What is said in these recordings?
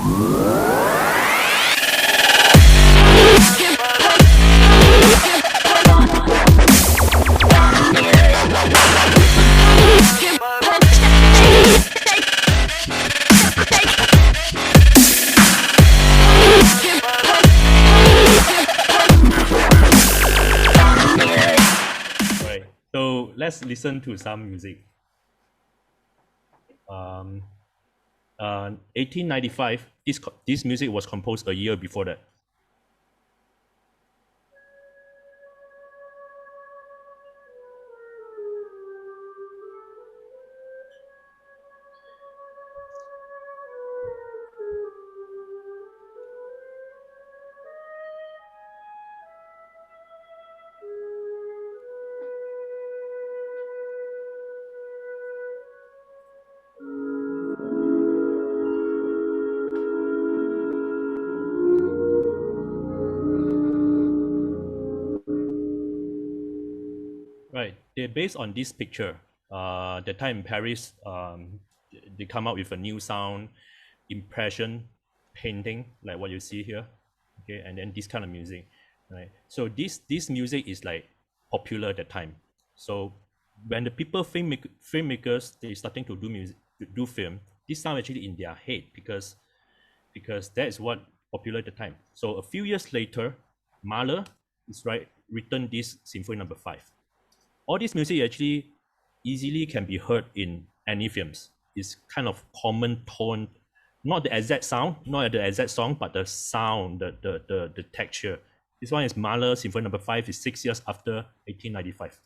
So let's listen to some music. 1895, this music was composed a year before that. Right, they're based on this picture. The time in Paris, they come out with a new sound, impression painting, like what you see here. Okay, and then this kind of music, right? So this music is like popular at the time. So when the people filmmakers they starting to do music, to do film, this sound actually in their head because that is what popular at the time. So a few years later, Mahler is written this Symphony Number 5. All this music actually easily can be heard in any films. It's kind of common tone, not the exact sound, not the exact song, but the sound, the texture. This one is Mahler Symphony Number 5. Is 6 years after 1895.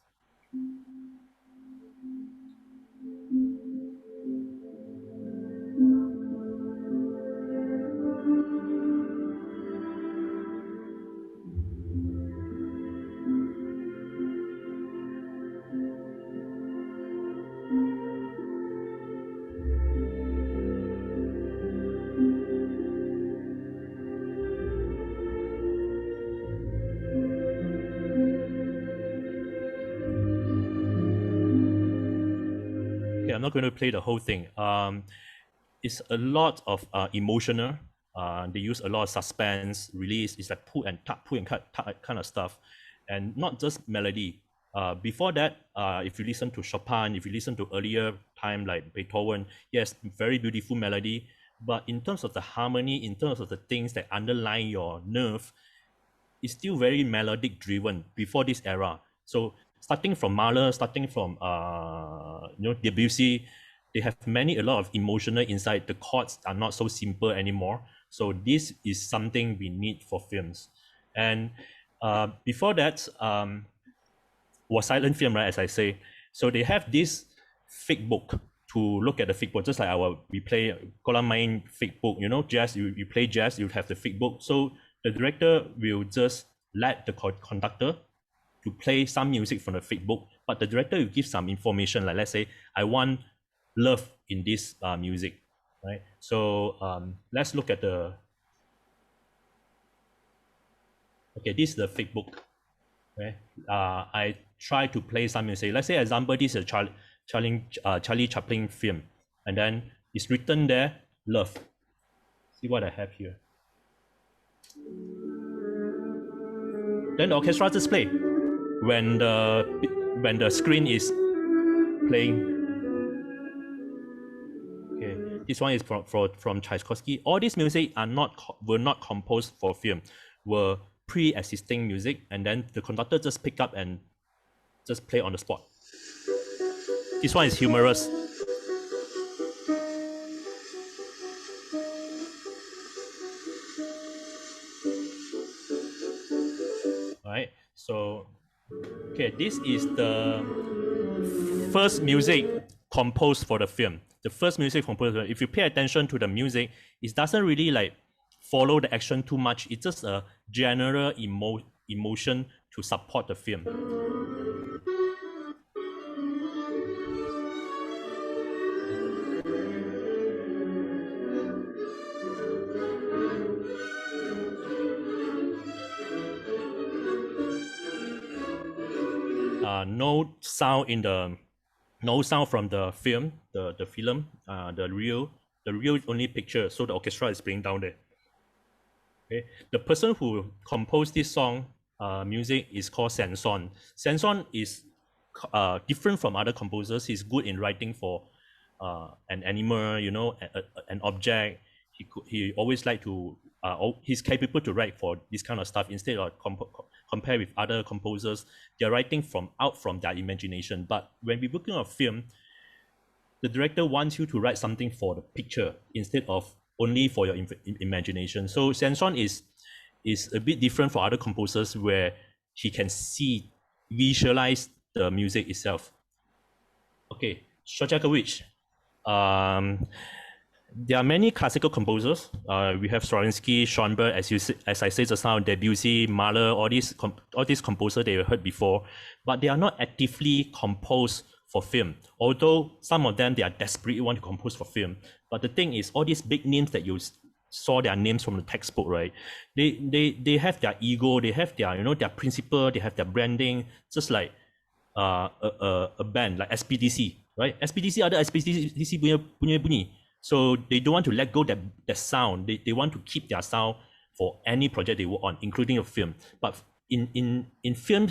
I'm not going to play the whole thing. It's a lot of emotional. They use a lot of suspense, release. It's like pull and cut kind of stuff, and not just melody. Before that, if you listen to Chopin, if you listen to earlier time like Beethoven, yes, very beautiful melody. But in terms of the harmony, in terms of the things that underlie your nerve, it's still very melodic driven before this era. So starting from Mahler, starting from Debussy, they have a lot of emotional inside. The chords are not so simple anymore. So this is something we need for films. And before that was silent film, right? As I say, so they have this fake book to look at the fake book, just like we play Kolam Main fake book. Jazz. You play jazz, you have the fake book. So the director will just let the conductor to play some music from the fake book, but the director will give some information, like let's say, I want love in this music, right? So let's look at okay, this is the fake book, okay? I try to play some music. Let's say, example, this is a Charlie Chaplin film, and then it's written there, love. See what I have here. Then the orchestra just play when the screen is playing. Okay, this one is from Tchaikovsky. All this music were not composed for film, were pre-existing music, and then the conductor just pick up and just play on the spot. This one is humorous. Alright, so okay, this is the first music composed for the film. The first music composed. If you pay attention to the music, it doesn't really like follow the action too much. It's just a general emotion to support the film. No sound from the film, the film, the the reel only picture, so the orchestra is playing down there. Okay, the person who composed this song music is called Sanson. Sanson is different from other composers. He's good in writing for an animal, you know, an object. He always like to he's capable to write for this kind of stuff instead of compare with other composers. They're writing from their imagination. But when we're looking at film, the director wants you to write something for the picture instead of only for your imagination. So Sanson is a bit different for other composers where he can visualize the music itself. Okay, Shostakovich. There are many classical composers. We have Stravinsky, Schoenberg, as I said just now, Debussy, Mahler, all these composers that you heard before, but they are not actively composed for film. Although some of them, they are desperately want to compose for film. But the thing is, all these big names that you saw their names from the textbook, right? They have their ego, they have their, you know, their principle, they have their branding, just like a band like SPDC, right? SPDC ada SPDC punya bunyi. So they don't want to let go that sound. They want to keep their sound for any project they work on, including a film. But in film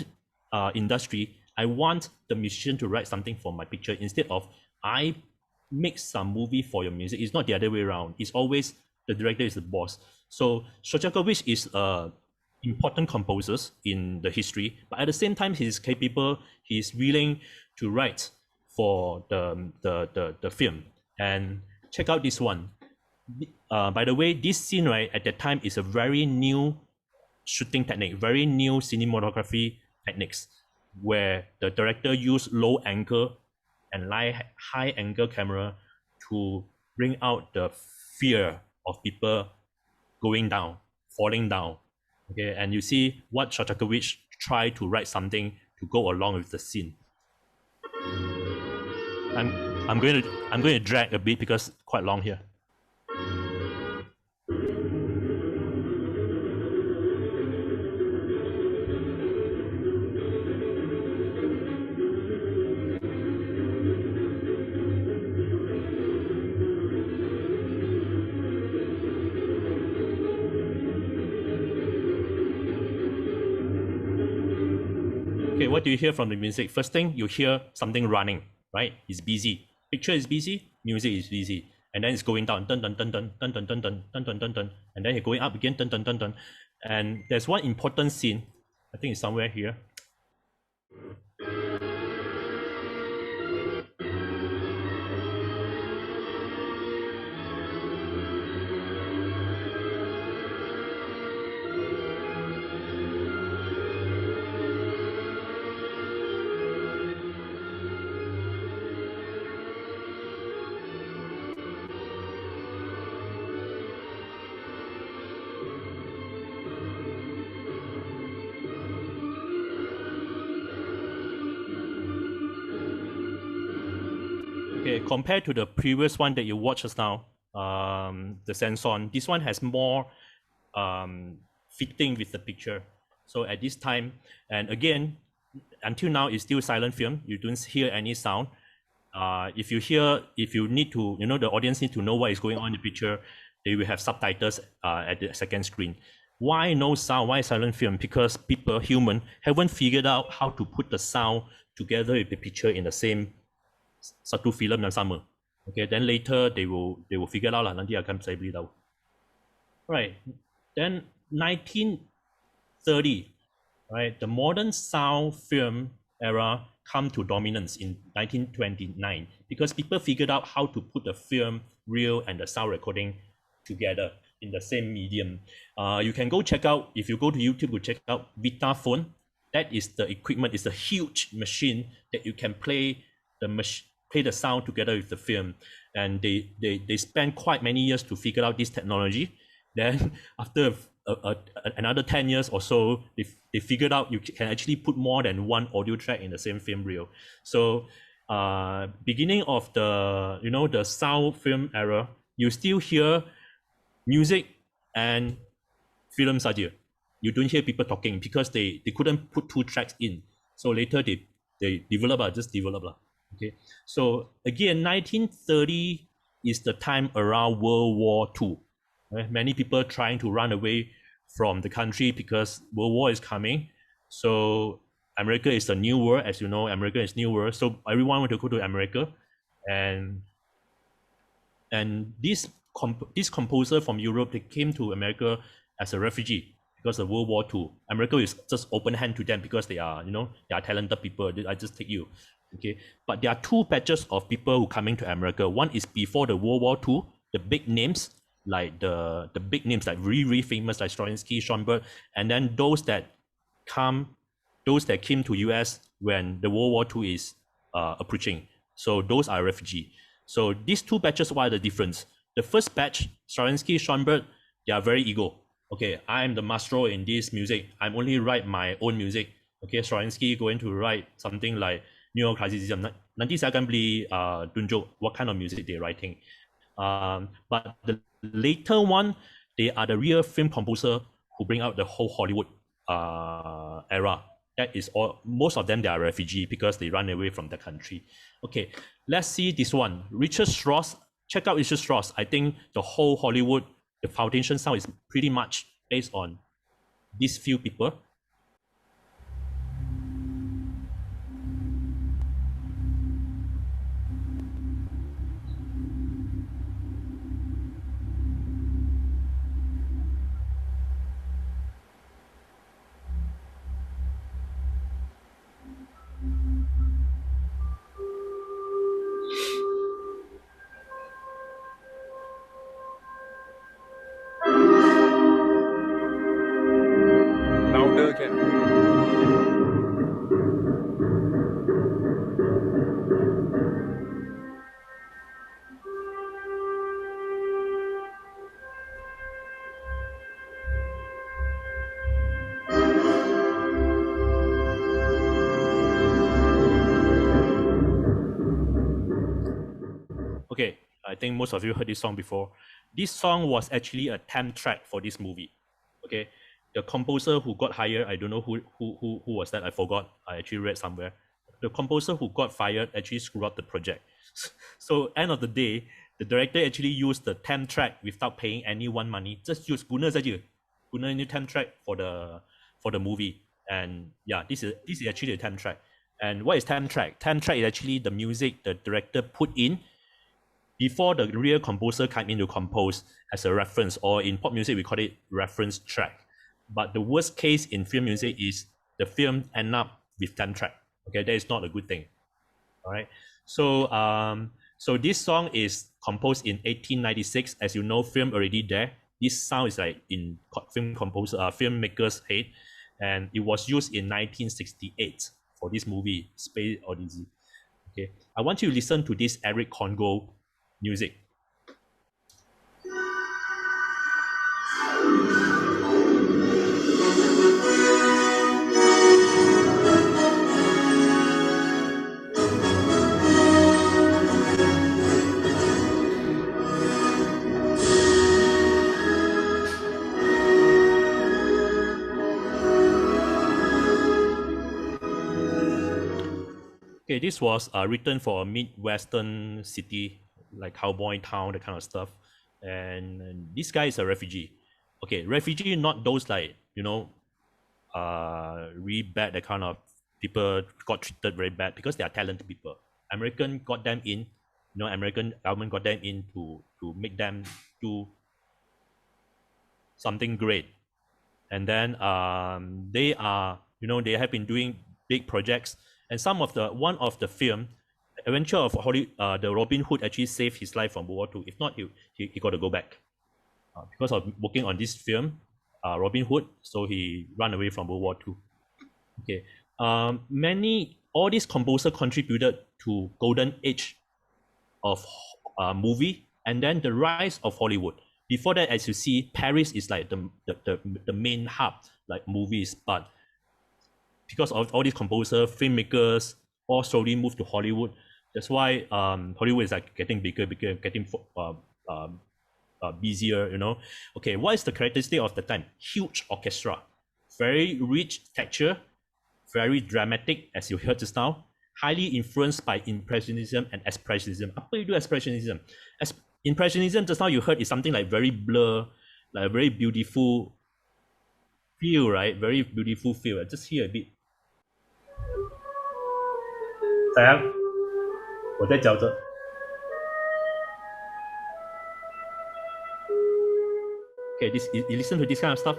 industry, I want the musician to write something for my picture instead of I make some movie for your music. It's not the other way around. It's always the director is the boss. So Shostakovich is important composers in the history, but at the same time, he's capable. He's willing to write for the film. And check out this one. By the way, this scene right at that time is a very new shooting technique, very new cinematography techniques, where the director used low angle and high angle camera to bring out the fear of people going down, falling down. Okay, and you see what Shostakovich tried to write something to go along with the scene. I'm going to drag a bit because it's quite long here. Okay, what do you hear from the music? First thing, you hear something running, right? It's busy. Picture is busy, music is busy. And then it's going down, dun dun dun dun dun dun dun dun dun dun dun dun. And then it's going up again, dun dun dun dun. And there's one important scene, I think it's somewhere here. Okay, compared to the previous one that you watched just now, the Sanson, this one has more fitting with the picture. So at this time, and again, until now, it's still silent film. You don't hear any sound. If you need to, you know, the audience need to know what is going on in the picture, they will have subtitles at the second screen. Why no sound? Why silent film? Because people, human, haven't figured out how to put the sound together with the picture in the same satu film yang sama. Okay, then later they will figure out lah. Nanti akan saya beritahu. Right. Then 1930, right? The modern sound film era come to dominance in 1929 because people figured out how to put the film reel and the sound recording together in the same medium. You can go check out, if you go to YouTube, go check out Vitaphone. That is the equipment. It's a huge machine that you can play the sound together with the film. And they spent quite many years to figure out this technology. Then after another 10 years or so, they figured out you can actually put more than one audio track in the same film reel. So beginning of the, you know, the sound film era, you still hear music and film saja. You don't hear people talking because they couldn't put two tracks in. So later they develop, just develop. Okay. So again, 1930 is the time around World War II. Right? Many people trying to run away from the country because World War is coming. So America is the new world, as you know. America is new world. So everyone want to go to America, and this composer from Europe, they came to America as a refugee because of World War II. America is just open hand to them because they are, they are talented people. I just take you, okay. But there are two batches of people who coming to America. One is before the World War II, the big names like the big names like really famous like Stravinsky, Schoenberg, and then those that came to US when the World War II is approaching. So those are refugee. So these two batches, what are the difference? The first batch, Stravinsky, Schoenberg, they are very ego. Okay, I am the maestro in this music. I'm only write my own music. Okay, Stravinsky going to write something like neo-classicism. Nanti saya akan beli tunjuk what kind of music they're writing. But the later one, they are the real film composer who bring out the whole Hollywood era. That is all. Most of them, they are refugee because they run away from the country. Okay, let's see this one. Richard Strauss. Check out Richard Strauss. I think the whole Hollywood, the foundation sound is pretty much based on these few people. Louder can. Okay, I think most of you heard this song before. This song was actually a temp track for this movie. Okay, the composer who got hired, I don't know who was that. I forgot. I actually read somewhere. The composer who got fired actually screwed up the project. So end of the day, the director actually used the temp track without paying anyone money. Just use guna saja, guna new temp track for the movie. And yeah, this is actually a temp track. And what is temp track? Temp track is actually the music the director put in before the real composer come in to compose as a reference, or in pop music we call it reference track. But the worst case in film music is the film end up with temp track. Okay, that is not a good thing. All right. So this song is composed in 1896. As you know, film already there. This sound is like in filmmaker's head, and it was used in 1968 for this movie Space Odyssey. Okay, I want you to listen to this Eric Congo music. Okay, this was written for a Midwestern city, like cowboy town, that kind of stuff. And this guy is a refugee. Okay, refugee, not those like, really bad, that kind of people got treated very bad because they are talented people. American got them in, American government got them in to make them do something great. And then they are, they have been doing big projects. And one of the film, Adventure of the Robin Hood actually saved his life from World War II. If not, he got to go back because of working on this film, Robin Hood. So he ran away from World War II. Okay, all these composers contributed to golden age of movie, and then the rise of Hollywood. Before that, as you see, Paris is like the main hub, like movies, but because of all these composers, filmmakers, all slowly moved to Hollywood. That's why Hollywood is like getting bigger, getting busier, Okay, what is the characteristic of the time? Huge orchestra, very rich texture, very dramatic, as you heard just now, highly influenced by Impressionism and Expressionism. Apa itu Expressionism? Impressionism, just now you heard, is something like very blur, like a very beautiful feel, right? Very beautiful feel. Just hear a bit. 仔啊，我在嚼着。Okay, this you listen to this kind of stuff,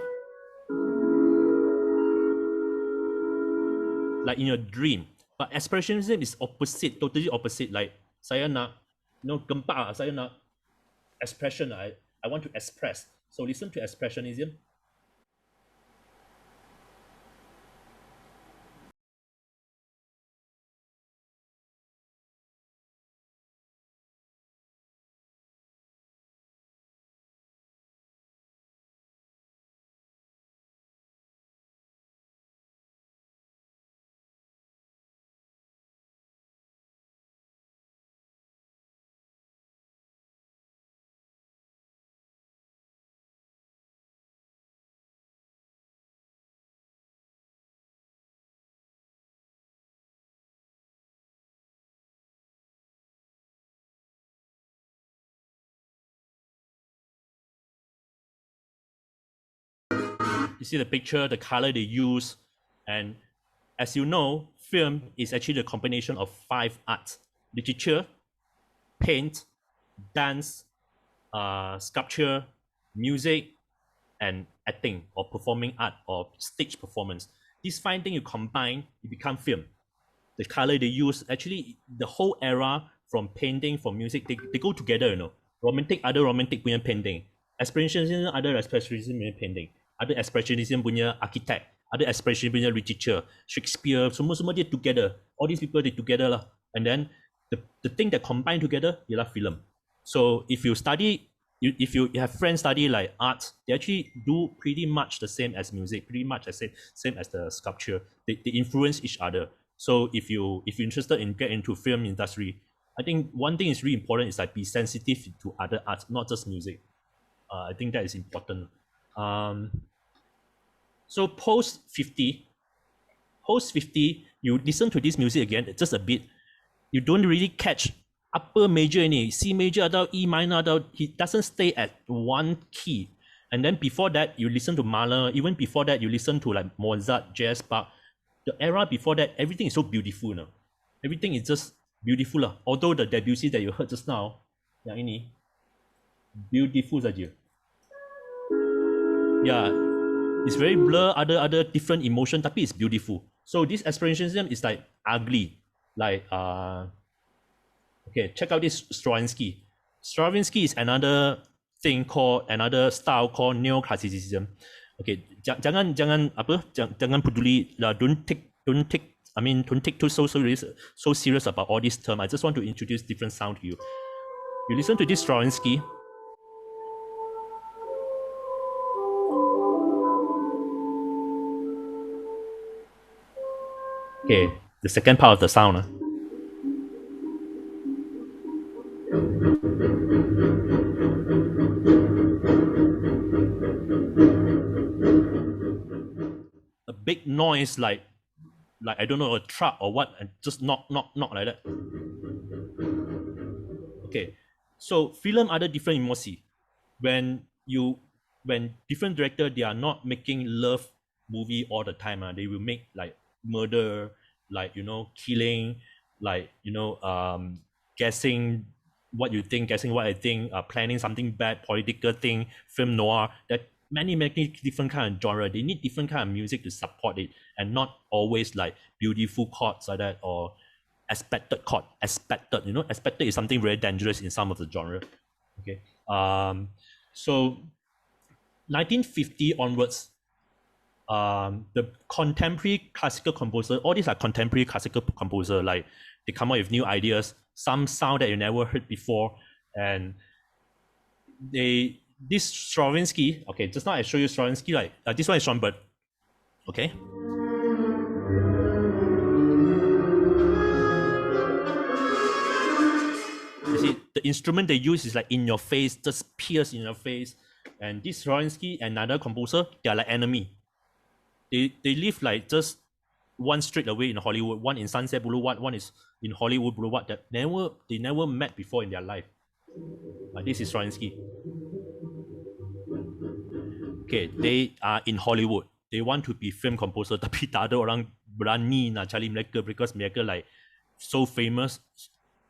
like in your dream. But expressionism is opposite, totally opposite. Like saya nak, gempak. Saya nak expression. I want to express. So listen to expressionism. You see the picture, the color they use, and as you know, film is actually the combination of 5 arts: literature, paint, dance, sculpture, music, and acting or performing art or stage performance. These 5 things you combine, you become film. The color they use, actually the whole era from painting, from music, they go together. Romantic, other romantic punya painting. Expressionism, other expressionism punya painting. Other expressionism punya architect. Other expressionism punya literature. Shakespeare, semua dia together. All these people, they together lah. And then the thing that combine together ialah film. So if you study, if you have friends study like art, they actually do pretty much the same as music, pretty much the same as the sculpture. They influence each other. So if you're interested in get into film industry, I think one thing is really important is like be sensitive to other arts, not just music. I think that is important. So post 50, you listen to this music again, just a bit. You don't really catch upper major ini, C major atau E minor atau he doesn't stay at one key. And then before that, you listen to Mahler. Even before that, you listen to like Mozart, jazz, Bach. The era before that, everything is so beautiful. Everything is just beautiful. Although the Debussy that you heard just now, yang ini, beautiful saja. Yeah, it's very blur, other different emotion, tapi it's beautiful. So this expressionism is like ugly. Like, okay, check out this Stravinsky. Stravinsky is another style called neoclassicism. Okay, jangan peduli lah. Don't take too so serious about all this term. I just want to introduce different sound to you. You listen to this Stravinsky. Okay, the second part of the sound. A big noise like I don't know, a truck or what, and just knock like that. Okay, so film ada different emosi. When different director, they are not making love movie all the time. They will make like murder, like killing, like guessing what you think, guessing what I think, planning something bad, political thing, film noir. That many different kind of genre. They need different kind of music to support it, and not always like beautiful chords like that or expected chord. Expected is something very dangerous in some of the genre. Okay. So 1950 onwards, the contemporary classical composer, all these are contemporary classical composer, like they come up with new ideas, some sound that you never heard before, and this Stravinsky, okay, just now I show you Stravinsky, like this one is Schoenberg, okay. You see, the instrument they use is like in your face, just pierce in your face. And this Stravinsky and another composer, they are like enemy. They live like just one street away in Hollywood, one in Sunset Boulevard, one is in Hollywood Boulevard. They never met before in their life. This is Stravinsky. Okay, they are in Hollywood. They want to be film composer, tapi tak ada orang berani nak cari mereka because mereka like so famous.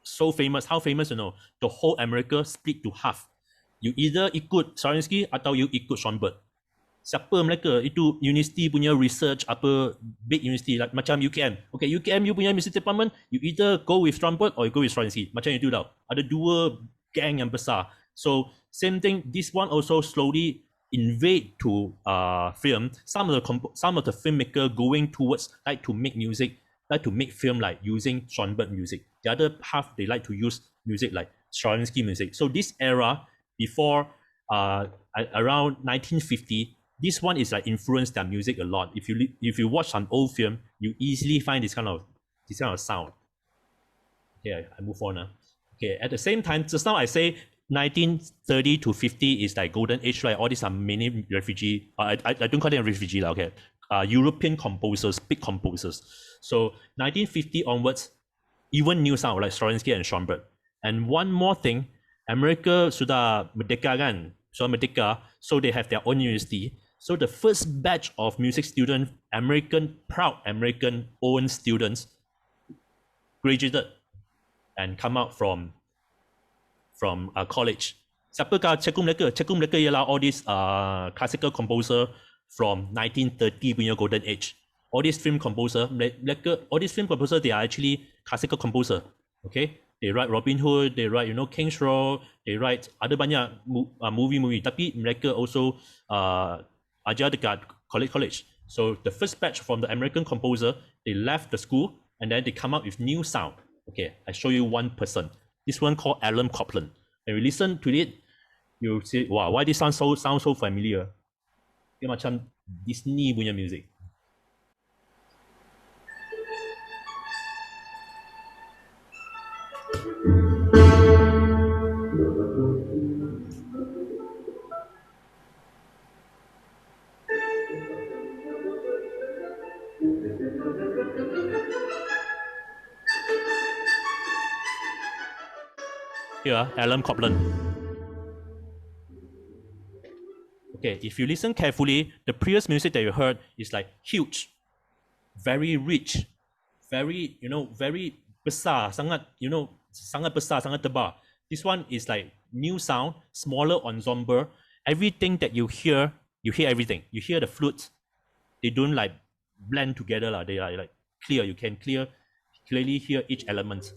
So famous. How famous, you know? The whole America split to half. You either ikut Stravinsky atau you ikut Schoenberg. Siapa mereka? Itu university punya research, apa, big university, like, macam UKM. Okay, UKM you punya university department, you either go with Schoenberg or you go with Stravinsky. Macam itu tau. Ada dua gang yang besar. So, same thing, this one also slowly invade to film. Some of the filmmaker going towards like to make music, like to make film like using Schoenberg music. The other half they like to use music like Stravinsky music. So this era before around 1950, this one is like influenced their music a lot. If you watch some old film, you easily find this kind of sound. Okay, I move on now. Okay, at the same time, just now I say 1930 to 50 is like golden age, right? All these are many refugee. I don't call them refugee, okay. European composers, big composers. So 1950 onwards, even new sound like Stravinsky and Schoenberg. And one more thing, America sudah merdeka kan, so merdeka, so they have their own university. So the first batch of music students, proud American-owned students, graduated and come out from college. Siapakah cikgu mereka? Cikgu mereka ialah all these classical composer from 1930 punya golden age. All these film composer, they are actually classical composer. Okay, they write Robin Hood, they write King's Row, they write ada banyak movie. Tapi mereka also ajar dekat college. So the first batch from the American composer, they left the school and then they come up with new sound. Okay, I show you one person. This one called Alan Copland. And we listen to it, you say, wow, why this sound so familiar? Dia macam Disney punya music. Here, Alan Copland. Okay, if you listen carefully, the previous music that you heard is like huge, very rich, very, very besar, sangat besar, sangat tebal. This one is like new sound, smaller ensemble. Everything that you hear everything. You hear the flutes, they don't like blend together, they are like clear. You can clearly hear each element.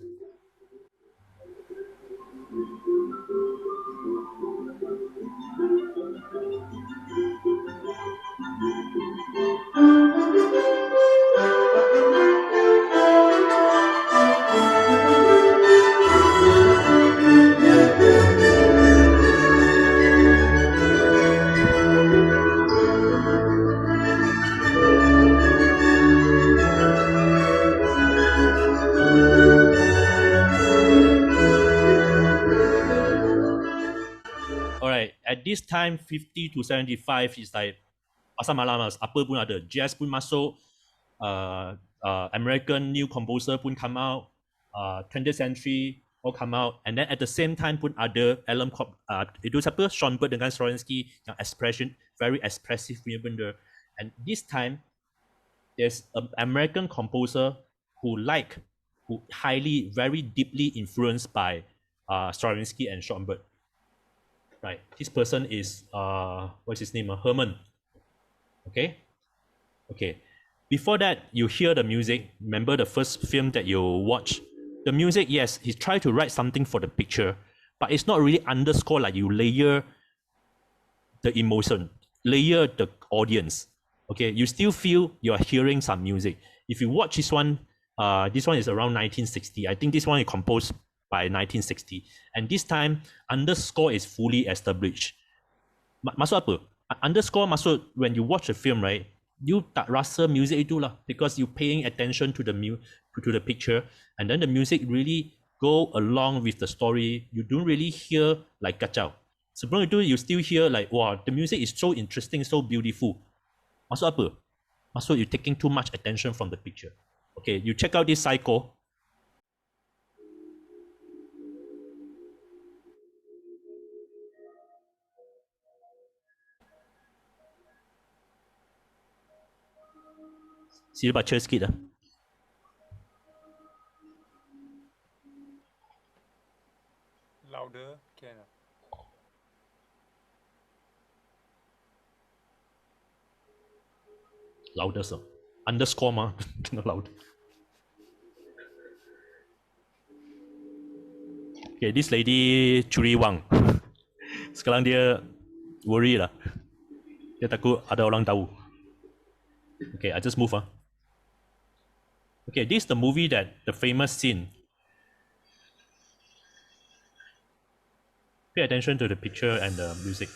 At this time, 50 to 75 is like pasar malam, apa pun ada. Jazz pun masuk, American new composer pun come out, 20th century all come out, and then at the same time pun ada itu siapa? Schoenberg dengan Stravinsky yang very expressive punya benda. And this time, there's an American composer who very deeply influenced by Stravinsky and Schoenberg. Right, this person is what's his name? Herman. Okay. Before that, you hear the music. Remember the first film that you watch? The music, yes, he tried to write something for the picture, but it's not really underscore like you layer the emotion, layer the audience. Okay, you still feel you are hearing some music. If you watch this one is around 1960. I think this one is composed by 1960. And this time, underscore is fully established. Maksud apa? Underscore maksud when you watch the film, right? You tak rasa music itu lah because you paying attention to the picture, and then the music really go along with the story. You don't really hear like kacau. Sebelum itu, you still hear like, wow, the music is so interesting, so beautiful. Maksud apa? Maksud you taking too much attention from the picture. Okay, you check out this cycle. . 。Sila baca sikit lah. Louder can. Louder so. Underscore mah. Kena loud. Okay, this lady curi wang. Sekarang dia worry lah. Dia takut ada orang tahu. Okay, I just move ah. Okay, this is the movie that the famous scene. Pay attention to the picture and the music.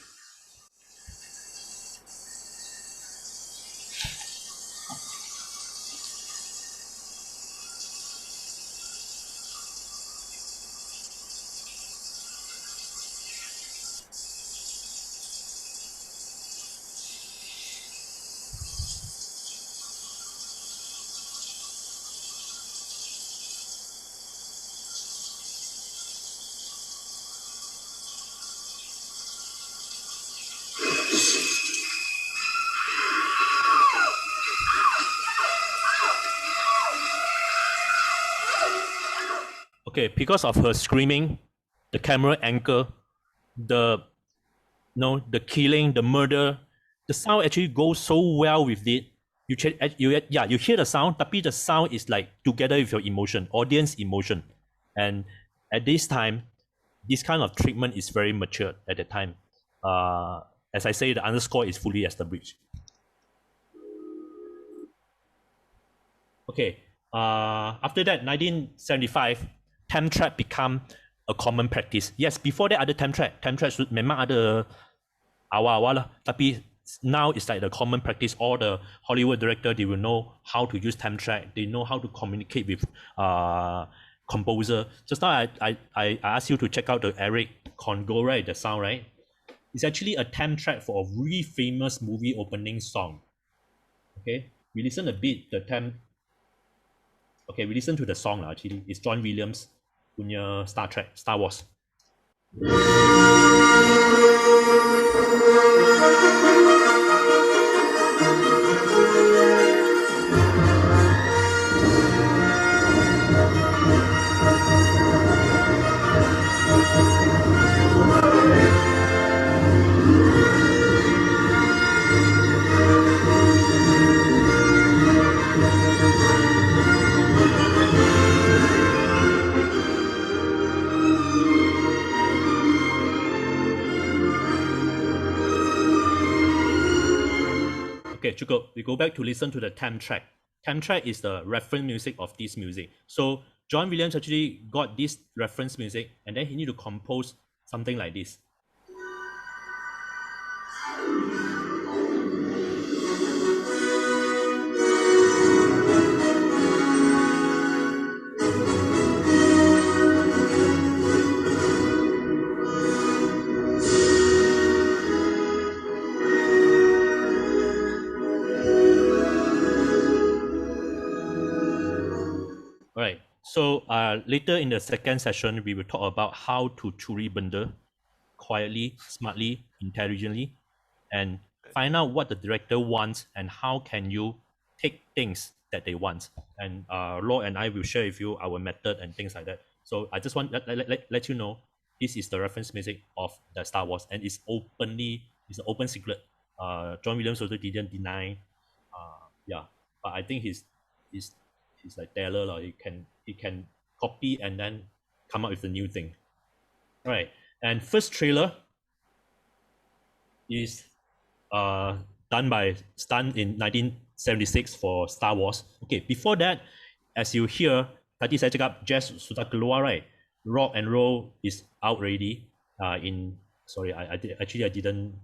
Okay, because of her screaming, the camera angle, the the killing, the murder, the sound actually goes so well with it. You hear the sound, tapi the sound is like together with your emotion, audience emotion. And at this time, this kind of treatment is very mature at the time. As I say, the underscore is fully established. Okay, after that, 1975, time trap become a common practice. Yes, before that ada time trap memang ada awal-awal lah. Tapi now it's like the common practice. All the Hollywood director, they will know how to use time track. They know how to communicate with composer. Just now I asked you to check out the Eric Congo, right? The sound, right? It's actually a time track for a really famous movie opening song. Okay, we listen a bit the time. Okay, we listen to the song lah. Actually, it's John Williams punya Star Wars. Okay, cukup. We go back to listen to the time track. Time track is the reference music of this music. So John Williams actually got this reference music and then he need to compose something like this. Alright, so later in the second session, we will talk about how to curi benda quietly, smartly, intelligently, and find out what the director wants and how can you take things that they want. And Law and I will share with you our method and things like that. So I just want let you know this is the reference music of the Star Wars, and it's an open secret. John Williams also didn't deny. Yeah, but I think he's like Taylor lah. He can copy and then come up with a new thing. All right, and first trailer is done by Stan in 1976 for Star Wars. Okay, before that, as you hear, tadi saya cakap jazz sudah keluar, right? Rock and roll is out already. Sorry, I didn't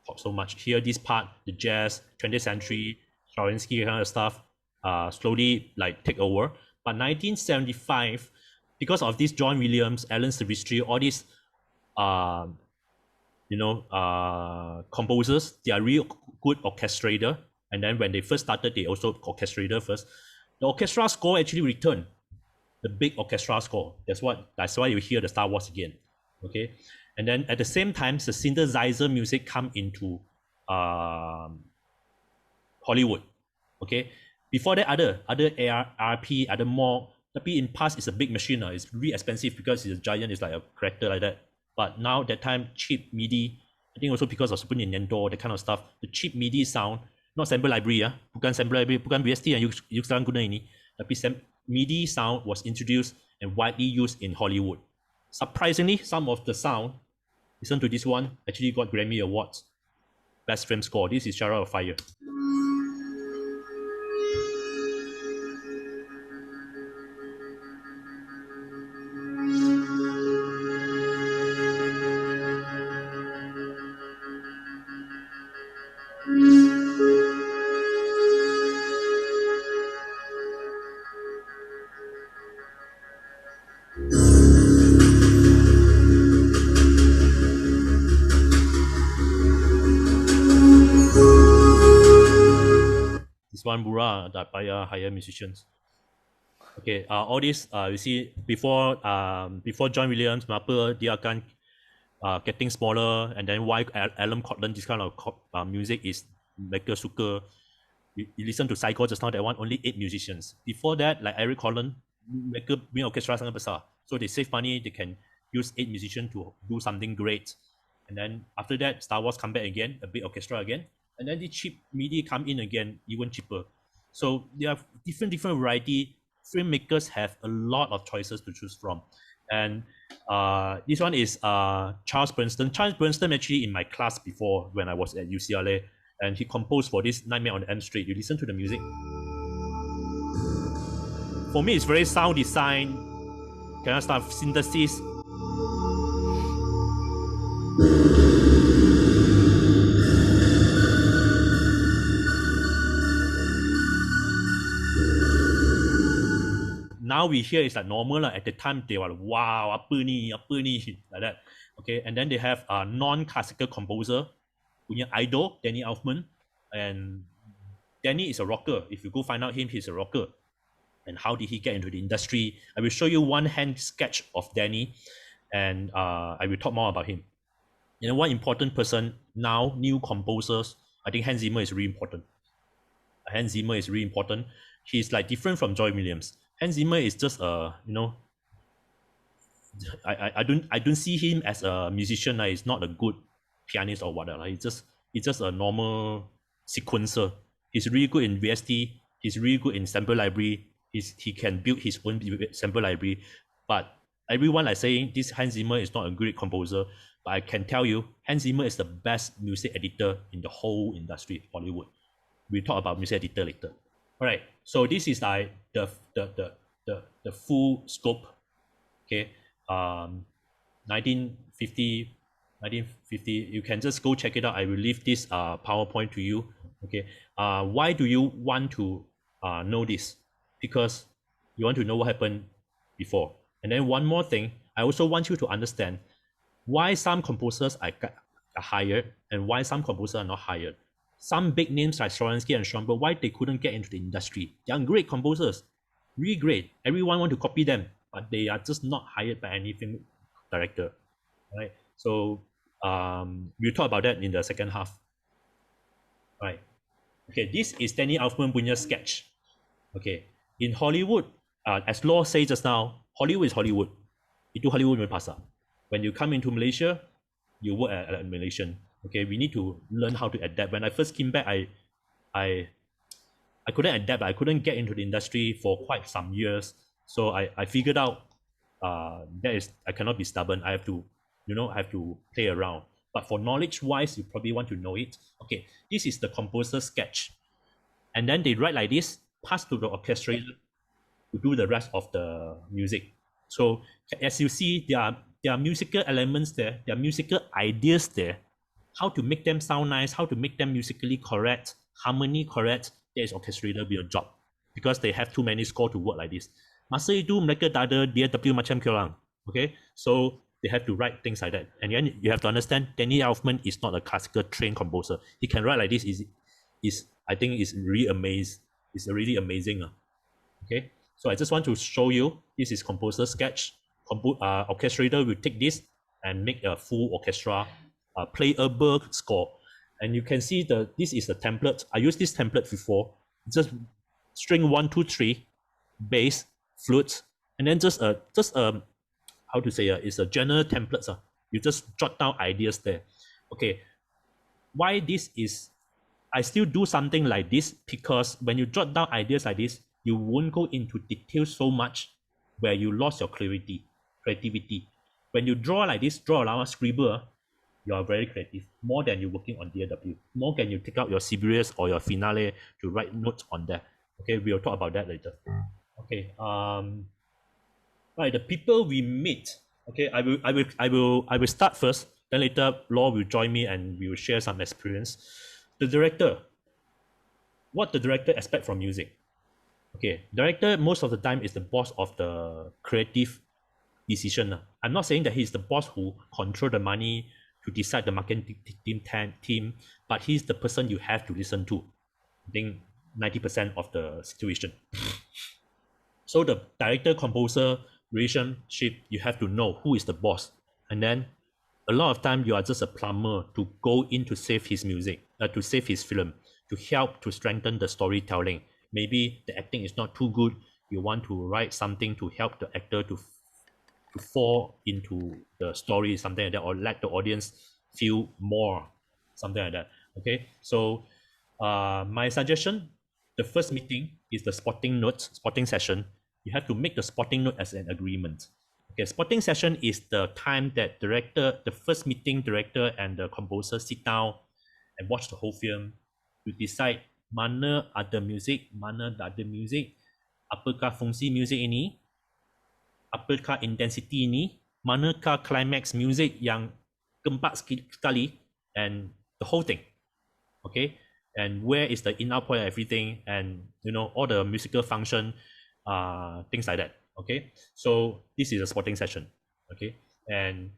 talk so much here. This part, the jazz, 20th century, Stravinsky kind of stuff, slowly like take over. But 1975, because of this John Williams, Alan Silvestri, all these composers, they are real good orchestrator. And then when they first started, they also orchestrator first. The orchestra score actually returned. The big orchestra score. That's why you hear the Star Wars again. Okay. And then at the same time, the synthesizer music come into Hollywood. Okay. Before that, other ARP, other more. Tapi in past, it's a big machine. It's really expensive because it's a giant. It's like a character like that. But now that time, cheap MIDI. I think also because of Super Nintendo, that kind of stuff. The cheap MIDI sound, not sample library, bukan sample library, bukan VST yang you sekarang guna ini. Tapi MIDI sound was introduced and widely used in Hollywood. Surprisingly, some of the sound, listen to this one, actually got Grammy Awards. Best film score. This is Chariot of Fire. One Bura that payah hire musicians. Okay, all this you see before John Williams, kenapa dia akan getting smaller, and then why Alan Cotton, this kind of music is mereka suka. You listen to Psycho just now, that one only 8 musicians. Before that, like Eric Holland, mereka punya orchestra sangat besar, so they save money, they can use 8 musicians to do something great. And then after that, Star Wars come back again, a big orchestra again. And then the cheap MIDI come in again, even cheaper. So there are different variety. Filmmakers have a lot of choices to choose from. And this one is Charles Bernstein. Charles Bernstein actually in my class before when I was at UCLA. And he composed for this Nightmare on Elm Street. You listen to the music. For me, it's very sound design, kind of stuff, synthesis. Now we hear it's like normal. At the time, they were like, wow, apa ni, like that. Okay, and then they have a non-classical composer, punya idol, Danny Elfman. And Danny is a rocker. If you go find out him, he's a rocker. And how did he get into the industry? I will show you one hand sketch of Danny, and I will talk more about him. You know, one important person now, new composers, I think Hans Zimmer is really important. Hans Zimmer is really important. He's like different from John Williams. Hans Zimmer is just you know, I don't see him as a musician. He's not a good pianist or whatever. He's just a normal sequencer. He's really good in VST. He's really good in sample library. He can build his own sample library. But everyone is saying this Hans Zimmer is not a great composer. But I can tell you, Hans Zimmer is the best music editor in the whole industry, Hollywood. We'll talk about music editor later. All right, so this is like the full scope. Okay, 1950. You can just go check it out. I will leave this PowerPoint to you. Okay, why do you want to know this? Because you want to know what happened before. And then one more thing, I also want you to understand why some composers are hired and why some composers are not hired. Some big names like Stravinsky and Schoenberg, why they couldn't get into the industry? They are great composers, really great. Everyone want to copy them, but they are just not hired by any film director. Right? So we'll talk about that in the second half. Right? Okay, this is Danny Elfman punya sketch. Okay, in Hollywood, as Law said just now, Hollywood is Hollywood. Itu Hollywood punya pasar. When you come into Malaysia, you work at Malaysian. Okay, we need to learn how to adapt. When I first came back, I couldn't adapt. I couldn't get into the industry for quite some years. So I figured out I cannot be stubborn. I have to, I have to play around. But for knowledge-wise, you probably want to know it. Okay, this is the composer sketch. And then they write like this, pass to the orchestrator to do the rest of the music. So as you see, there are musical elements there, there are musical ideas there. How to make them sound nice, how to make them musically correct, harmony correct, that is orchestrator be a job. Because they have too many score to work like this. Masa itu mereka tak ada DAW macam korang. Okay, so they have to write things like that. And then you have to understand, Danny Elfman is not a classical trained composer. He can write like this. I think is really amazing. It's really amazing. Okay, so I just want to show you. This is composer sketch. Orchestrator will take this and make a full orchestra, playable score. And you can see this is the template. I used this template before. Just string 1, 2, 3, bass, flutes, and then just a how to say it's a general templates. You just jot down ideas there. Okay, why this is I still do something like this because when you jot down ideas like this, you won't go into details so much where you lost your creativity. When you draw like this, draw around a scribble, you are very creative, more than you working on DAW. More can you take out your Siberius or your Finale to write notes on that. Okay, we'll talk about that later. Okay, right, the people we meet. Okay, I will start first. Then later, Law will join me and we will share some experience. The director. What the director expect from music? Okay, director most of the time is the boss of the creative decision. I'm not saying that he's the boss who control the money to decide the marketing team, but he's the person you have to listen to. I think 90% of the situation. So the director composer relationship, you have to know who is the boss, and then a lot of time you are just a plumber to go in to save his music, to save his film, to help to strengthen the storytelling. Maybe the acting is not too good. You want to write something to help the actor to fall into the story, something like that, or let the audience feel more, something like that. Okay, so my suggestion, the first meeting is the spotting session. You have to make the spotting note as an agreement. Okay, spotting session is the time that the first meeting director and the composer sit down and watch the whole film to decide mana ada music, mana tak ada music, apakah fungsi music ini, apakah intensity ini, manakah climax music yang keempat sekali, and the whole thing. Okay, and where is the in-out point of everything, and all the musical function, things like that. Okay, so this is a spotting session. Okay, and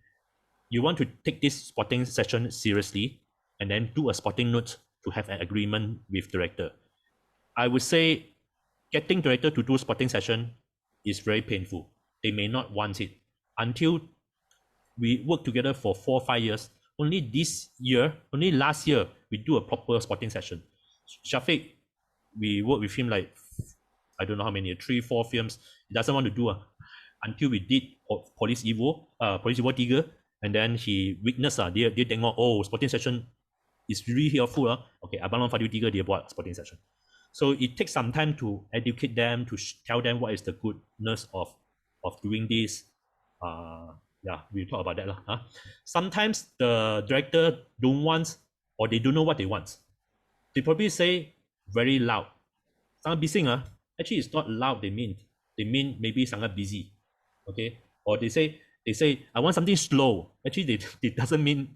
you want to take this spotting session seriously and then do a spotting note to have an agreement with director. I would say getting director to do spotting session is very painful. They may not want it until we work together for 4 or 5 years. Only last year, we do a proper spotting session. Shafiq, we work with him like, I don't know how many, 3, 4 films. He doesn't want to do until we did Police Evo 3, and then he witnessed dia tengok, oh, spotting session is really helpful. Okay, Abang Long Fadil 3 dia buat spotting session. So it takes some time to educate them, to tell them what is the goodness of doing this. Yeah, we'll talk about that. Sometimes the director don't want, or they don't know what they want. They probably say very loud. Sangat bising. Actually, it's not loud. They mean maybe sangat busy. Okay, or they say I want something slow. Actually, they doesn't mean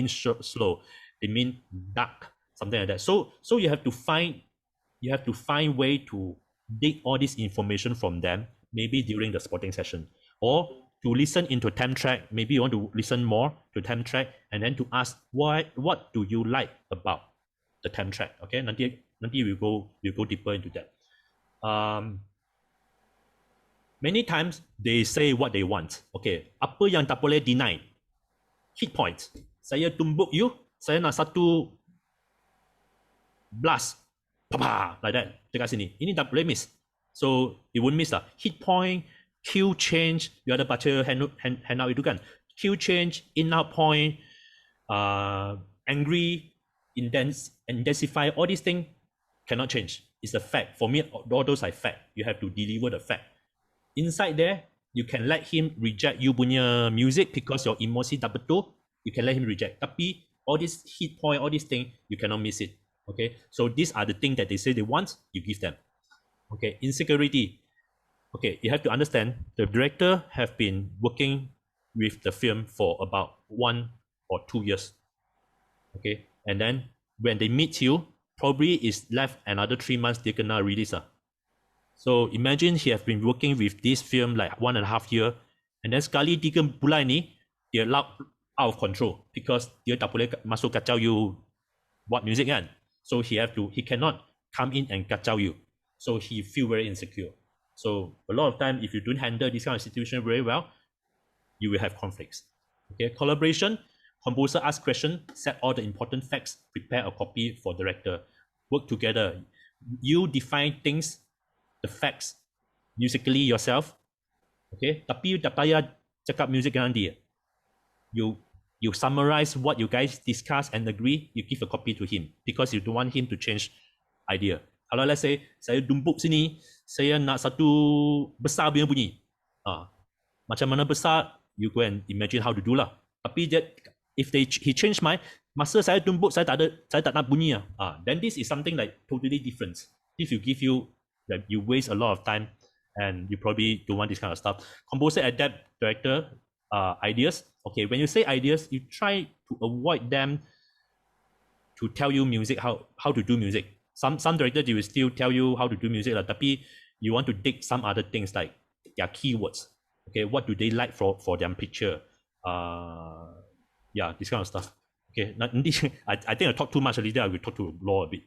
slow. They mean dark, something like that. So you have to find way to dig all this information from them. Maybe during the spotting session, or to listen into temp track. Maybe you want to listen more to temp track, and then to ask what do you like about the temp track. Okay, nanti we'll go deeper into that. Many times they say what they want. Okay, apa yang tak boleh deny? Hit point. Saya tumbuk you, saya nak satu blast, papa, like that dekat sini. Ini tak boleh miss. So it won't miss lah. Hit point, cue change. You ada baca handout itu kan? Cue change, in out point, angry, intensify. All these things cannot change. It's a fact. For me, all those are fact. You have to deliver the fact. Inside there, you can let him reject you punya music because your emosi tak betul. You can let him reject. Tapi all this hit point, all these things, you cannot miss it. Okay, so these are the things that they say they want. You give them. Okay, insecurity. Okay, you have to understand the director have been working with the film for about 1 or 2 years. Okay, and then when they meet you, probably is left another 3 months dia kena release. So imagine he have been working with this film like 1.5 years, and then sekali 3 bulan ni dia out of control because dia tak boleh masuk kacau you buat music kan. So he cannot come in and kacau you. So he feel very insecure. So a lot of time, if you don't handle this kind of situation very well, you will have conflicts. Okay, collaboration. Composer ask question, set all the important facts, prepare a copy for director. Work together. You define things, the facts, musically yourself. Okay, tapi you tak payah cakap music dengan dia. You summarize what you guys discuss and agree, you give a copy to him because you don't want him to change idea. Kalau let's say saya tumpuk sini, saya nak satu besar punya bunyi. Macam mana besar, you go and imagine how to do lah. Tapi if he change mind, masa saya tumpuk saya tak nak bunyi then this is something like totally different. If you waste a lot of time and you probably don't want this kind of stuff. Composer, adapt, director, ideas. Okay, when you say ideas, you try to avoid them to tell you music, how to do music. Some directors, they will still tell you how to do music, tapi you want to dig some other things like their keywords. Okay, what do they like for their picture? Yeah, this kind of stuff. Okay, I think I talk too much a little. I will talk to Law a bit.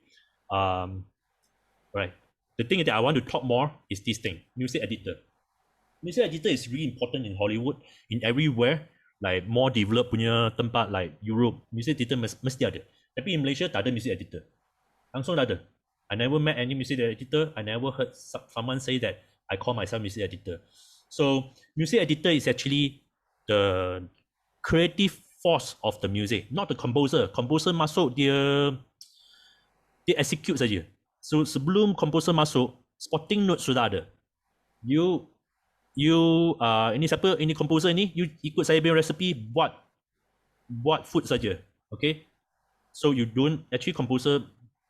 Right. The thing that I want to talk more is this thing, music editor. Music editor is really important in Hollywood, in everywhere. Like more developed punya tempat like Europe, music editor mesti ada. Tapi in Malaysia tak ada music editor. Langsung tak ada. I never met any music editor. I never heard someone say that I call myself music editor. So music editor is actually the creative force of the music, not the composer. Composer masuk dia execute saja. So sebelum composer masuk, spotting note sudah ada. You ini siapa? Ini composer ni, you ikut saya punya recipe, buat food saja. Okay? So you don't, actually composer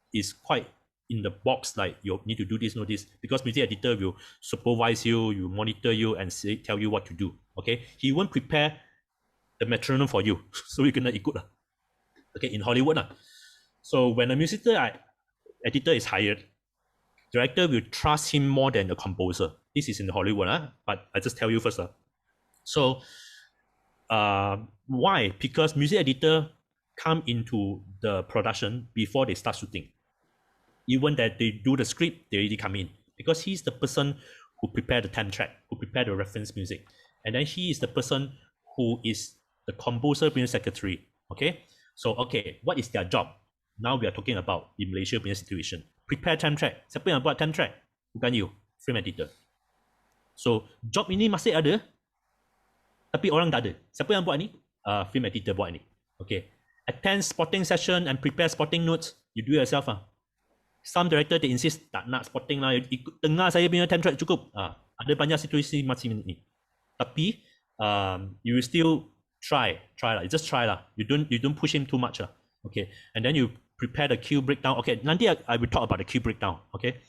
is quite in the box, like you need to do this, know this, because music editor will supervise you, you monitor you and tell you what to do. Okay? He won't prepare the metronome for you. So you kena ikut lah. Okay, in Hollywood lah. So when a music editor is hired, director will trust him more than the composer. This is in Hollywood, but I just tell you first. So why? Because music editor come into the production before they start shooting. Even that they do the script, they already come in. Because he's the person who prepare the time track, who prepare the reference music. And then he is the person who is the composer punya secretary. Okay? So, okay, what is their job? Now we are talking about in Malaysia punya situation. Prepare time track. Siapa yang buat time track? Bukan you, film editor. So, job ini masih ada, tapi orang tak ada. Siapa yang buat ni? Film editor buat ni. Okay. Attend spotting session and prepare spotting notes. You do yourself. Some director, they insist tak nak spotting lah. Dengar saya punya time track cukup. Ada banyak situasi macam ni. Tapi, you still try lah. You just try lah. You don't push him too much lah. Okay. And then you prepare the cue breakdown. Okay, nanti I will talk about the cue breakdown. Okay.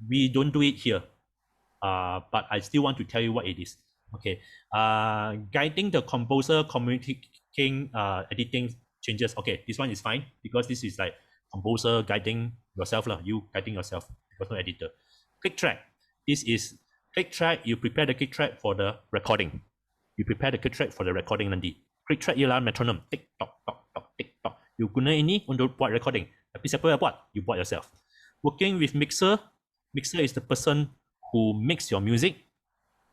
We don't do it here. But I still want to tell you what it is. Okay. Guiding the composer, communicating, editing changes. Okay, this one is fine because this is like composer guiding yourself lah. You guiding yourself because no editor. Click track. This is click track. You prepare the click track for the recording. You prepare the click track for the recording nanti. Click track ialah metronome. Tick tock tock tock tick tock. You guna ini untuk buat recording. Tapi siapa yang buat? You buat yourself. Working with mixer. Mixer is the person who mix your music,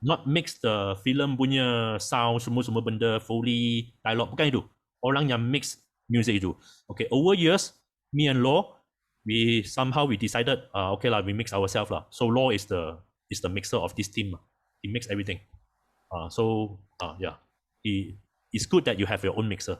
not mix the film punya sound, semua benda, foley, dialogue, bukan itu. Orang yang mix music itu. Okay, over years, me and Law, we decided, okay lah, we mix ourselves lah. So Law is the mixer of this team. He mix everything. Yeah, it's good that you have your own mixer.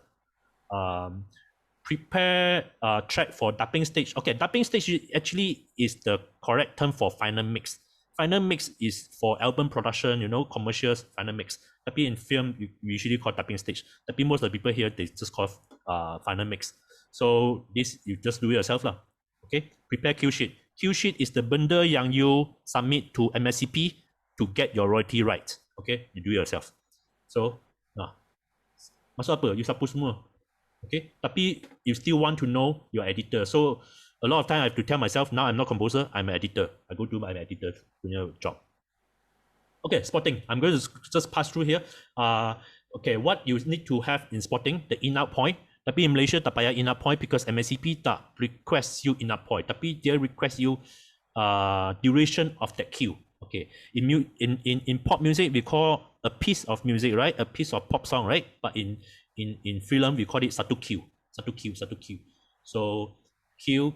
Prepare track for dubbing stage. Okay, dubbing stage actually is the correct term for final mix. Final mix is for album production, commercials, final mix. Tapi in film, you usually call dubbing stage. Tapi most of the people here, they just call final mix. So this, you just do it yourself lah. Okay, prepare cue sheet. Cue sheet is the benda yang you submit to MSCP to get your royalty rights. Okay, you do it yourself. So, masuk apa? You sapu semua. Okay, tapi you still want to know your editor. So a lot of time I have to tell myself, now I'm not composer, I'm an editor. I go do my editor punya job. Okay, spotting. I'm going to just pass through here. Okay, what you need to have in spotting, the in-out point. Tapi in Malaysia tak payah in-out point because MSCP tak request you in-out point. Tapi dia request you duration of that cue. Okay, in pop music we call a piece of music, right? A piece of pop song, right? But in film we call it satu cue. So cue.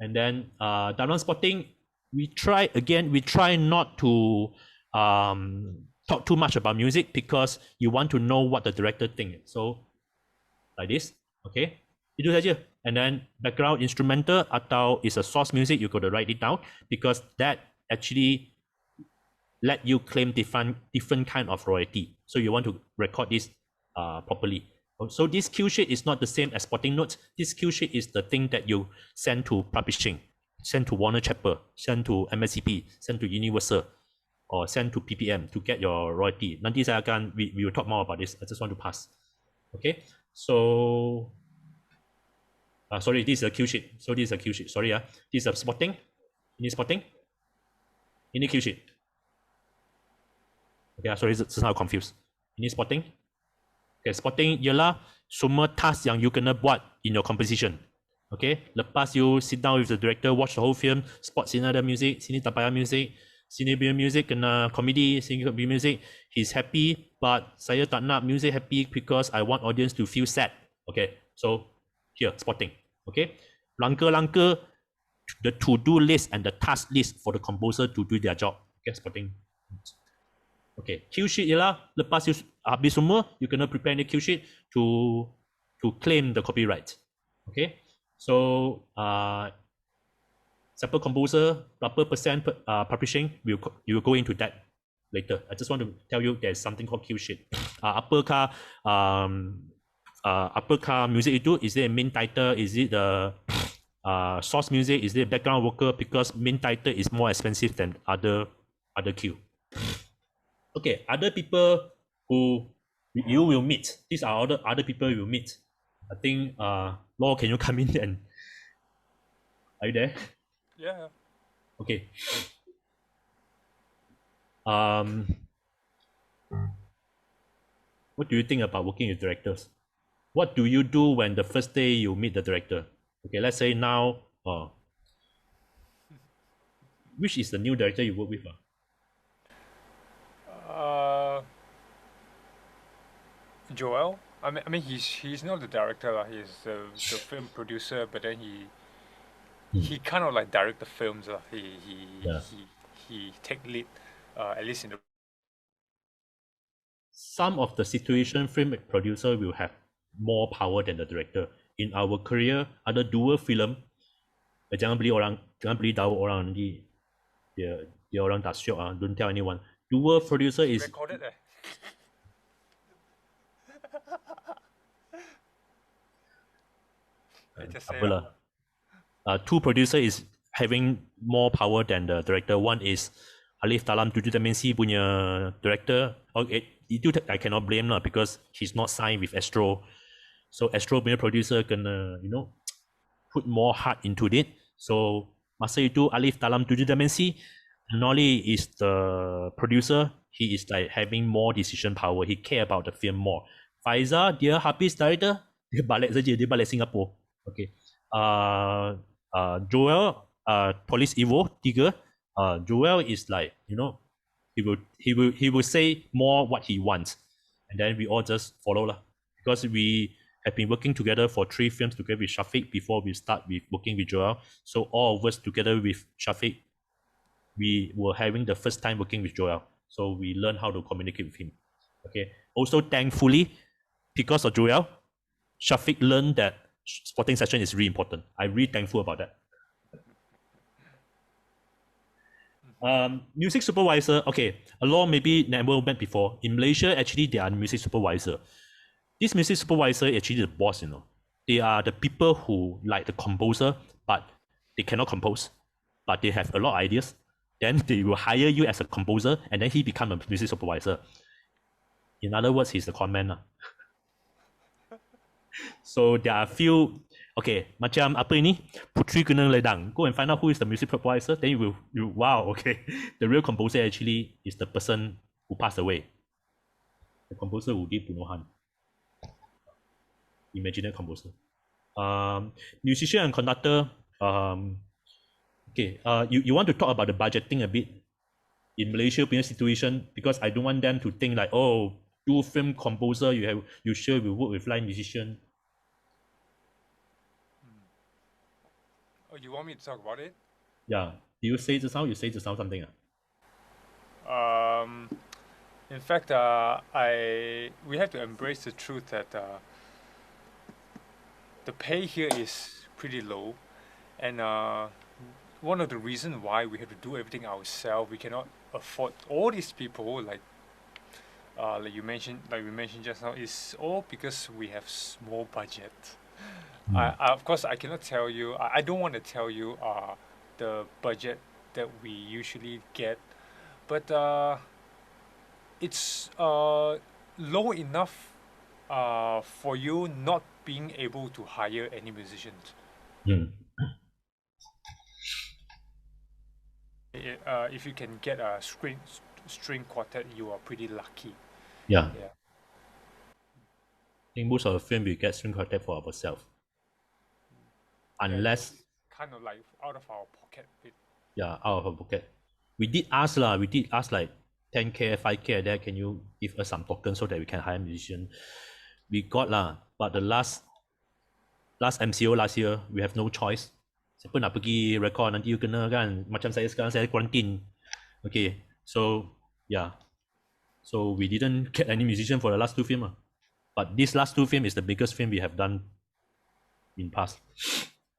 And then dialogue spotting, we try not to talk too much about music because you want to know what the director thinks. So like this, okay? Itu saja. And then background instrumental atau is a source music, you got to write it down because that actually let you claim different kind of royalty. So you want to record this properly. So this cue sheet is not the same as spotting notes. This cue sheet is the thing that you send to publishing, send to Warner Chappell, send to MSCP, send to Universal, or send to PPM to get your royalty. Nanti saya akan, we will talk more about this. I just want to pass. Okay, so sorry, this is a cue sheet. So this is a cue sheet. Sorry, this is a spotting. Ini spotting. Ini cue sheet. Okay, sorry, somehow confused. Ini spotting. Okay, spotting ialah semua task yang you kena buat in your composition. Okay, lepas you sit down with the director, watch the whole film, spot sini ada music, sini tak payah music, sini punya music kena comedy, sini kena music. He's happy, but saya tak nak music happy because I want audience to feel sad. Okay, so here, spotting. Okay, langkah-langkah, the to-do list and the task list for the composer to do their job. Okay, spotting. Okay, cue sheet ialah lepas you habis semua, you kena prepare the cue sheet to claim the copyright. Okay, so siapa composer, berapa percent publishing, you will go into that later. I just want to tell you there's something called cue sheet. Apakah music itu? Is it a main title? Is it the source music? Is it background vocal? Because main title is more expensive than other cue. Okay, other people who you will meet. These are other people you will meet. I think, Law, can you come in and... Are you there? Yeah. Okay. What do you think about working with directors? What do you do when the first day you meet the director? Okay, let's say now, which is the new director you work with? Joel. I mean, he's not the director, he's the film producer, but then he kind of like direct the films. He take lead, at least in the. Some of the situation film producer will have more power than the director. In our career, ada dua film, jangan beli tahu orang nanti dia orang tak syok, don't tell anyone. Dua producer is recorded. Two producer is having more power than the director. One is Alif dalam 7 dimensi punya director. Okay, itu I cannot blame lah because he's not signed with Astro. So Astro punya producer kena, put more heart into it. So masa itu Alif dalam 7 dimensi, Nolly is the producer. He is like having more decision power. He care about the film more. Faiza, dia habis director, dia balik saja, dia balik Singapore. Okay. Joel, Police Evo 3, Joel is like, he will say more what he wants, and then we all just follow lah. Because we have been working together for 3 films together with Shafiq before we start with working with Joel. So all of us together with Shafiq, we were having the first time working with Joel. So we learned how to communicate with him. Okay. Also, thankfully, because of Joel, Shafiq learned that spotting session is really important. I'm really thankful about that. Music supervisor, okay, a lot maybe never met before. In Malaysia, actually, they are music supervisor. This music supervisor is actually the boss, They are the people who like the composer, but they cannot compose, but they have a lot of ideas. Then they will hire you as a composer, and then he become a music supervisor. In other words, he's the conman. So there are a few, okay, macam apa ini? Putri kena ledang. Go and find out who is the music supervisor. Then you wow, okay. The real composer actually is the person who passed away. The composer who did Bunuhan. Imaginary composer. Musician and conductor. Okay, you want to talk about the budgeting a bit in Malaysia punya situation, because I don't want them to think like, oh, do film composer, you sure will work with live musician. Oh, you want me to talk about it? Yeah. Do you say the sound? You say the sound something? Um, in fact, we have to embrace the truth that the pay here is pretty low, and one of the reasons why we have to do everything ourselves, we cannot afford all these people like we mentioned just now, is all because we have small budget. Of course, I cannot tell you. I don't want to tell you the budget that we usually get, but it's low enough for you not being able to hire any musicians. Mm. If you can get a string quartet, you are pretty lucky. Yeah. Yeah. I think most of the film we get string quartet for ourselves. Yeah, Unless, kind of like out of our pocket. yeah, out of our pocket. We did ask like 10K, 5K there, can you give us some tokens so that we can hire musician? We got lah, but the last MCO last year, we have no choice. Siapa nak pergi record nanti you kena kan, macam saya sekarang saya quarantine. Okay, so yeah. So we didn't get any musician for the last two film. But this last two film is the biggest film we have done in past.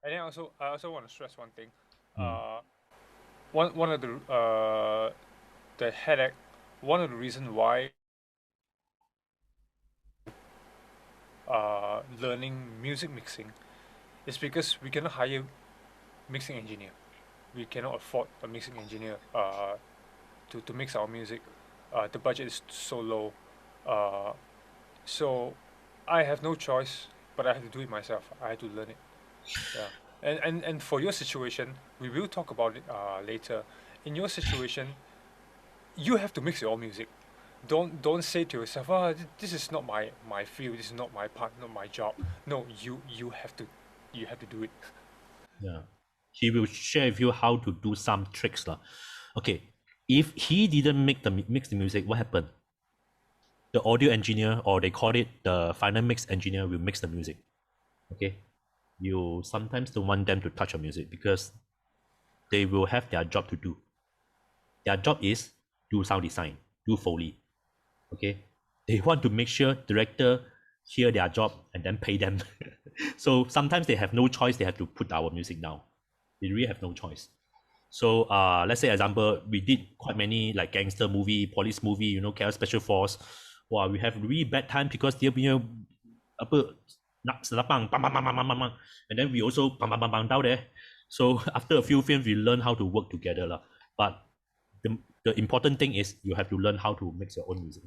And then I also want to stress one thing. One of the headache, one of the reasons why learning music mixing is because we cannot hire mixing engineer. We cannot afford a mixing engineer to mix our music. The budget is so low. So I have no choice, but I have to do it myself. I have to learn it. Yeah. And for your situation, we will talk about it later. In your situation, you have to mix your own music. Don't say to yourself, "Oh, this is not my field. This is not my part, not my job." No, you have to do it. Yeah. He will share with you how to do some tricks lah. Okay, if he didn't mix the music, what happened? The audio engineer, or they call it the final mix engineer, will mix the music. Okay, you sometimes don't want them to touch your music because they will have their job to do. Their job is do sound design, do Foley. Okay, they want to make sure director hear their job and then pay them. So sometimes they have no choice. They have to put our music down. They really have no choice. So let's say example, we did quite many like gangster movie, police movie, you know, Chaos Special Force. Wow, we have really bad time because dia punya apa nak selapang, bang, bang, bang, bang, bang, bang. And then we also bang, bang, bang, bang down there. So after a few films, we learn how to work together lah. But the important thing is you have to learn how to mix your own music.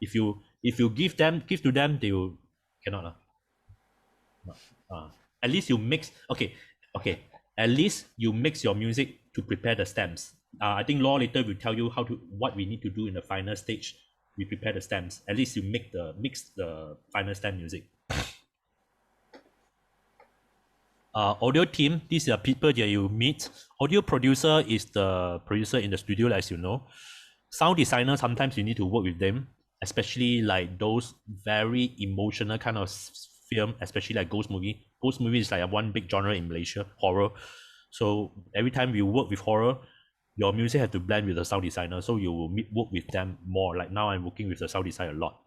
If you give to them, they will cannot lah. At least you mix. Okay. At least you mix your music to prepare the stems. I think Law later will tell you what we need to do in the final stage. We prepare the stems. At least you mix the final stem music. Audio team, these are people that you meet. Audio producer is the producer in the studio, as you know. Sound designer, sometimes you need to work with them, especially like those very emotional kind of film, especially like ghost movie. Ghost movie is like one big genre in Malaysia, horror. So every time you work with horror, your music has to blend with the sound designer. So you will work with them more. Like now I'm working with the sound designer a lot.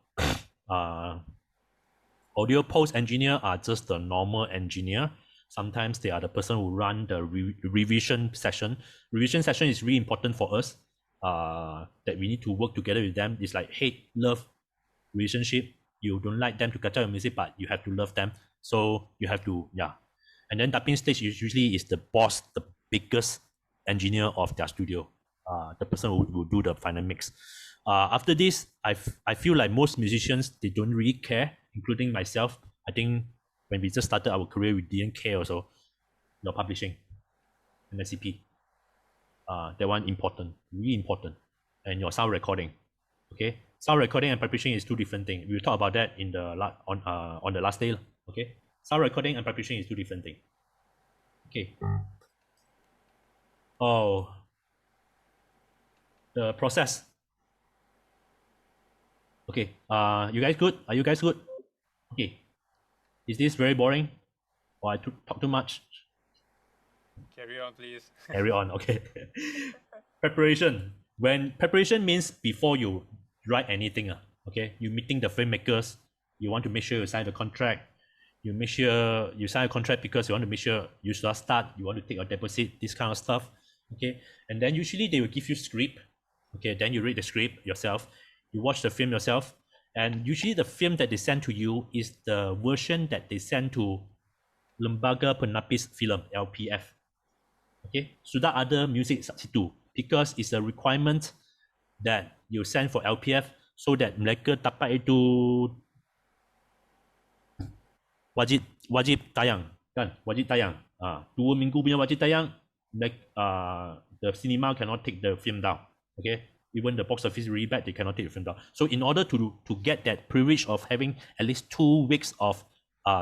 Audio post engineer are just the normal engineer. Sometimes they are the person who run the revision session. Revision session is really important for us. That we need to work together with them. It's like hate, love relationship. You don't like them to cut out your music, but you have to love them. So you have to, yeah. And then dubbing stage usually is the boss, the biggest engineer of their studio. The person who will do the final mix. After this, I feel like most musicians, they don't really care, including myself. I think when we just started our career, we didn't care also. Your publishing, MSCP. That one important, really important. And your sound recording. Okay, sound recording and publishing is two different things. We'll talk about that in the on the last day. Okay, sound recording and publishing is two different things. Okay. Oh, the process. Okay. You guys good? Are you guys good? Okay. Is this very boring? Or I talk too much? Carry on, please. Carry on, okay. Preparation. When preparation means before you write anything, okay, you meeting the filmmakers, you want to make sure you sign the contract. You make sure you sign a contract because you want to make sure you should start, you want to take a deposit, this kind of stuff. Okay. And then usually they will give you script. Okay, then you read the script yourself, you watch the film yourself, and usually the film that they send to you is the version that they send to Lembaga Penapis Film, LPF. Okay, sudah ada music situ because it's a requirement that you send for LPF so that mereka dapat itu wajib tayang kan, wajib tayang. 2 minggu punya wajib tayang, the cinema cannot take the film down. Okay, even the box office really bad, they cannot take the film down. So in order to get that privilege of having at least 2 weeks of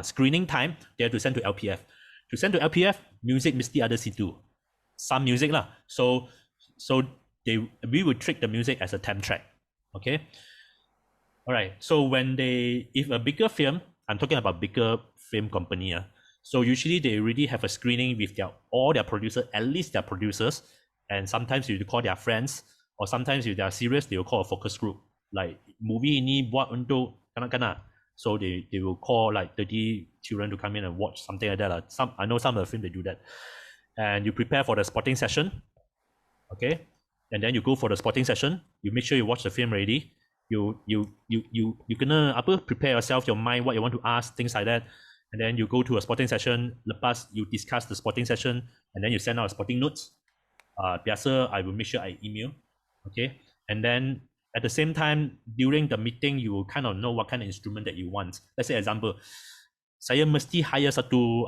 screening time, they have to send to LPF. To send to LPF, music mesti ada situ. Some music lah. So we would treat the music as a temp track. Okay. All right. So if a bigger film, I'm talking about bigger film company. So usually they already have a screening with all their producers, at least their producers, and sometimes you call their friends, or sometimes if they are serious, they will call a focus group. Like movie ini buat untuk kanak-kanak. So they will call like 30 children to come in and watch something like that. I know some of the film they do that. And you prepare for the spotting session. Okay. And then you go for the spotting session. You make sure you watch the film already. You gonna prepare yourself, your mind, what you want to ask, things like that. And then you go to a spotting session. Lepas you discuss the spotting session, and then you send out spotting notes. Biasa, I will make sure I email. Okay. And then at the same time, during the meeting, you will kind of know what kind of instrument that you want. Let's say example, saya mesti hire satu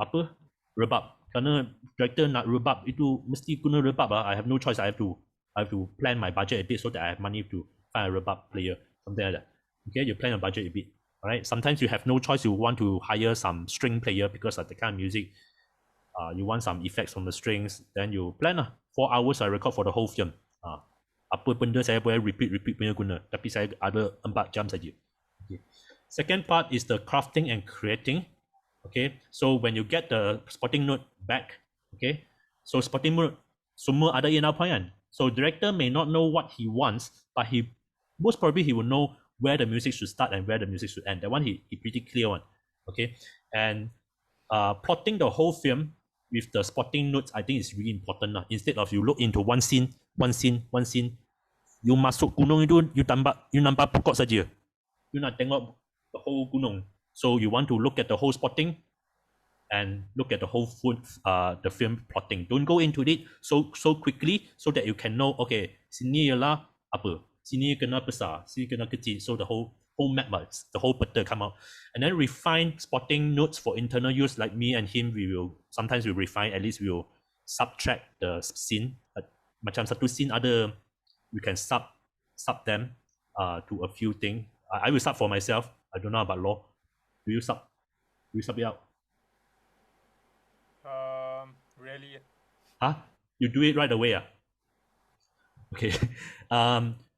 rebab. Karena director nak rebab itu mesti guna rebab. I have no choice. I have to plan my budget a bit so that I have money to find a rebab player, something like that. Okay, you plan your budget a bit. All right. Sometimes you have no choice. You want to hire some string player because of the kind of music. You want some effects from the strings. Then you plan 4 hours I record for the whole film. Apa benda saya boleh repeat punya guna. Tapi saya ada 4 jam saja. Okay. Second part is the crafting and creating. Okay, so when you get the spotting note back, okay, so spotting note semua ada in our plan. So director may not know what he wants, but most probably he will know where the music should start and where the music should end. That one he pretty clear one. Okay, and plotting the whole film with the spotting notes, I think is really important. Instead of you look into one scene, you masuk gunung itu, you nampak pokok saja. You nak tengok the whole gunung. So you want to look at the whole spotting and look at the whole the film plotting. Don't go into it so quickly so that you can know, okay, sini ialah apa, sini kena besar, sini kena kecil. So the whole map, the whole peta come out. And then refine spotting notes for internal use. Like me and him, sometimes we refine, at least we will subtract the scene. Macam satu scene ada, we can sub them to a few things. I will sub for myself. I don't know about law. Do you sub it out? Really? You do it right away? Okay.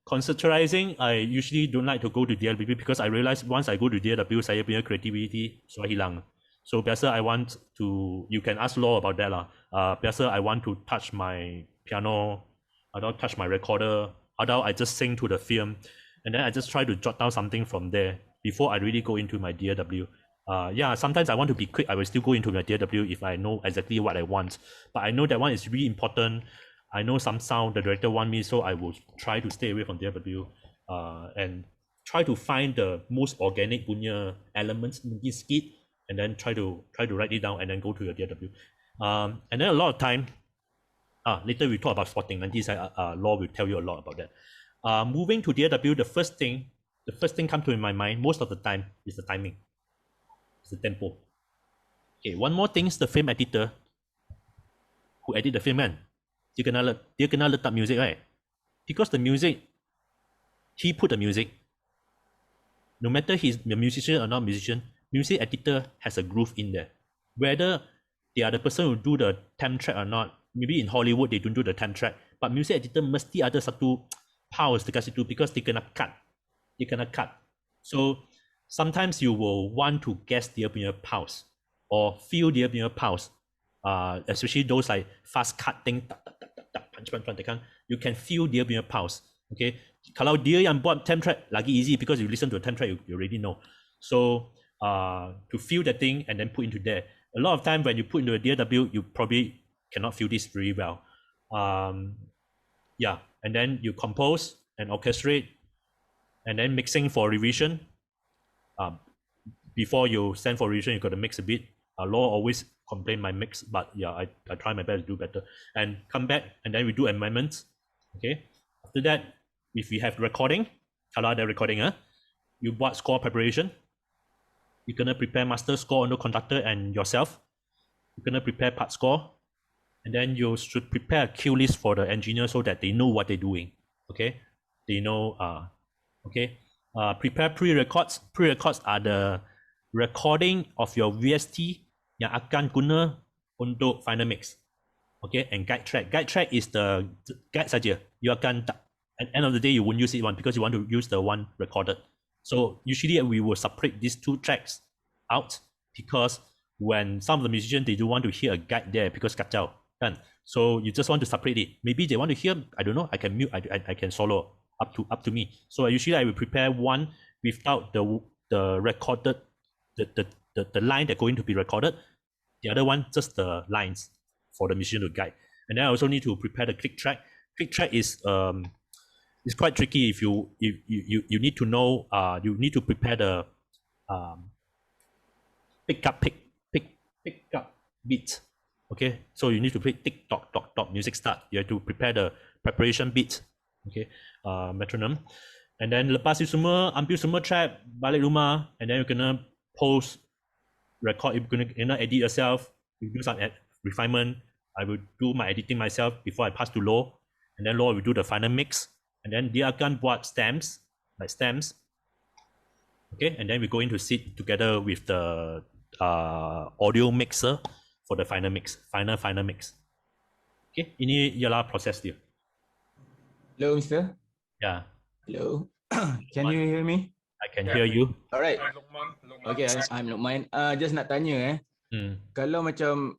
Conceptualizing, I usually don't like to go to DLBB because I realize once I go to DLW, saya punya creativity sudah hilang. So biasa I want to, you can ask Law about that lah. Biasa I want to touch my piano, I don't touch my recorder, atau I just sing to the film, and then I just try to jot down something from there before I really go into my DAW. Yeah, sometimes I want to be quick. I will still go into my DAW if I know exactly what I want. But I know that one is really important. I know some sound the director want me, so I will try to stay away from DAW and try to find the most organic punya elements in this skit, and then try to write it down and then go to your DAW. And then a lot of time, later we talk about spotting. Nanti Law will tell you a lot about that. Moving to DAW, the first thing come to my mind most of the time is the timing. It's the tempo. Okay, one more thing is the film editor who edit the film kan. Dia kena letak music, right? Because the music, he put the music. No matter he's a musician or not musician, music editor has a groove in there. Whether they are the person who do the temp track or not, maybe in Hollywood they don't do the temp track, but music editor mesti ada satu pause dekat situ because they kena cut. So sometimes you will want to guess dia punya pause or feel dia punya pause. especially those like fast cut thing, punch, that kind, you can feel dia punya pulse. Okay, kalau dia yang buat temp track lagi easy because you listen to a temp track, you already know. So to feel the thing and then put into there. A lot of time when you put into a DAW, you probably cannot feel this very well. Yeah, and then you compose and orchestrate, and then mixing for revision. Before you send for revision, you got to mix a bit. Law always complain my mix, but yeah, I try my best to do better. And come back, and then we do amendments. Okay. After that, if we have recording, kalau ada recording, you buat score preparation. You're gonna prepare master score under conductor and yourself. You're gonna prepare part score, and then you should prepare a cue list for the engineer so that they know what they're doing. Okay, they know. Okay. Prepare pre-records. Pre-records are the recording of your VST yang akan guna untuk final mix. Okay, and guide track. Guide track is the guide saja. You akan at the end of the day you won't use it one because you want to use the one recorded. So usually we will separate these two tracks out because when some of the musicians they do want to hear a guide there because kacau kan. So you just want to separate it. Maybe they want to hear, I don't know, I can mute, I can solo up to me. So usually I will prepare one without the recorded the line that's going to be recorded. The other one just the lines for the musician to guide. And then I also need to prepare the click track. Click track is it's quite tricky if you need to know you need to prepare the pick up beat. Okay, so you need to play tick tock tock tock music start. You have to prepare the preparation beat. Okay, metronome. And then lepas itu semua, ambil semua track, balik rumah, and then you're gonna post, record, you're gonna edit yourself, you do some refinement. I will do my editing myself before I pass to Law, and then Law will do the final mix, and then dia akan buat stems, like stems. Okay, and then we go in to sit together with the audio mixer for the final mix, final mix. Okay, ini ialah proses dia. Hello, Mister. Yeah. Hello. Can you hear me? I can hear you. Alright. Lukman. Okay, I'm Lukman. Just nak tanya kalau macam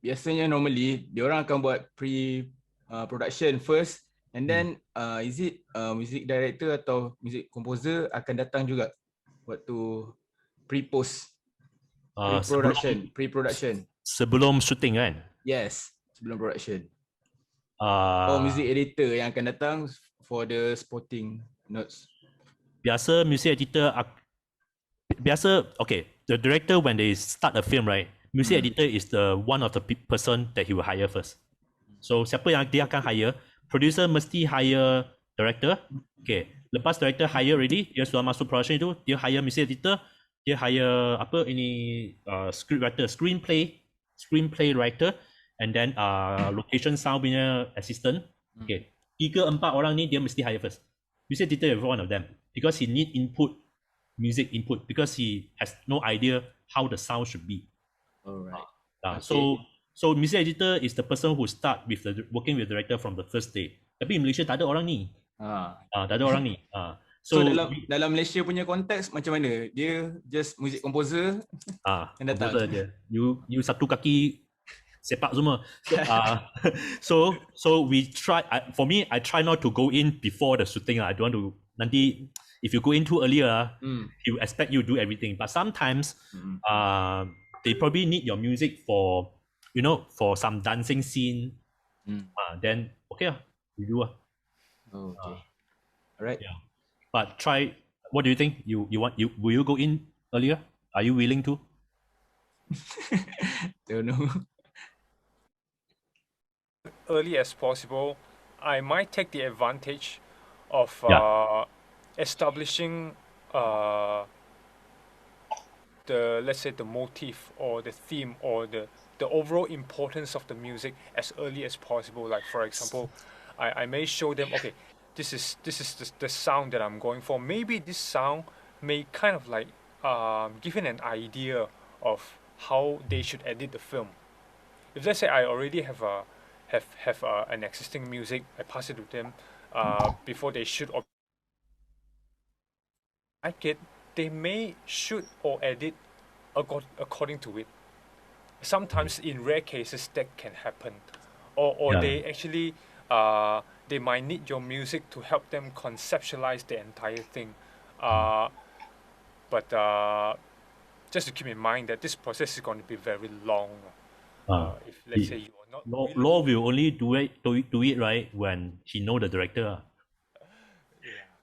biasanya normally diorang akan buat production first and then is it music director atau music composer akan datang juga waktu pre-post pre-production sebelum shooting kan? Yes, sebelum production. Music editor yang akan datang for the spotting notes. Biasa music editor okay, the director when they start a film, right, music editor is the one of the person that he will hire first. So siapa yang dia akan hire, producer mesti hire director. Okay, lepas director hire already, dia sudah masuk production itu, dia hire music editor, dia hire apa ini script writer, screenplay writer, and then location sound punya assistant. Okay, 3-4 orang ni dia mesti hire first. Music editor is one of them because he need music input because he has no idea how the sound should be. Alright. Okay. So music editor is the person who start with working with the director from the first day. Tapi Malaysia tak ada orang ni. Tak ada orang ni. So dalam Malaysia punya konteks macam mana? Dia just music composer yang datang. Composer je. You satu kaki sepak semua. So we try. For me, I try not to go in before the shooting. I don't want to. Nanti if you go in too earlier, he will expect you to do everything. But sometimes, they probably need your music for for some dancing scene. Then okay, you do. Okay. Alright. Yeah. But try. What do you think? Will you go in earlier? Are you willing to? Don't know. Early as possible. I might take the advantage of establishing let's say the motif or the theme or the overall importance of the music as early as possible. Like for example, I may show them, okay, this is the sound that I'm going for. Maybe this sound may kind of like give an idea of how they should edit the film. If let's say I already have an existing music, I pass it to them before they shoot or like it, they may shoot or edit according to it. sometimes in rare cases that can happen, or Yeah. they actually they might need your music to help them conceptualize the entire thing. But just to keep in mind that this process is going to be very long. If let's say you are not willing, Law will only do it right when he know the director.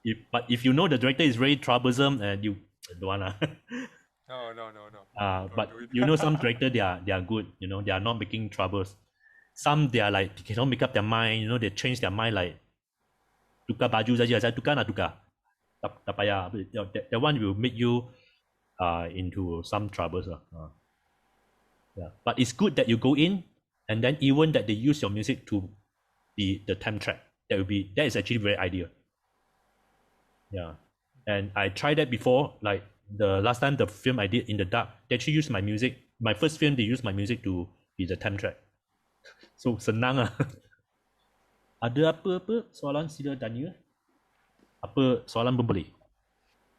yeah. But if you know the director is very troublesome and you don't wanna. No, no, no, no. Don't But do it. you know some director they are good. You know they are not making troubles. Some they are like they cannot make up their mind. You know they change their mind like tukar baju saja. Saya tukar nak tukar. Tak payah. That one will make you into some troubles. Yeah. But it's good that you go in and then even that they use your music to be the time track. That is actually very ideal. Yeah. And I tried that before, like the last time the film I did in the dark, they actually used my music. My first film they used my music to be the time track. So senang ah. Ada apa soalan sila tanya? Apa soalan pun boleh.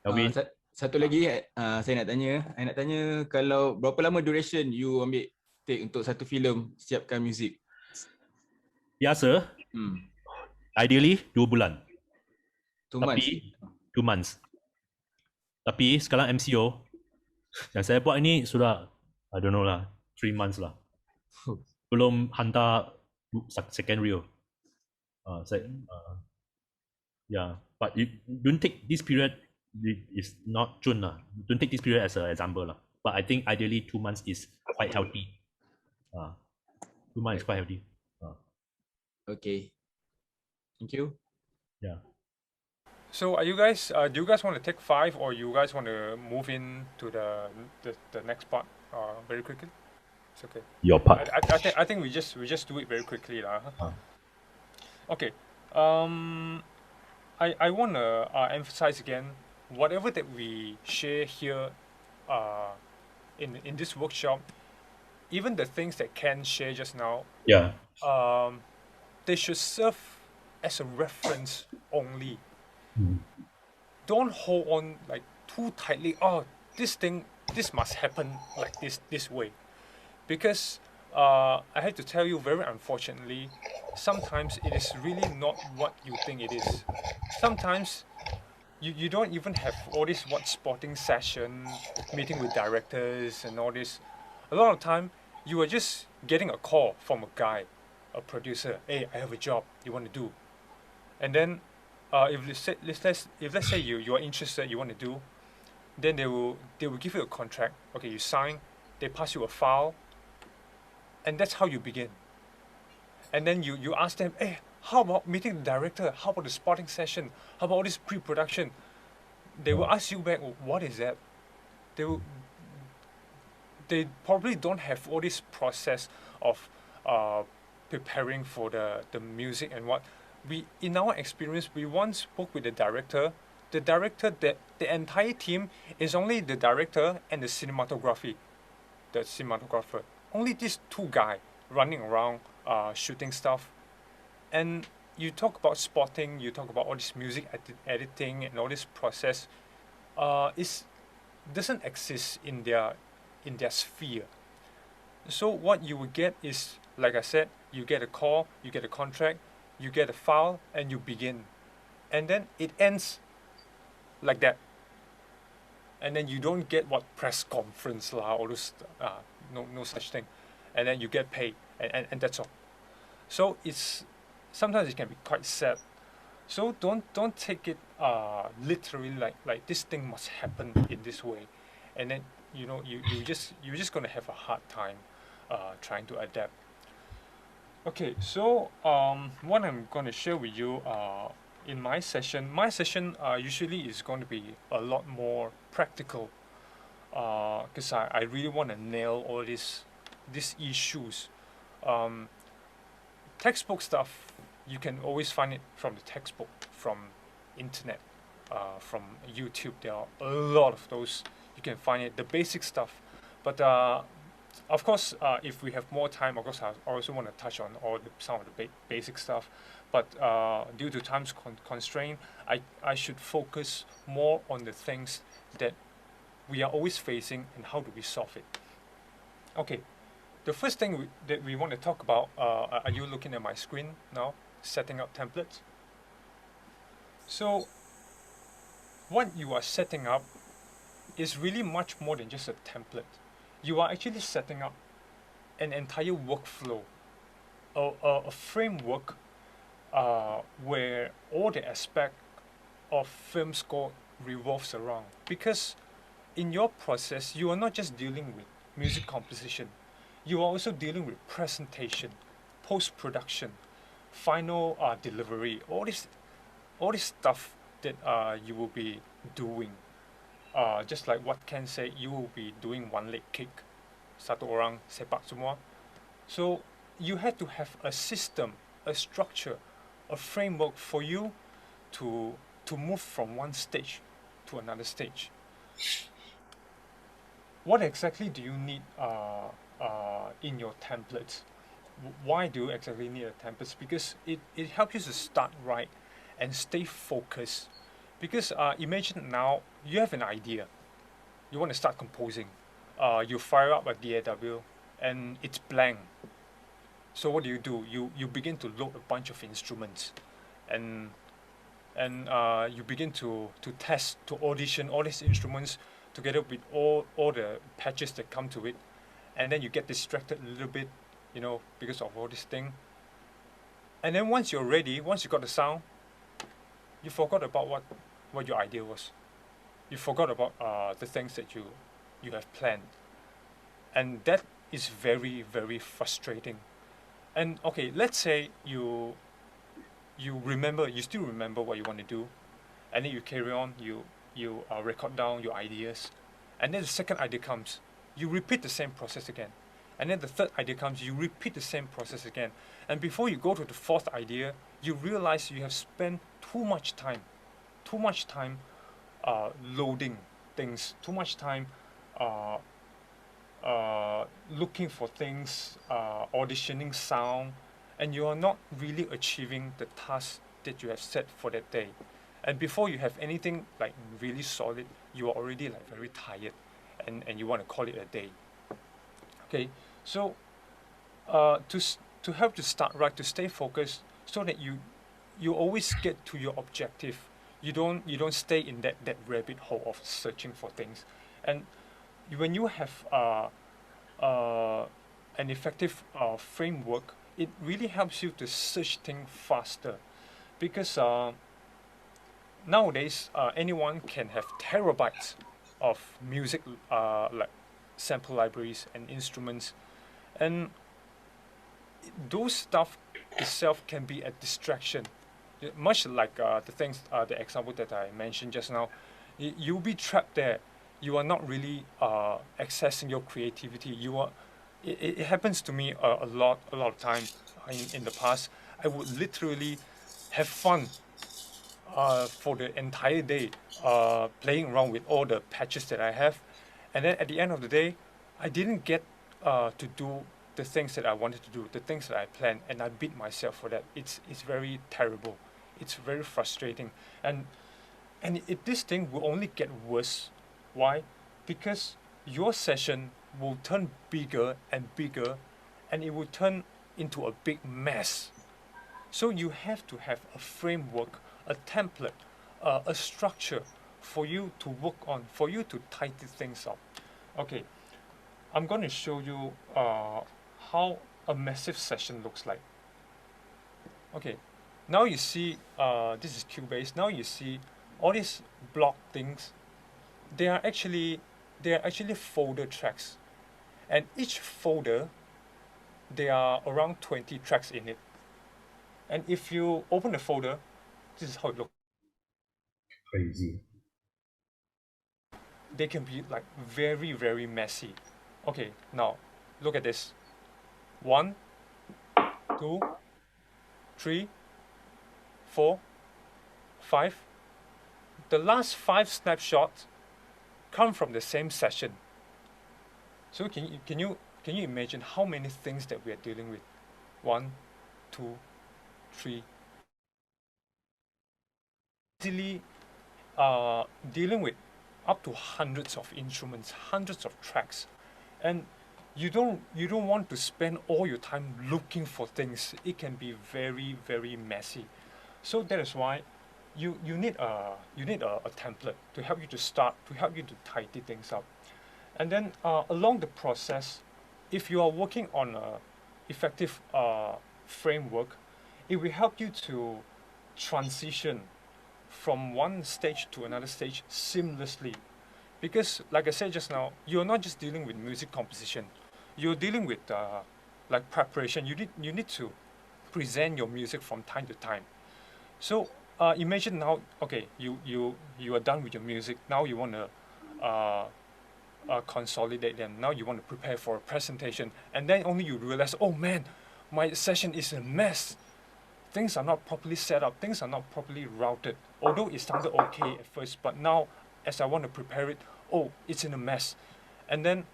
Alvin? Satu lagi saya nak tanya kalau berapa lama duration you ambil take untuk satu filem siapkan muzik? Biasa, ideally 2 bulan. 2 months. Tapi 2 months. Tapi sekarang MCO yang saya buat ini sudah I don't know lah 3 months lah. Belum hantar second reel. Yeah, but you don't take this period is not June lah. Don't take this period as an example lah. But I think ideally 2 months is quite healthy. 2 months is quite healthy. Okay. Thank you. Yeah. So are you guys? Do you guys want to take 5, or you guys want to move in to the next part very quickly? It's okay. Your part. I think we just do it very quickly lah. Okay. I want to emphasize again, whatever that we share here in this workshop, even the things that Ken shared just now, they should serve as a reference only. Don't hold on like too tightly. Oh, this must happen like this way, because I had to tell you, very unfortunately, sometimes it is really not what you think it is. Sometimes you don't even have all this spotting session, meeting with directors and all this. A lot of time you are just getting a call from a guy, a producer. Hey, I have a job you want to do, and then if let's say you are interested, you want to do, then they will give you a contract. Okay, you sign. They pass you a file. And that's how you begin. And then you ask them, hey, how about meeting the director? How about the spotting session? How about all this pre-production? They will ask you back, what is that? They probably don't have all this process of preparing for the music and what. In our experience, we once spoke with the director. The director, the entire team is only the director and the cinematographer. Only these 2 guys running around shooting stuff. And you talk about spotting, you talk about all this music editing and all this process. It doesn't exist in their sphere. So what you will get is, like I said, you get a call, you get a contract, you get a file, and you begin. And then it ends like that. And then you don't get press conference lah, all those no such thing, and then you get paid, and that's all. So sometimes it can be quite sad. So don't take it literally like this thing must happen in this way, and then you're just gonna have a hard time trying to adapt. Okay, so what I'm gonna share with you in my session usually is going to be a lot more practical, because I really want to nail all these issues. Textbook stuff, you can always find it from the textbook, from internet, from YouTube. There are a lot of those. You can find it, the basic stuff. But of course, if we have more time, of course, I also want to touch on some of the basic stuff. But due to time's constraint, I should focus more on the things that we are always facing and how do we solve it. Okay, the first thing that we want to talk about, are you looking at my screen now? Setting up templates. So what you are setting up is really much more than just a template. You are actually setting up an entire workflow, a framework where all the aspect of film score revolves around. Because in your process, you are not just dealing with music composition, you are also dealing with presentation, post-production, final delivery, all this stuff that you will be doing. Just like what Ken said, you will be doing one leg kick, satu orang sepak semua. So you have to have a system, a structure, a framework for you to move from one stage to another stage. What exactly do you need in your templates? Why do you exactly need a template? Because it helps you to start right and stay focused. Because imagine now you have an idea, you want to start composing, you fire up a DAW and it's blank. So what do? You begin to load a bunch of instruments, and you begin to test, to audition all these instruments together with all the patches that come to it, and then you get distracted a little bit, you know, because of all this thing. And then once you're ready, once you got the sound, you forgot about what your idea was. You forgot about the things that you have planned, and that is very, very frustrating. And okay, let's say you still remember what you want to do, and then you carry on, you record down your ideas, and then the second idea comes, you repeat the same process again, and then the third idea comes, you repeat the same process again, and before you go to the fourth idea, you realize you have spent too much time loading things, too much time looking for things, auditioning sound, and you are not really achieving the task that you have set for that day. And before you have anything like really solid, you are already like very tired, and you want to call it a day. Okay, so to help to start right, to stay focused, so that you always get to your objective. You don't stay in that rabbit hole of searching for things. And when you have an effective framework, it really helps you to search things faster, because nowadays anyone can have terabytes of music, like sample libraries and instruments, and those stuff itself can be a distraction. Much like the example that I mentioned just now, you'll be trapped there. You are not really accessing your creativity. It happens to me a lot of times in the past. I would literally have fun for the entire day, playing around with all the patches that I have, and then at the end of the day, I didn't get to do the things that I wanted to do, the things that I planned, and I beat myself for that. It's very terrible. It's very frustrating, and this thing will only get worse. Why? Because your session will turn bigger and bigger, and it will turn into a big mess. So you have to have a framework, a template, a structure for you to work on, for you to tighten things up. Okay, I'm going to show you how a massive session looks like. Okay, now you see, this is Cubase. Now you see all these block things. They are actually folder tracks, and each folder, there are around 20 tracks in it. And if you open the folder, this is how it looks. Crazy. They can be like very, very messy. Okay, now look at this. 1, 2, 3, 4, 5. The last 5 snapshots come from the same session. So can you imagine how many things that we are dealing with? 1, 2, 3. Easily dealing with up to hundreds of instruments, hundreds of tracks, and you don't want to spend all your time looking for things. It can be very, very messy. So that is why you need a template to help you to start, to help you to tidy things up. And then along the process, if you are working on a effective framework, it will help you to transition from one stage to another stage seamlessly. Because, like I said just now, you're not just dealing with music composition. You're dealing with like preparation. You need to present your music from time to time. So imagine now, okay, you are done with your music. Now you want to uh, consolidate them. Now you want to prepare for a presentation, and then only you realize, oh man, my session is a mess. Things are not properly set up. Things are not properly routed. Although it sounded okay at first, but now as I want to prepare it, oh, it's in a mess. And then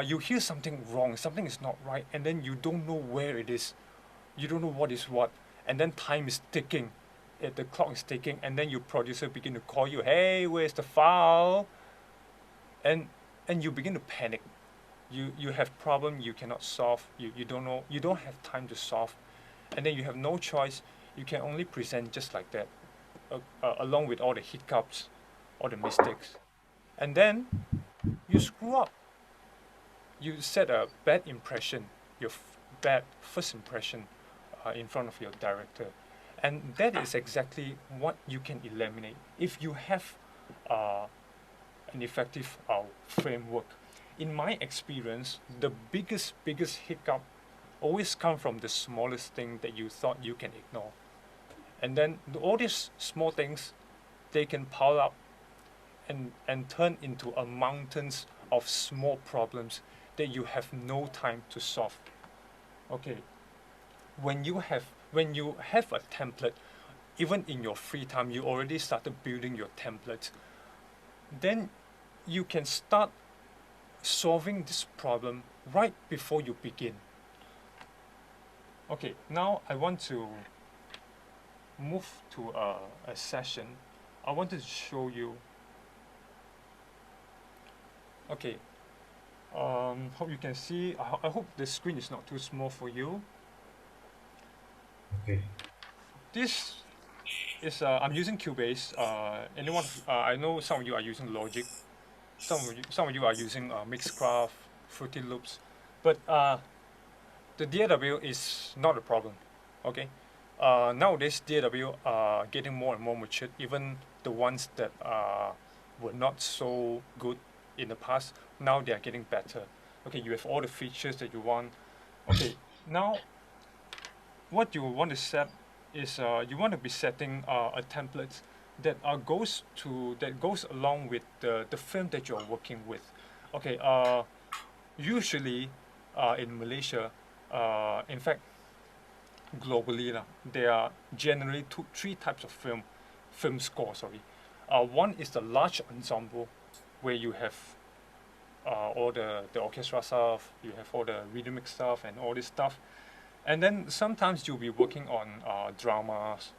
you hear something wrong, something is not right, and then you don't know where it is. You don't know what is what, and then time is ticking. The clock is ticking, and then your producer begin to call you, hey, where's the file? And you begin to panic. You have problem you cannot solve. You don't know. You don't have time to solve, and then you have no choice. You can only present just like that, along with all the hiccups, all the mistakes, and then you screw up. You set a bad impression, your bad first impression, in front of your director, and that is exactly what you can eliminate if you have uh, an effective framework. In my experience, the biggest hiccup always come from the smallest thing that you thought you can ignore, and then all these small things, they can pile up and turn into a mountains of small problems that you have no time to solve. Okay, when you have a template, even in your free time, you already started building your template, then you can start solving this problem right before you begin. Okay, now I want to move to a session. I wanted to show you. Okay, hope you can see. I hope the screen is not too small for you. Okay. This is I'm using Cubase. Anyone? I know some of you are using Logic. Some of you are using Mixcraft, Fruity Loops, but the DAW is not a problem. Okay. Nowadays DAW are getting more and more mature. Even the ones that were not so good in the past, now they are getting better. Okay, you have all the features that you want. Okay, now what you want to set is you want to be setting a template that goes along with the film that you're working with. Okay, usually in Malaysia, in fact globally there are generally three types of film score. Sorry, one is the large ensemble, where you have all the orchestra stuff, you have all the rhythmic stuff and all this stuff. And then sometimes you'll be working on dramas,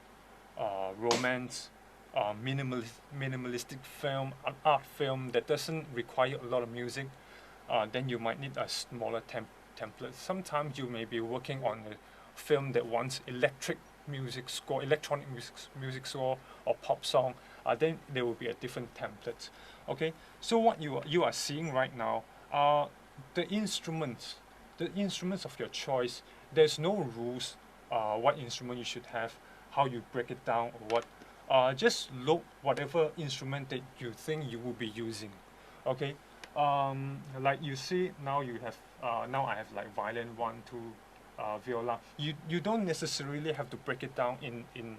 romance, minimalistic film, an art film that doesn't require a lot of music. Then you might need a smaller template. Sometimes you may be working on a film that wants electric music score, electronic music score, or pop song. Then there will be a different template. Okay, so what you are seeing right now are the instruments of your choice. There's no rules what instrument you should have, how you break it down, or what. Just load whatever instrument that you think you will be using. Okay, like you see now, you have now I have like violin 1, 2, viola. You don't necessarily have to break it down in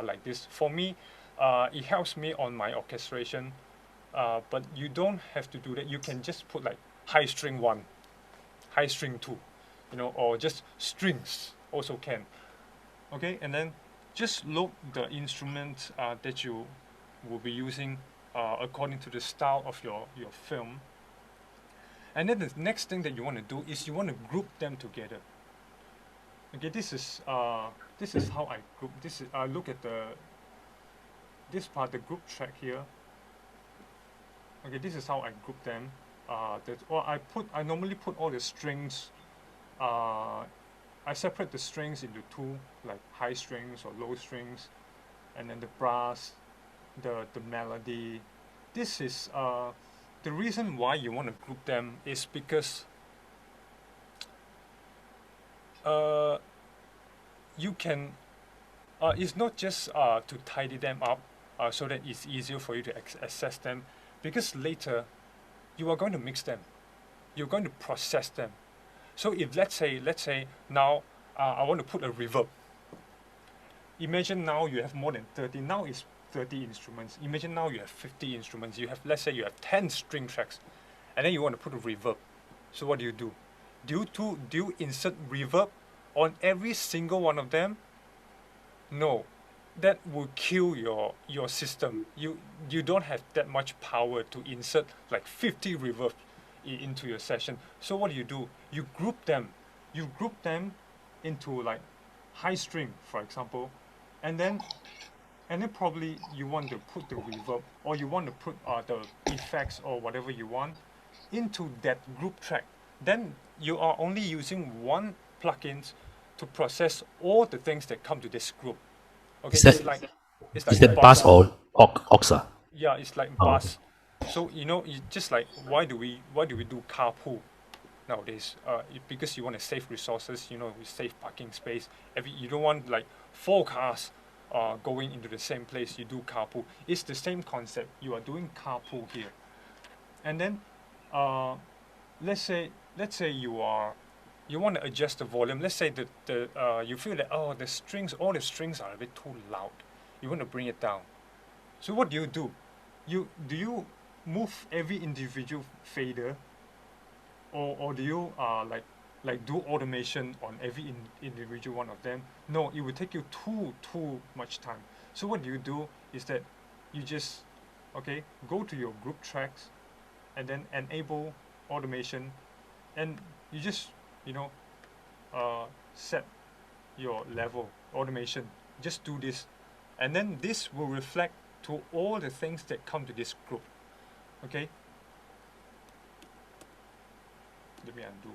like this. For me, it helps me on my orchestration, but you don't have to do that. You can just put like high string 1, high string 2, or just strings also can. Okay, and then just load the instrument that you will be using according to the style of your film. And then the next thing that you want to do is you want to group them together. Okay, this is how I group. This is look at this part, the group track here. Okay, this is how I group them. I normally put all the strings. I separate the strings into two, like high strings or low strings, and then the brass, the melody. This is the reason why you want to group them is because you can. It's not just to tidy them up so that it's easier for you to access them, because later you are going to mix them, you're going to process them. So if let's say now I want to put a reverb. Imagine now you have more than 30. Now it's 30 instruments. Imagine now you have 50 instruments. You have, let's say you have 10 string tracks, and then you want to put a reverb. So what do? Do you insert reverb on every single one of them? No, that will kill your system. You don't have that much power to insert like 50 reverb into your session. So what do? You group them. You group them into like high string, for example, and then probably you want to put the reverb, or you want to put the effects or whatever you want into that group track. Then you are only using one plugin to process all the things that come to this group. Okay, Is that bass or oxa? Yeah, it's like Oh, bass. So it's just like why do we do carpool nowadays? Because you want to save resources. You save parking space. You don't want like 4 cars going into the same place. You do carpool. It's the same concept. You are doing carpool here, and then let's say you want to adjust the volume. Let's say that you feel that all the strings are a bit too loud. You want to bring it down. So what do? Do you move every individual fader, or do you like do automation on every individual one of them? No, it will take you too much time. So what do is that you just go to your group tracks, and then enable automation, and you just set your level automation. Just do this, and then this will reflect to all the things that come to this group. Okay, let me undo.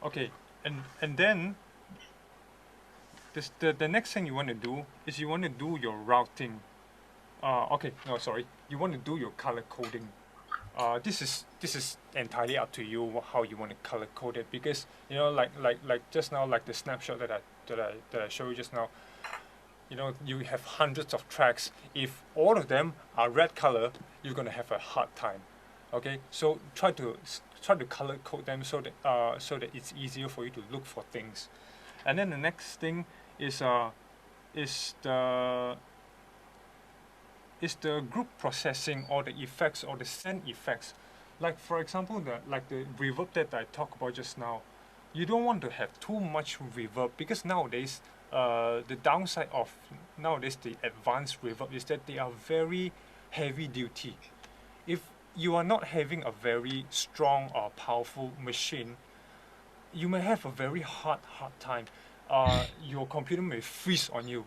Okay, and then the next thing you want to do is you want to do your routing. You want to do your color coding. This is entirely up to you how you want to color code it, because like just now, like the snapshot that I showed you just now. You have hundreds of tracks. If all of them are red color, you're gonna have a hard time. Okay, so try to color code them so that it's easier for you to look for things. And then the next thing is the group processing, or the effects, or the send effects. Like for example, the reverb that I talked about just now. You don't want to have too much reverb, because nowadays the downside of nowadays the advanced reverb is that they are very heavy duty. If you are not having a very strong or powerful machine, you may have a very hard time. Your computer may freeze on you.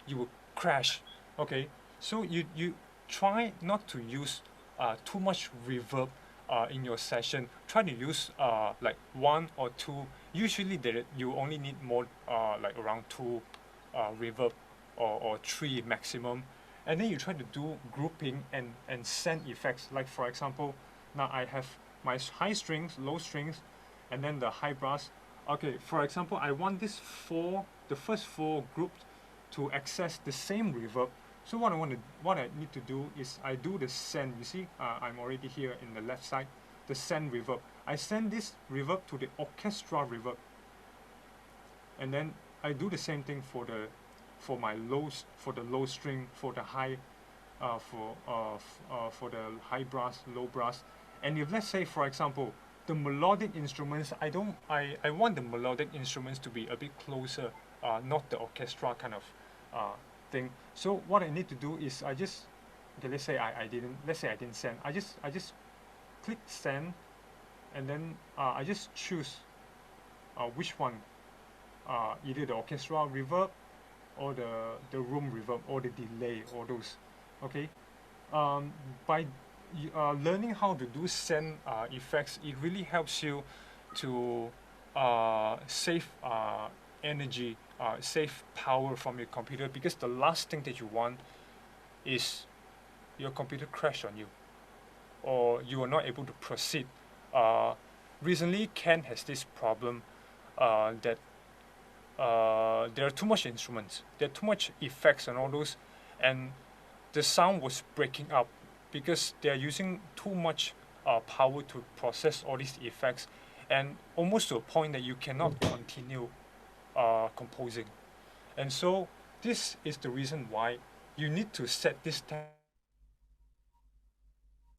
You will crash. Okay, so you try not to use too much reverb in your session. Try to use like 1 or 2. Usually you only need more like around 2 reverb, or 3 maximum. And then you try to do grouping and send effects. Like for example, now I have my high strings, low strings, and then the high brass. Okay, for example, I want the first 4 groups to access the same reverb. So what I need to do is I do the send. You see, I'm already here in the left side. The send reverb. I send this reverb to the orchestra reverb, and then I do the same thing for the low string, for the high, for the high brass, low brass. And if let's say, for example, the melodic instruments, I want the melodic instruments to be a bit closer, not the orchestra kind of thing. So what I need to do is I just let's say I didn't send. I just click send, and then I just choose which one, either the orchestra reverb, or the room reverb, or the delay, or those. Okay, by learning how to do SENG effects, it really helps you to save energy, save power from your computer, because the last thing that you want is your computer crash on you, or you are not able to proceed. Recently, Ken has this problem that there are too much instruments, there are too much effects and all those, and the sound was breaking up because they are using too much power to process all these effects, and almost to a point that you cannot continue composing. And so this is the reason why you need to set this time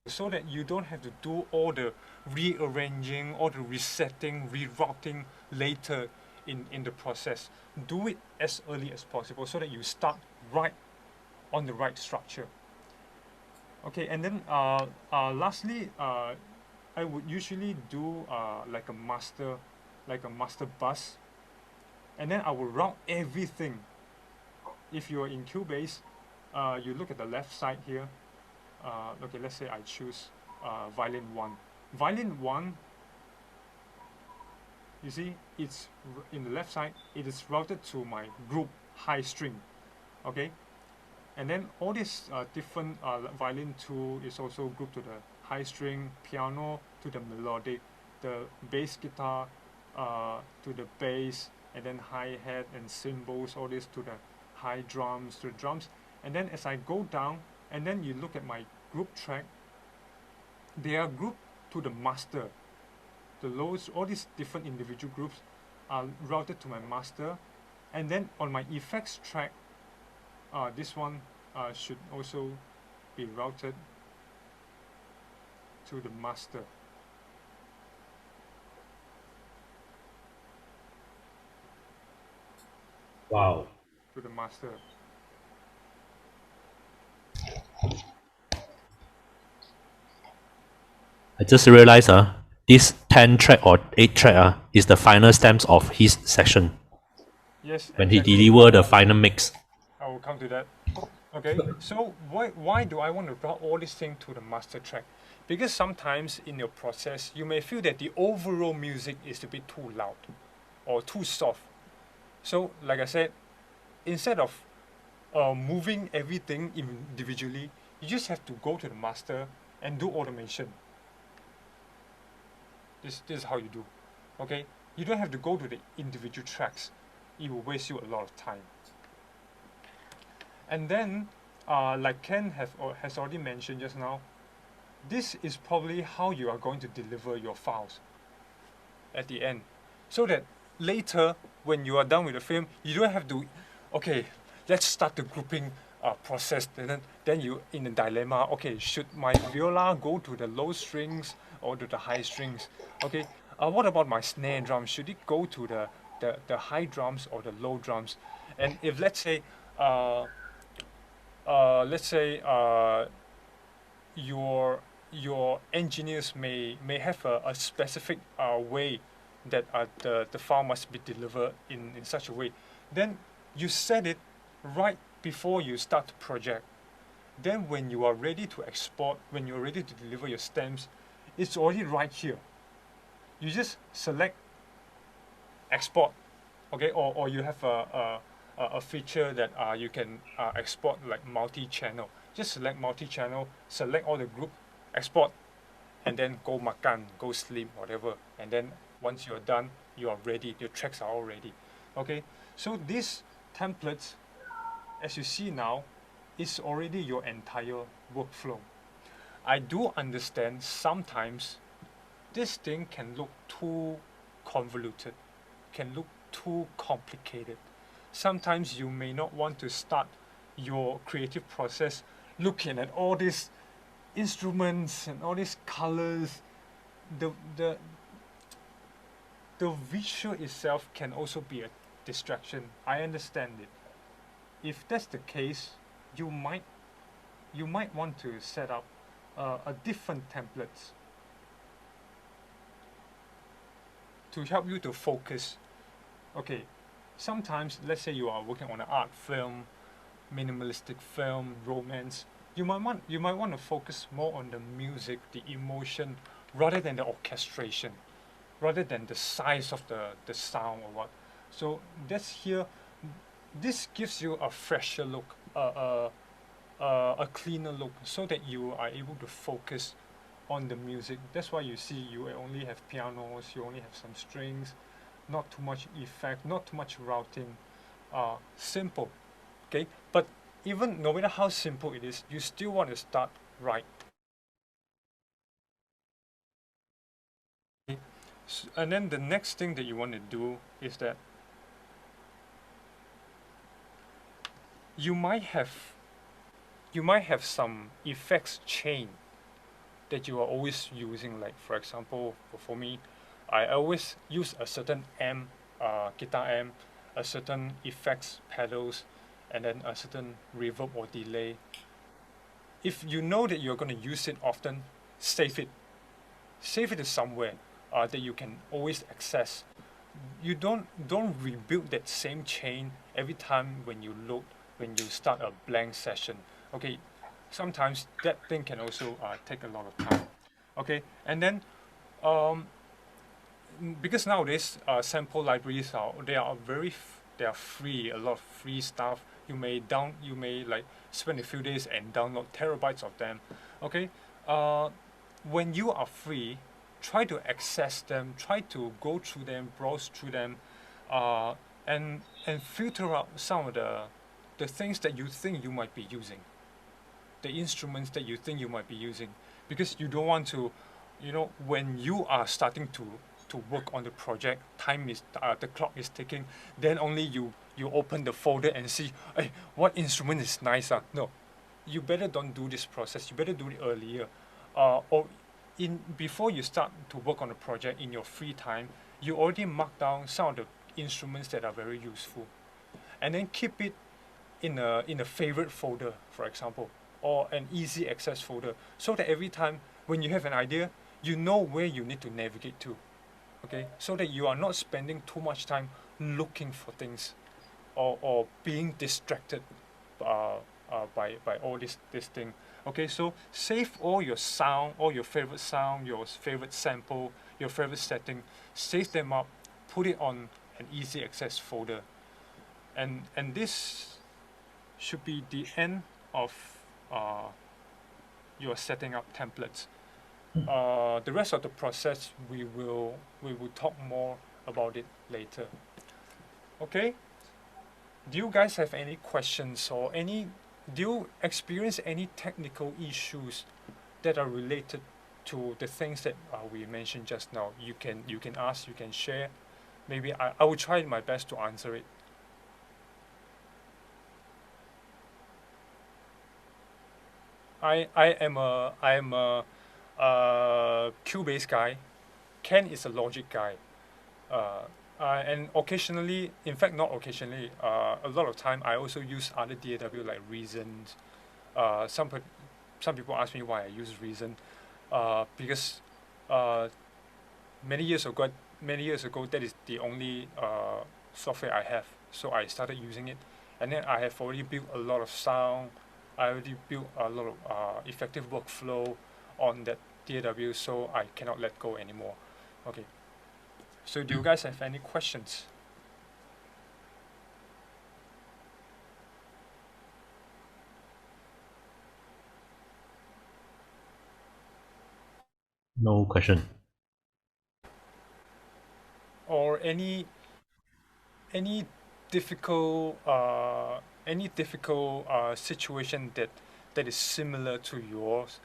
so that you don't have to do all the rearranging, all the resetting, rerouting later in the process. Do it as early as possible so that you start right on the right structure. Okay, and then lastly, I would usually do like a master bus, and then I will route everything. If you're in Cubase, you look at the left side here. Okay, let's say I choose violin 1. Violin 1, you see, it's in the left side, it is routed to my group high string. Okay, and then all these different violin 2 is also grouped to the high string, piano to the melodic, the bass guitar to the bass, and then hi-hat and cymbals, all this to the high drums, to the drums. And then as I go down, and then you look at my group track, they are grouped to the master. The lowest, all these different individual groups are routed to my master. And then on my effects track, this one should also be routed to the master. Wow. To the master. I just realized this 10 track or 8 track is the final stems of his session. Yes, when exactly. he delivered the final mix. I will come to that. Okay, so why do I want to route all these things to the master track? Because sometimes in your process, you may feel that the overall music is a bit too loud or too soft. So, like I said, instead of moving everything individually, you just have to go to the master and do automation. This is how you do. Okay, you don't have to go to the individual tracks. It will waste you a lot of time. And then, like Ken has already mentioned just now, this is probably how you are going to deliver your files at the end, so that later when you are done with the film, you don't have to, okay, let's start the grouping process. And then you in a dilemma. Okay, should my viola go to the low strings or to the high strings? Okay, what about my snare drum? Should it go to the high drums or the low drums? And if let's say your engineers may have a specific way that the file must be delivered in such a way, then you set it right before you start the project. Then when you are ready to export, when you're ready to deliver your stems, it's already right here. You just select export, okay, or you have a feature that you can export like multi-channel. Just select multi-channel, select all the group, export, and then go makan, go sleep, whatever. And then once you're done, you are ready. Your tracks are all ready. Okay, so these templates, as you see now, is already your entire workflow. I do understand sometimes this thing can look too convoluted, can look too complicated. Sometimes you may not want to start your creative process looking at all these instruments and all these colors. The visual itself can also be a distraction. I understand it. If that's the case, you might want to set up a different templates to help you to focus. Okay, sometimes let's say you are working on an art film, minimalistic film, romance. you might want to focus more on the music, the emotion, rather than the orchestration, rather than the size of the sound or what. So that's here. This gives you a fresher look, a cleaner look, so that you are able to focus on the music. That's why you see you only have pianos, you only have some strings, not too much effect, not too much routing. Simple, okay. But even no matter how simple it is, you still want to start right. Okay? And then the next thing that you want to do is that you might have some effects chain that you are always using. Like for example, for me, I always use a certain amp, guitar amp, a certain effects pedals, and then a certain reverb or delay. If you know that you're going to use it often, save it. Save it somewhere that you can always access. You don't rebuild that same chain every time when you start a blank session. Okay, sometimes that thing can also take a lot of time. Okay, and then because nowadays sample libraries they are free, a lot of free stuff. You may like spend a few days and download terabytes of them. Okay, when you are free, try to access them, try to go through them, browse through them, and filter out some of the things that you think you might be using, the instruments that you think you might be using, because you don't want to, when you are starting to work on the project, the clock is ticking, then only you open the folder and see, hey, what instrument is nice. No, you better don't do this process. You better do it earlier, or before you start to work on a project in your free time. You already mark down some of the instruments that are very useful, and then keep it in a favorite folder, for example, or an easy access folder, so that every time when you have an idea, you know where you need to navigate to. Okay, so that you are not spending too much time looking for things, or being distracted by all this thing. Okay, so save all your sound, all your favorite sample, your favorite setting, save them up, put it on an easy access folder, and this should be the end of your setting up templates. The rest of the process, we will talk more about it later. Okay, do you guys have any questions, or do you experience any technical issues that are related to the things that we mentioned just now? You can ask, you can share. Maybe I will try my best to answer it. I am a Cubase guy. Ken is a Logic guy. And occasionally, in fact not occasionally, a lot of time I also use other DAW like Reason. Some people ask me why I use Reason, because many years ago that is the only software I have, so I started using it, and then I have already built a lot of sound. I already built a lot of effective workflow on that DAW, so I cannot let go anymore. Okay. So do you guys have any questions? No question. Or any difficult situation that is similar to yours,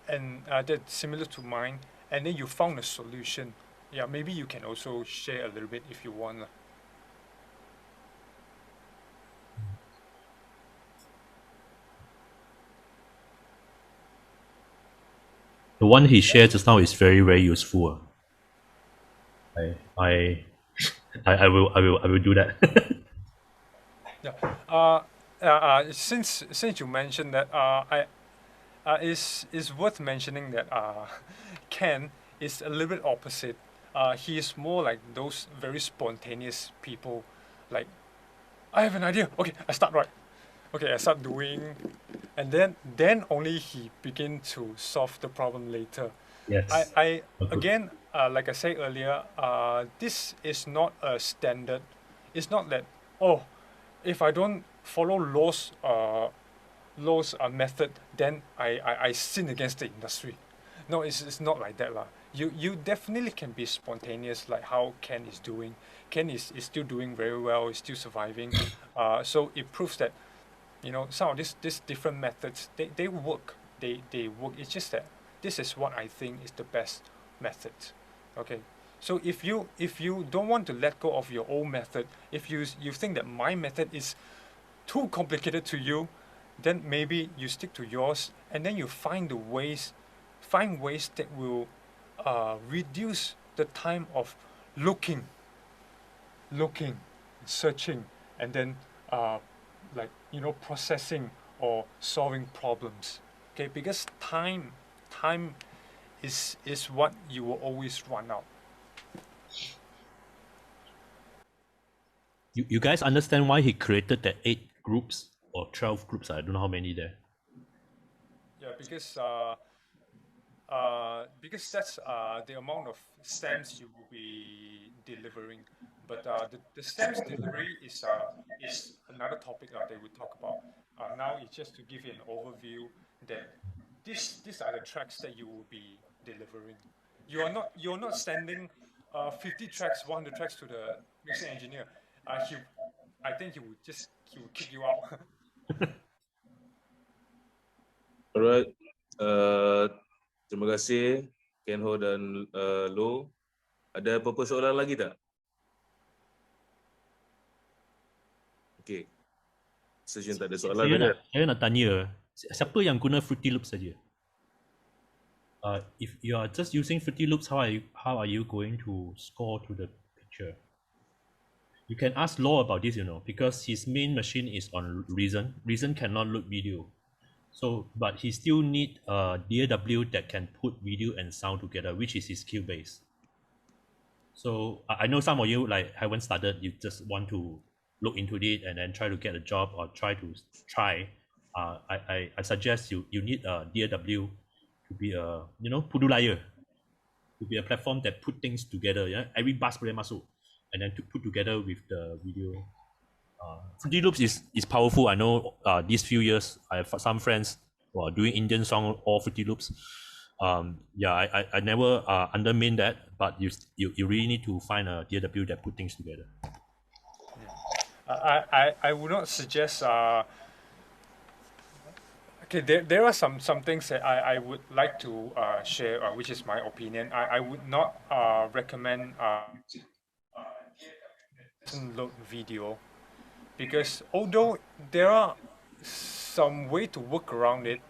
and that's similar to mine, and then you found a solution. Yeah, maybe you can also share a little bit if you want. The one he shared just now is very, very useful. I will do that. Yeah. Since you mentioned that, is worth mentioning that Ken is a little bit opposite. He is more like those very spontaneous people. Like, I have an idea. Okay, I start right. Okay, I start doing, and then only he begin to solve the problem later. Yes. I Good. again, like I said earlier, this is not a standard. It's not that, oh, if I don't follow laws method, then I sin against the industry. No, it's not like that lah. You definitely can be spontaneous, like how Ken is doing. Ken is still doing very well. Is still surviving. So it proves that, you know, some of these different methods, they work. They work. It's just that this is what I think is the best method. Okay. So if you don't want to let go of your old method, if you think that my method is too complicated to you, then maybe you stick to yours, and then you find ways that will reduce the time of looking, searching, and then like, you know, processing or solving problems. Okay, because time is what you will always run out. You guys understand why he created that 8 groups or 12 groups? I don't know how many there. Yeah, because that's the amount of stamps you will be delivering. But the stamps delivery is another topic that we talk about. Now it's just to give you an overview that these are the tracks that you will be delivering. You're not sending 50 tracks, 100 tracks to the mixing engineer. I think he would kick you out. Alright. Terima kasih Kenho dan Lo. Ada apa-apa soalan lagi tak? Okay. Session tak ada soalan kan? Saya nak tanya, siapa yang guna Fruity Loops saja? If you are just using Fruity Loops, how are you going to score to the picture? You can ask Law about this, you know, because his main machine is on Reason. Reason cannot load video. So, but he still need a DAW that can put video and sound together, which is his skill base. So I know some of you like haven't started, you just want to look into it and then try to get a job or try. I suggest you need a DAW to be a, you know, Pudulaya, to be a platform that put things together. Yeah, every bus boleh masuk, and then to put together with the video. Fruity Loops is powerful. I know these few years I have some friends who are doing Indian song or Fruity Loops. Yeah, I never undermine that, but you really need to find a DAW that put things together. I would not suggest. Okay, there are some things that I would like to share, which is my opinion. I would not recommend load video, because although there are some way to work around it,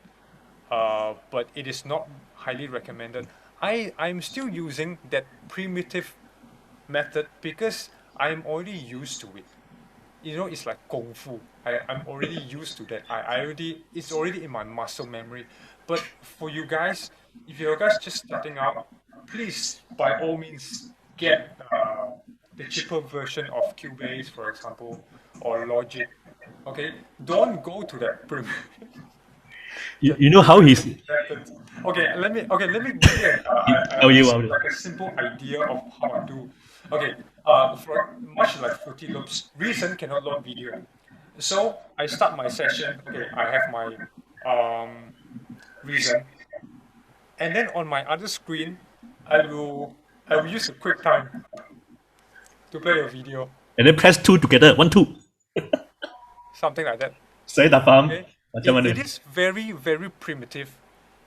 but it is not highly recommended. I'm still using that primitive method because I'm already used to it. You know, it's like kung fu. I'm already used to that. It's already in my muscle memory. But for you guys, if you're guys just starting out, please by all means get the cheaper version of Cubase, for example, or Logic. Okay, don't go to that You know how he's. Okay, let me give you like a simple idea of how I do. Okay, for much like Fruity Loops, Reason cannot load video. So I start my session. Okay, I have my Reason, and then on my other screen, I will use a QuickTime to play a video. And then press 2 together. 1, 2. Something like that. Saya tak faham. Okay? Macam mana? It is very, very primitive.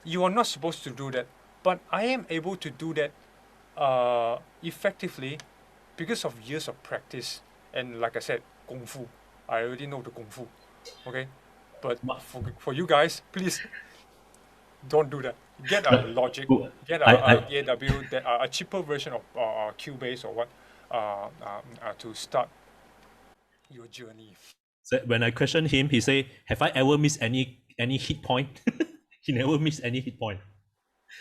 You are not supposed to do that. But I am able to do that effectively because of years of practice. And like I said, Kung Fu. I already know the Kung Fu. Okay? But for you guys, please don't do that. Get a Logic, get a DAW, a cheaper version of Cubase or what, to start your journey. So when I questioned him, he say, "Have I ever missed any hit point?" He never missed any hit point.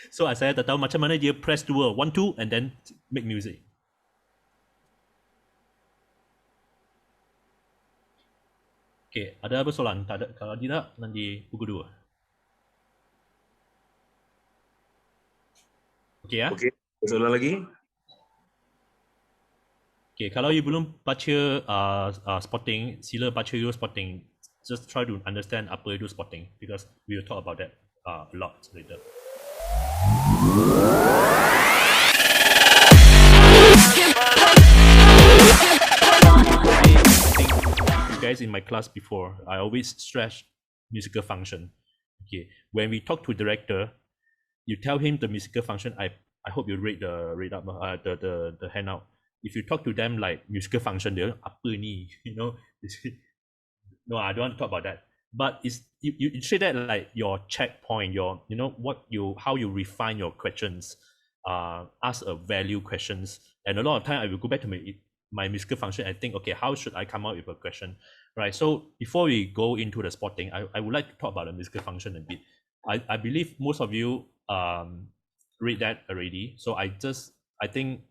So I said, "Tahu macam mana dia press 2, 1, 2, and then make music." Okay, ada apa soalan? Tak ada. Kalau tidak, nanti pukul 2. Okay ya? Okey, soalan lagi? Okay, kalau you belum baca spotting, sila baca dulu spotting. Just try to understand apa itu spotting because we will talk about that a lot later. You guys in my class before, I always stress musical function. Okay, when we talk to director, you tell him the musical function. I hope you read up the handout. If you talk to them like musical function, they're apa ni, you know. No, I don't want to talk about that. But it's you say that like your checkpoint, your how you refine your questions, ask a value questions, and a lot of time I will go back to my musical function and think, okay, how should I come up with a question, right? So before we go into the spotting, I would like to talk about the musical function a bit. I believe most of you read that already. So I think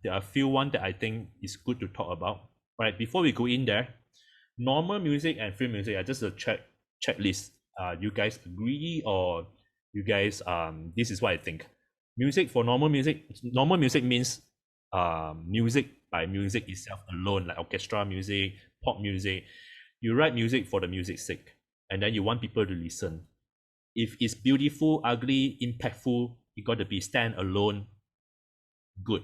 there are a few ones that I think is good to talk about. Right, before we go in there, normal music and film music are just a checklist. You guys agree, or you guys this is what I think. Music for normal music means music by music itself alone, like orchestra music, pop music. You write music for the music's sake, and then you want people to listen. If it's beautiful, ugly, impactful, it got to be stand alone, good.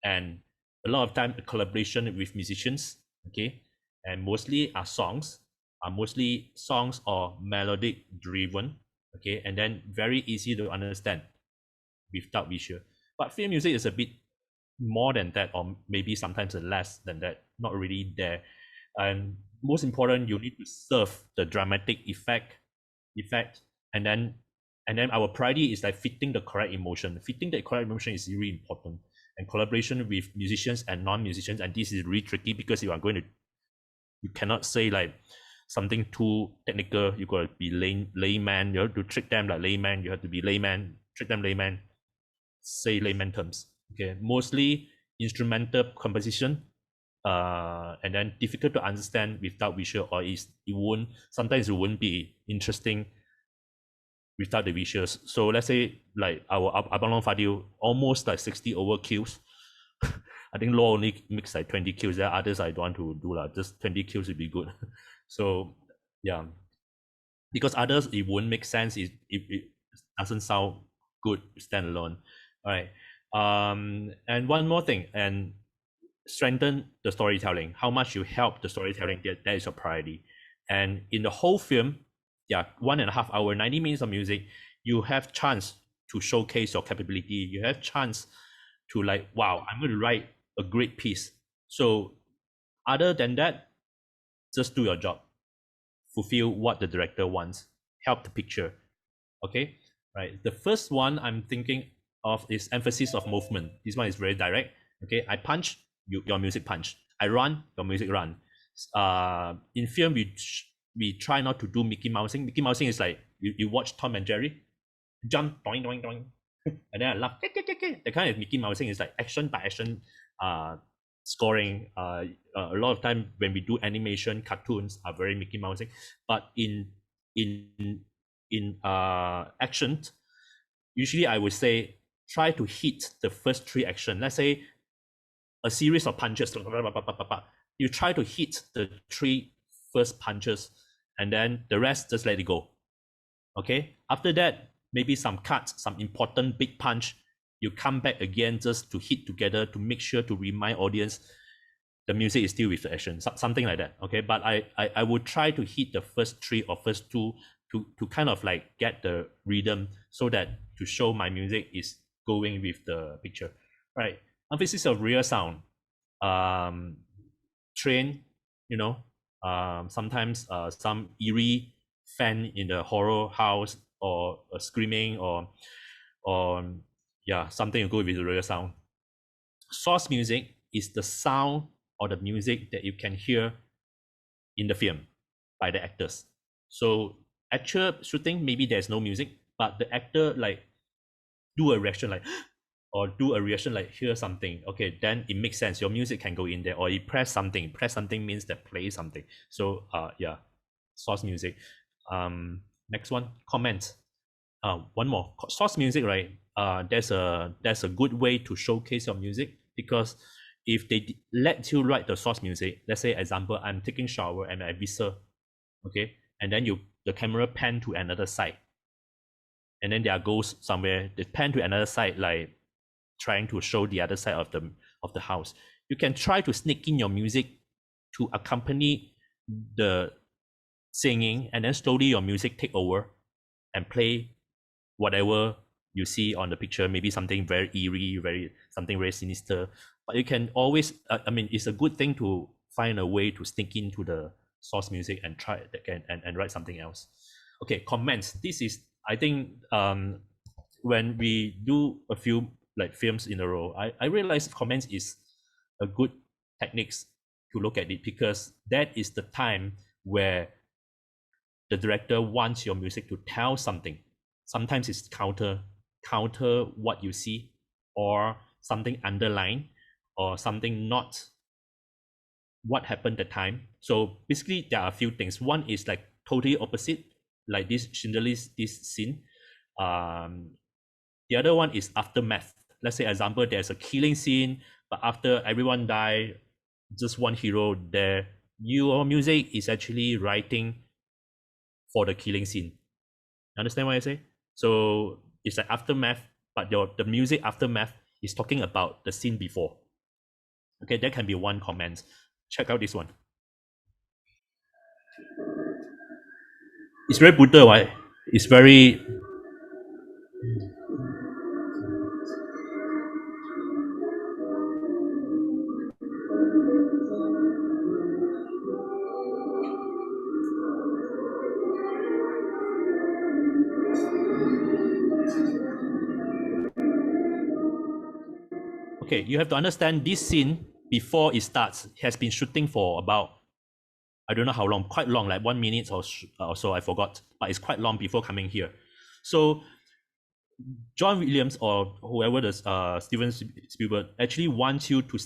And a lot of time a collaboration with musicians, okay, and mostly are mostly songs or melodic driven, okay, and then very easy to understand without visual. But film music is a bit more than that, or maybe sometimes less than that, not really there. And most important, you need to serve the dramatic effect, and then our priority is like fitting the correct emotion. Fitting the correct emotion is really important. And collaboration with musicians and non-musicians, and this is really tricky because you cannot say like something too technical. You got to be layman. You have to treat them like layman. You have to be layman. Treat them layman. Say layman terms. Okay, mostly instrumental composition, and then difficult to understand without visual, or sometimes it won't be interesting without the visuals. So let's say like our Abang Long Fadil, almost like 60 over kills. I think Law only makes like 20 kills. There are others I don't want to do lah. Just 20 kills would be good. So yeah, because others it won't make sense. It doesn't sound good standalone. All right. And one more thing, and strengthen the storytelling. How much you help the storytelling, that is your priority. And in the whole film, 1.5 hour, 90 minutes of music, you have chance to showcase your capability. You have chance to like, wow, I'm going to write a great piece. So other than that, just do your job. Fulfill what the director wants. Help the picture. Okay, right. The first one I'm thinking of is emphasis of movement. This one is very direct. Okay, I punch, your music punch. I run, your music run. In film, we try not to do Mickey Mousing. Mickey Mousing is like you watch Tom and Jerry, jump, doing, doing, doing, and then I laugh. The kind of Mickey Mousing is like action by action, scoring. A lot of time when we do animation, cartoons are very Mickey Mousing, but in action, usually I would say try to hit the first 3 action. Let's say a series of punches. You try to hit the 3 first punches, and then the rest just let it go. Okay. After that, maybe some cuts, some important big punch. You come back again just to hit together to make sure to remind audience the music is still with the action, something like that. Okay. But I would try to hit the first 3 or first 2 to kind of like get the rhythm, so that to show my music is going with the picture. Right. Emphasis of real sound. Train, sometimes some eerie fan in the horror house, or screaming, or something to go with the real sound. Source music is the sound or the music that you can hear in the film by the actors. So actual shooting, maybe there's no music, but the actor like do a reaction like or do a reaction like hear something, okay, then it makes sense. Your music can go in there, or you press something. Press something means that play something. So yeah, source music. Next one, comments. One more source music, right? There's a good way to showcase your music, because if they let you write the source music, let's say example, I'm taking shower and I whistle, okay, and then the camera pan to another side, and then there goes somewhere, they pan to another side, like trying to show the other side of the house. You can try to sneak in your music to accompany the singing, and then slowly your music take over and play whatever you see on the picture, maybe something very eerie, something very sinister. But you can always, I mean, it's a good thing to find a way to sneak into the source music and try and write something else. Okay, comments. This is, I think, when we do a few like films in a row, I realize comments is a good techniques to look at it, because that is the time where the director wants your music to tell something. Sometimes it's counter what you see, or something underline, or something not what happened at the time. So basically there are a few things. One is like totally opposite, like this Schindler's this scene. The other one is aftermath. Let's say example, there's a killing scene, but after everyone die, just one hero there. Your music is actually writing for the killing scene. Understand what I say? So it's like aftermath, but the music aftermath is talking about the scene before. Okay, that can be one comment. Check out this one. It's very brutal, right? It's very. Okay, you have to understand this scene before it starts has been shooting for about, I don't know how long, quite long, like 1 minute or so, I forgot, but it's quite long before coming here. So John Williams or whoever the Steven Spielberg actually wants you to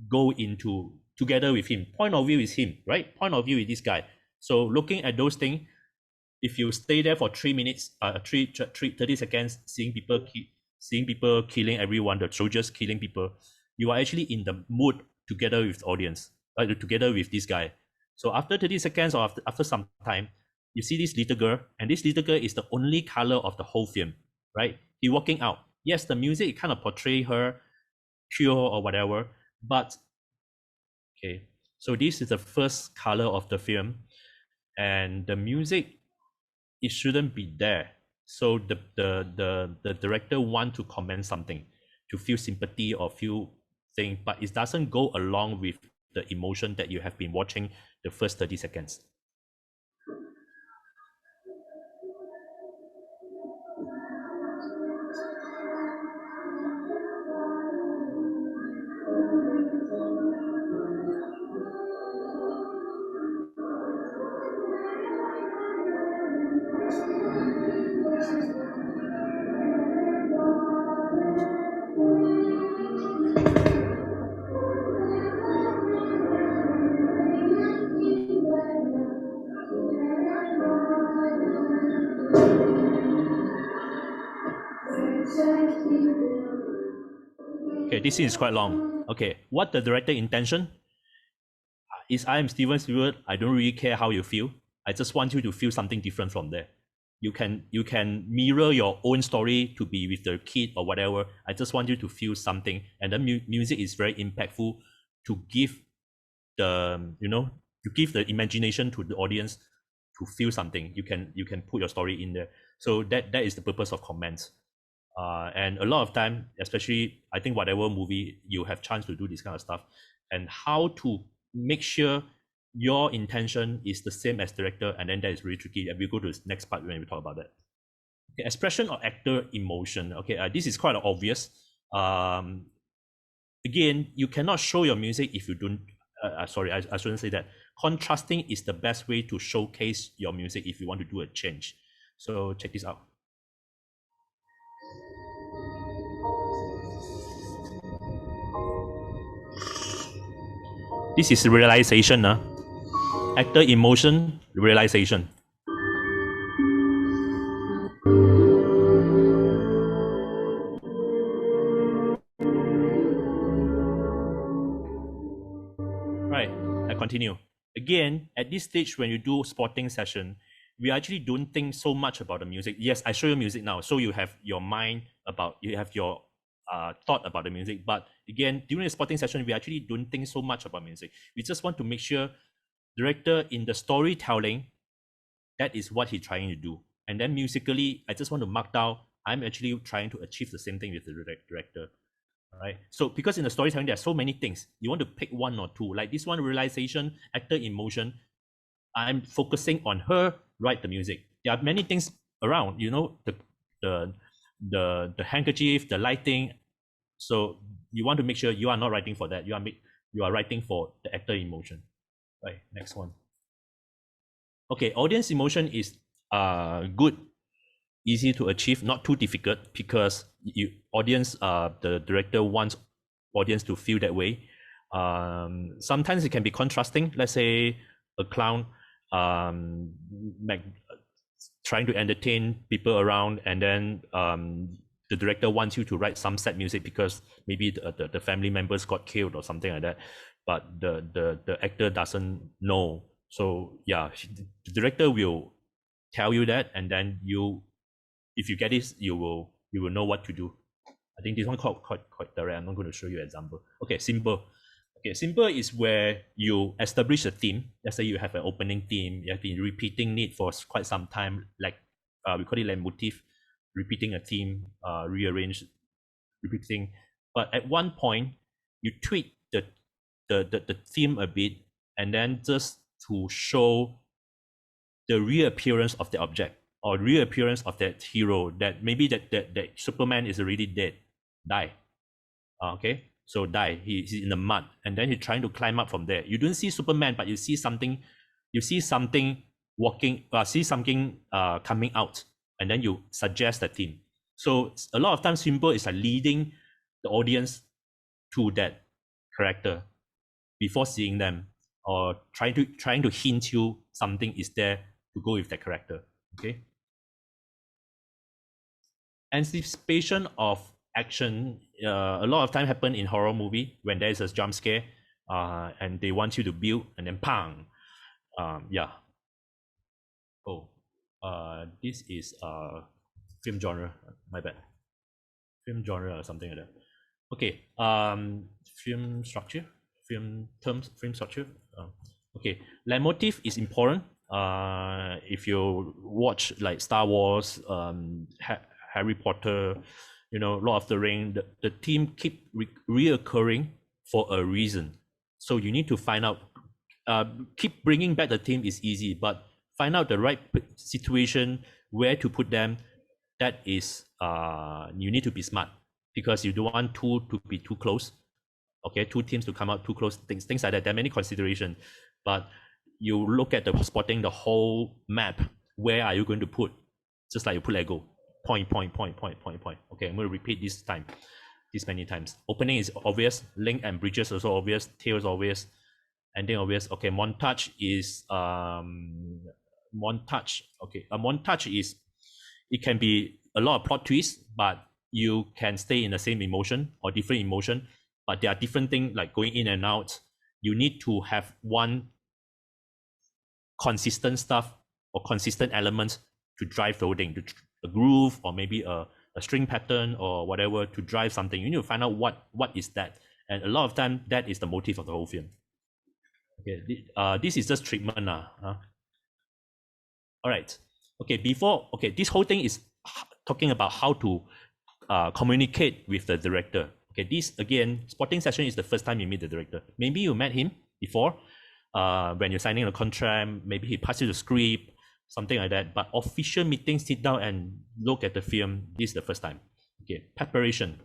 go into together with him. Point of view is him, right? Point of view is this guy. So looking at those things, if you stay there for 3 minutes, 30 seconds, seeing people killing everyone, the soldiers killing people, you are actually in the mood together with the audience, together with this guy. So after 30 seconds or after some time, you see this little girl, and this little girl is the only color of the whole film, right? He walking out. Yes, the music kind of portray her pure or whatever, but okay. So this is the first color of the film, and the music, it shouldn't be there. So the director want to comment something, to feel sympathy or feel thing, but it doesn't go along with the emotion that you have been watching the first 30 seconds. Okay, this scene is quite long. Okay, what the director intention is, I am Steven Spielberg. I don't really care how you feel. I just want you to feel something different from there. You can mirror your own story to be with the kid or whatever. I just want you to feel something, and the music is very impactful to give the to give the imagination to the audience to feel something. You can put your story in there. So that is the purpose of comments. And a lot of time, especially I think whatever movie you have chance to do this kind of stuff, and how to make sure your intention is the same as director, and then that is really tricky. And we'll go to the next part when we talk about that. Okay, expression or actor emotion. Okay, this is quite obvious. Again, you cannot show your music if you don't. Sorry, I shouldn't say that. Contrasting is the best way to showcase your music if you want to do a change. So check this out. This is realization. Actor emotion, realization. Right, I continue. Again, at this stage, when you do spotting session, we actually don't think so much about the music. Yes, I show you music now, so you have your mind about, you have your thought about the music. But again, during the spotting session, we actually don't think so much about music. We just want to make sure director in the storytelling, that is what he's trying to do. And then musically, I just want to mark down, I'm actually trying to achieve the same thing with the director. All right. So because in the storytelling, there are so many things. You want to pick one or two. Like this one, realization, actor emotion. I'm focusing on her, write the music. There are many things around, you know, the handkerchief, the lighting. So you want to make sure you are not writing for that. You are writing for the actor emotion. Right. Next one. Okay, audience emotion is good, easy to achieve, not too difficult, because the director wants audience to feel that way. Sometimes it can be contrasting. Let's say a clown trying to entertain people around, and then the director wants you to write some sad music because maybe the family members got killed or something like that, but the actor doesn't know. So yeah, the director will tell you that, and then if you get this, you will know what to do. I think this one quite direct. I'm not going to show you an example. Okay, simple. Okay, simple is where you establish a theme. Let's say you have an opening theme. You have been repeating it for quite some time. Like we call it like motif, repeating a theme, rearrange, repeating. But at one point, you tweak the theme a bit, and then just to show the reappearance of the object or reappearance of that hero, that maybe that Superman is already die. Okay, so die. He's in the mud, and then he's trying to climb up from there. You don't see Superman, but you see something. You see something walking. See something coming out, and then you suggest the theme. So a lot of times, symbol is like leading the audience to that character before seeing them, or trying to hint you something is there to go with that character. Okay. Anticipation of action, a lot of time happen in horror movie when there is a jump scare, and they want you to build, and then pang. Yeah. Oh, this is film genre. My bad. Film genre or something like that. Okay. Film structure. Film structure. Okay, leitmotif is important. If you watch like Star Wars, Harry Potter, you know, Lord of the Ring, the theme keep reoccurring for a reason. So you need to find out. Keep bringing back the theme is easy, but find out the right situation where to put them. That is, you need to be smart, because you don't want two to be too close. Okay, two teams to come out too close, things like that. There are many considerations, but you look at the spotting the whole map. Where are you going to put? Just like you put Lego, point. Okay, I'm going to repeat this many times. Opening is obvious. Link and bridges also obvious. Tails obvious. Ending obvious. Okay, montage is montage. Okay, a montage is, it can be a lot of plot twists, but you can stay in the same emotion or different emotion. But there are different things like going in and out. You need to have one consistent stuff or consistent elements to drive the whole thing, a groove or maybe a string pattern or whatever to drive something. You need to find out what is that. And a lot of time, that is the motive of the whole film. Okay, this is just treatment. All right. Okay, this whole thing is talking about how to communicate with the director. Okay, this again, spotting session is the first time you meet the director. Maybe you met him before when you're signing a contract. Maybe he passed you the script, something like that. But official meeting, sit down and look at the film, this is the first time. Okay, preparation.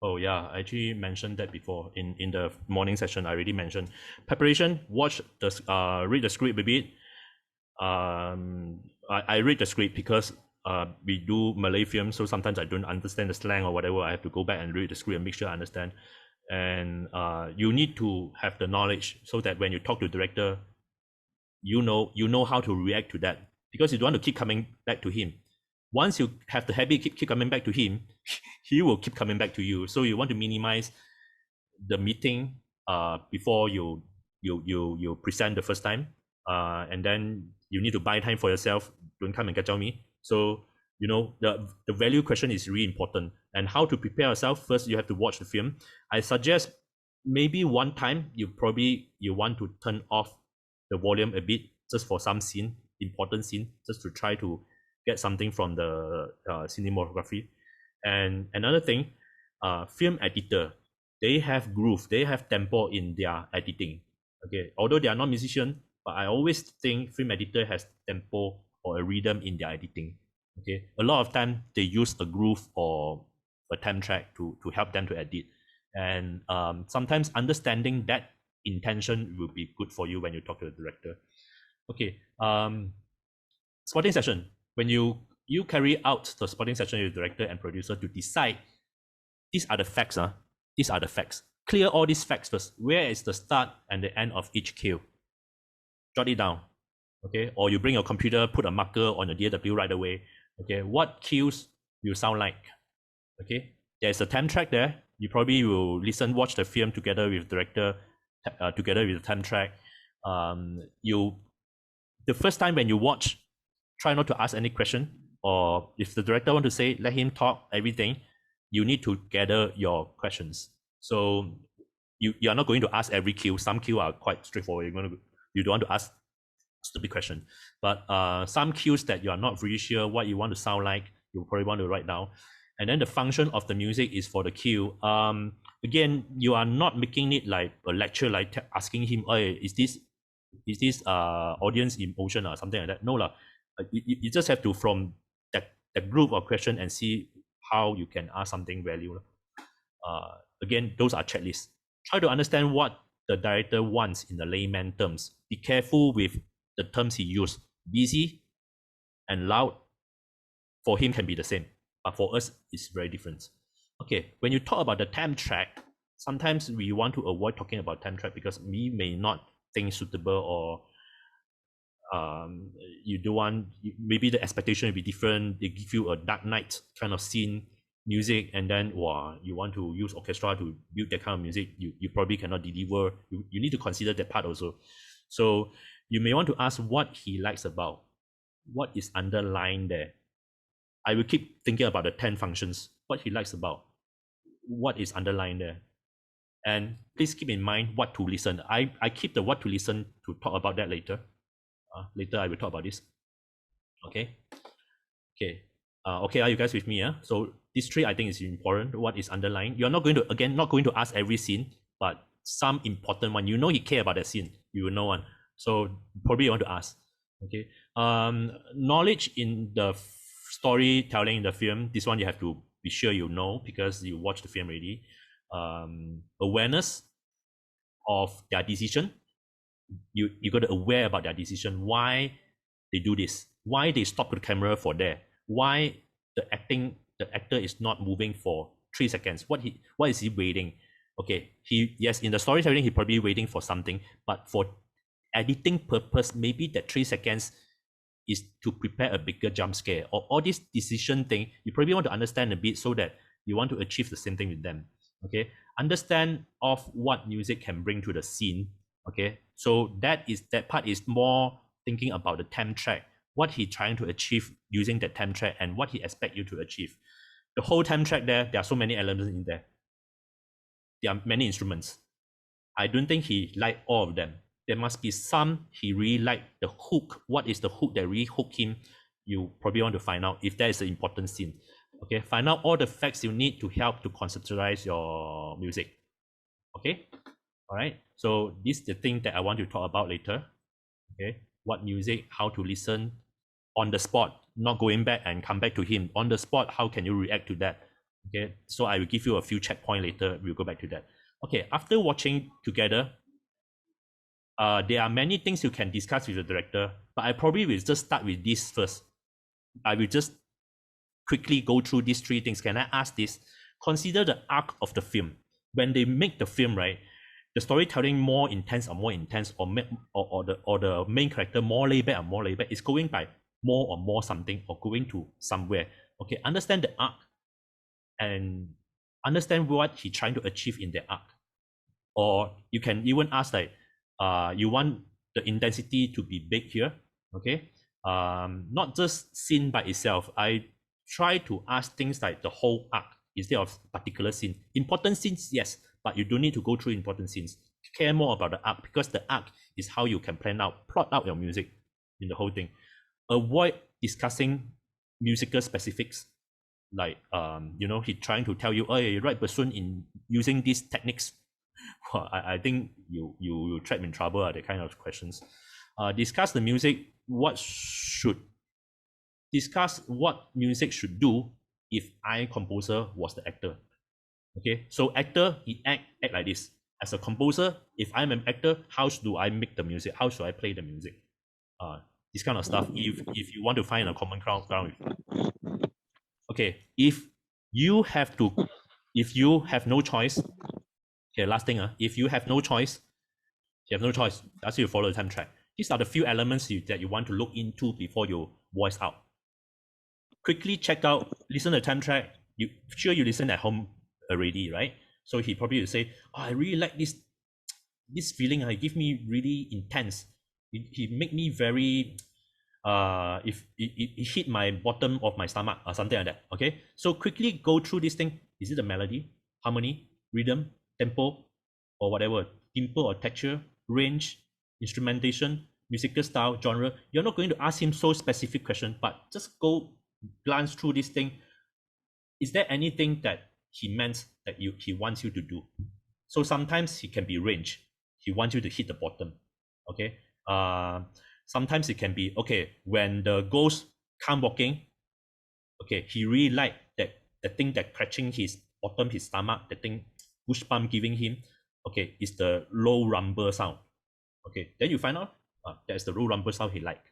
Oh yeah, I actually mentioned that before in the morning session. I already mentioned preparation. Watch the read the script a bit. I read the script because we do Malay films, so sometimes I don't understand the slang or whatever. I have to go back and read the script and make sure I understand. and you need to have the knowledge so that when you talk to the director, you know how to react to that, because you don't want to keep coming back to him. Once you have the habit keep coming back to him, he will keep coming back to you. So you want to minimize the meeting before you present the first time, and then you need to buy time for yourself. Don't come and catch on me. So you know the value question is really important, and how to prepare yourself. First, you have to watch the film. I suggest maybe one time you want to turn off the volume a bit, just for some important scene, just to try to get something from the cinematography. And another thing, film editor, they have groove, they have tempo in their editing. Okay, although they are not musician, but I always think film editor has tempo or a rhythm in their editing. Okay, a lot of time they use a groove or a temp track to help them to edit. And sometimes understanding that intention will be good for you when you talk to the director. Okay, spotting session. When you carry out the spotting session with the director and producer to decide, these are the facts. These are the facts. Clear all these facts first. Where is the start and the end of each cue? Jot it down. Okay, or you bring your computer, put a marker on your DAW right away. Okay, what cues will sound like? Okay, there's a temp track there. You probably will watch the film together with the director, together with the temp track. The first time when you watch, try not to ask any question, or if the director want to say, let him talk everything. You need to gather your questions. So you are not going to ask every cue. Some cue are quite straightforward. You don't want to ask stupid question, but some cues that you are not really sure what you want to sound like, you probably want to write down. And then the function of the music is for the cue. Again, you are not making it like a lecture, like asking him, "Hey, is this audience emotion or something like that?" No lah. You just have to, from that group of question, and see how you can ask something value. Again, those are checklists. Try to understand what the director wants in the layman terms. Be careful with the terms he used. Busy and loud, for him can be the same, but for us, it's very different. Okay, when you talk about the temp track, sometimes we want to avoid talking about temp track because we may not think suitable, or you don't want, maybe the expectation will be different. They give you a dark night kind of scene music, and then you want to use orchestra to build that kind of music. You probably cannot deliver. You need to consider that part also. So you may want to ask what he likes about, what is underlying there. I will keep thinking about the 10 functions, what he likes about, what is underlying there. And please keep in mind what to listen. I keep the what to listen to talk about that later. Later I will talk about this. Okay. Okay, are you guys with me? So these three I think is important. What is underlying? You're not going to ask every scene, but some important one. You know he care about that scene. You will know one. So probably you want to ask. Okay. Knowledge in the storytelling in the film. This one you have to be sure you know because you watch the film already. Awareness of their decision. You got to aware about their decision. Why they do this? Why they stop the camera for there? Why the actor is not moving for 3 seconds? What is he waiting? Okay, yes, in the storytelling he probably waiting for something, but for editing purpose, maybe that 3 seconds is to prepare a bigger jump scare, or all this decision thing. You probably want to understand a bit so that you want to achieve the same thing with them. Okay, understand of what music can bring to the scene. Okay, so that part is more thinking about the temp track, what he's trying to achieve using that temp track, and what he expects you to achieve. The whole temp track there are so many elements in there. There are many instruments. I don't think he liked all of them. There must be some he really liked. The hook, what is the hook that really hooked him? You probably want to find out if that is an important scene. Okay, find out all the facts you need to help to conceptualize your music. Okay, all right. So this is the thing that I want to talk about later. Okay, what music, how to listen on the spot, not going back and come back to him. On the spot, how can you react to that? Okay, so I will give you a few checkpoints later. We'll go back to that. Okay, after watching together, there are many things you can discuss with the director, but I probably will just start with this first. I will just quickly go through these three things. Can I ask this? Consider the arc of the film. when they make the film, right, the storytelling more intense, or the main character more laid back, it's going by more or more something, or going to somewhere. Okay, understand the arc and understand what he's trying to achieve in the arc. Or you can even ask like, you want the intensity to be big here, okay? Not just scene by itself. I try to ask things like the whole arc instead of particular scene. Important scenes, yes, but you don't need to go through important scenes. Care more about the arc, because the arc is how you can plot out your music in the whole thing. Avoid discussing musical specifics, like he's trying to tell you, oh, you write bassoon in using these techniques. Well, I think you trap in trouble, that kind of questions. Discuss the music. Discuss what music should do if I, composer, was the actor. Okay, so actor, he act like this. As a composer, if I'm an actor, how do I make the music? How should I play the music? This kind of stuff. If you want to find a common ground. Okay, if you have no choice. Okay, last thing, if you have no choice, that's you follow the time track. These are the few elements that you want to look into before you voice out. Quickly check out, listen to the time track. You listen at home already, right? So he probably will say, oh, I really like this feeling. It give me really intense. He make me very, if it hit my bottom of my stomach or something like that. Okay, so quickly go through this thing. Is it the melody, harmony, rhythm, tempo, or whatever, tempo or texture, range, instrumentation, musical style, genre? You're not going to ask him so specific question, but just go glance through this thing. Is there anything that he meant that he wants you to do? So sometimes he can be range. He wants you to hit the bottom. Okay. Sometimes it can be, okay, when the ghost come walking, okay, he really like that the thing that scratching his bottom, his stomach, the thing goosebump giving him, okay, is the low rumble sound. Okay, then you find out that's the low rumble sound he like.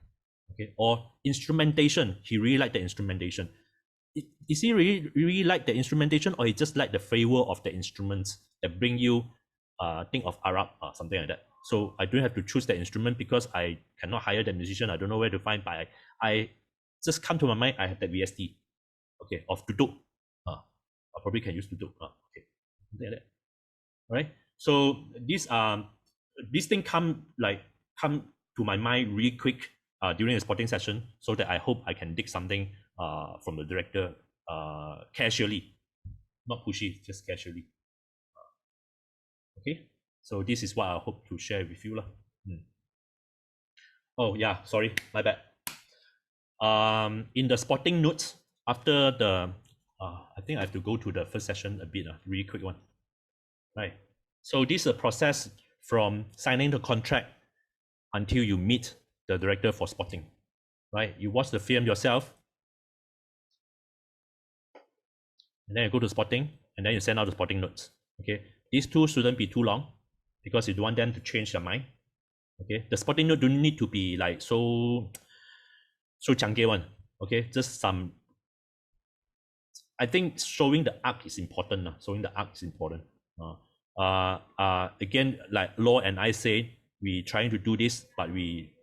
Okay, or instrumentation, he really like the instrumentation. Is he really like the instrumentation, or he just like the flavor of the instruments that bring you think of Arab or something like that? So I don't have to choose the instrument because I cannot hire the musician. I don't know where to find, but I just come to my mind, I have that VST, okay, of duduk. I probably can use duduk. Okay, something like that. All right. So these things come to my mind really quick during the spotting session, so that I hope I can dig something from the director casually, not pushy, just casually. Okay. So this is what I hope to share with you. Oh yeah, sorry, my bad. In the spotting notes, after the, I think I have to go to the first session a bit, really quick one. Right. So this is a process from signing the contract until you meet the director for spotting. Right. You watch the film yourself, and then you go to spotting, and then you send out the spotting notes. Okay. These two shouldn't be too long, because you don't want them to change their mind. Okay, the spotting note don't need to be like so chunky one. Okay, just some. I think showing the arc is important. Again, like Law and I say, we trying to do this, but we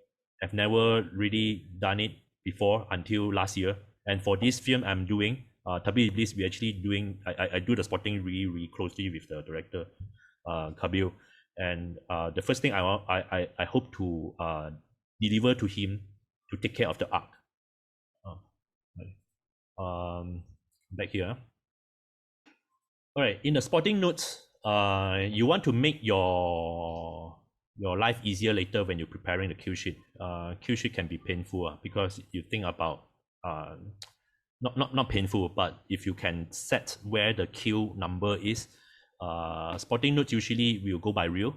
have never really done it before until last year. And for this film I'm doing, Iblis, we actually doing. I do the spotting really closely with the director, Kabil. And the first thing I hope to deliver to him to take care of the arc. Back here. All right, in the spotting notes, you want to make your life easier later when you're preparing the cue sheet. Cue sheet can be painful because you think about not painful, but if you can set where the cue number is. Spotting notes usually will go by reel,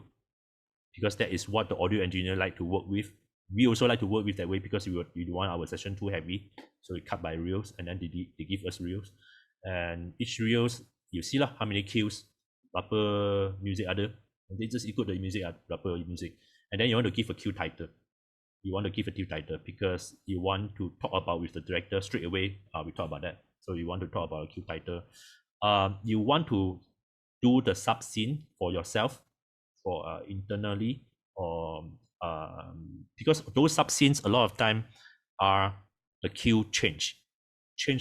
because that is what the audio engineer like to work with. We also like to work with that way, because we don't want our session too heavy, so we cut by reels, and then they give us reels, and each reels you see lah how many cues, berapa music ada, and they just ikut the music, berapa music, and then you want to give a cue title. You want to give a cue title because you want to talk about with the director straight away. We talk about that, so you want to talk about a cue title. You want to do the sub scene for yourself, for internally, or because those sub scenes a lot of time are the cue change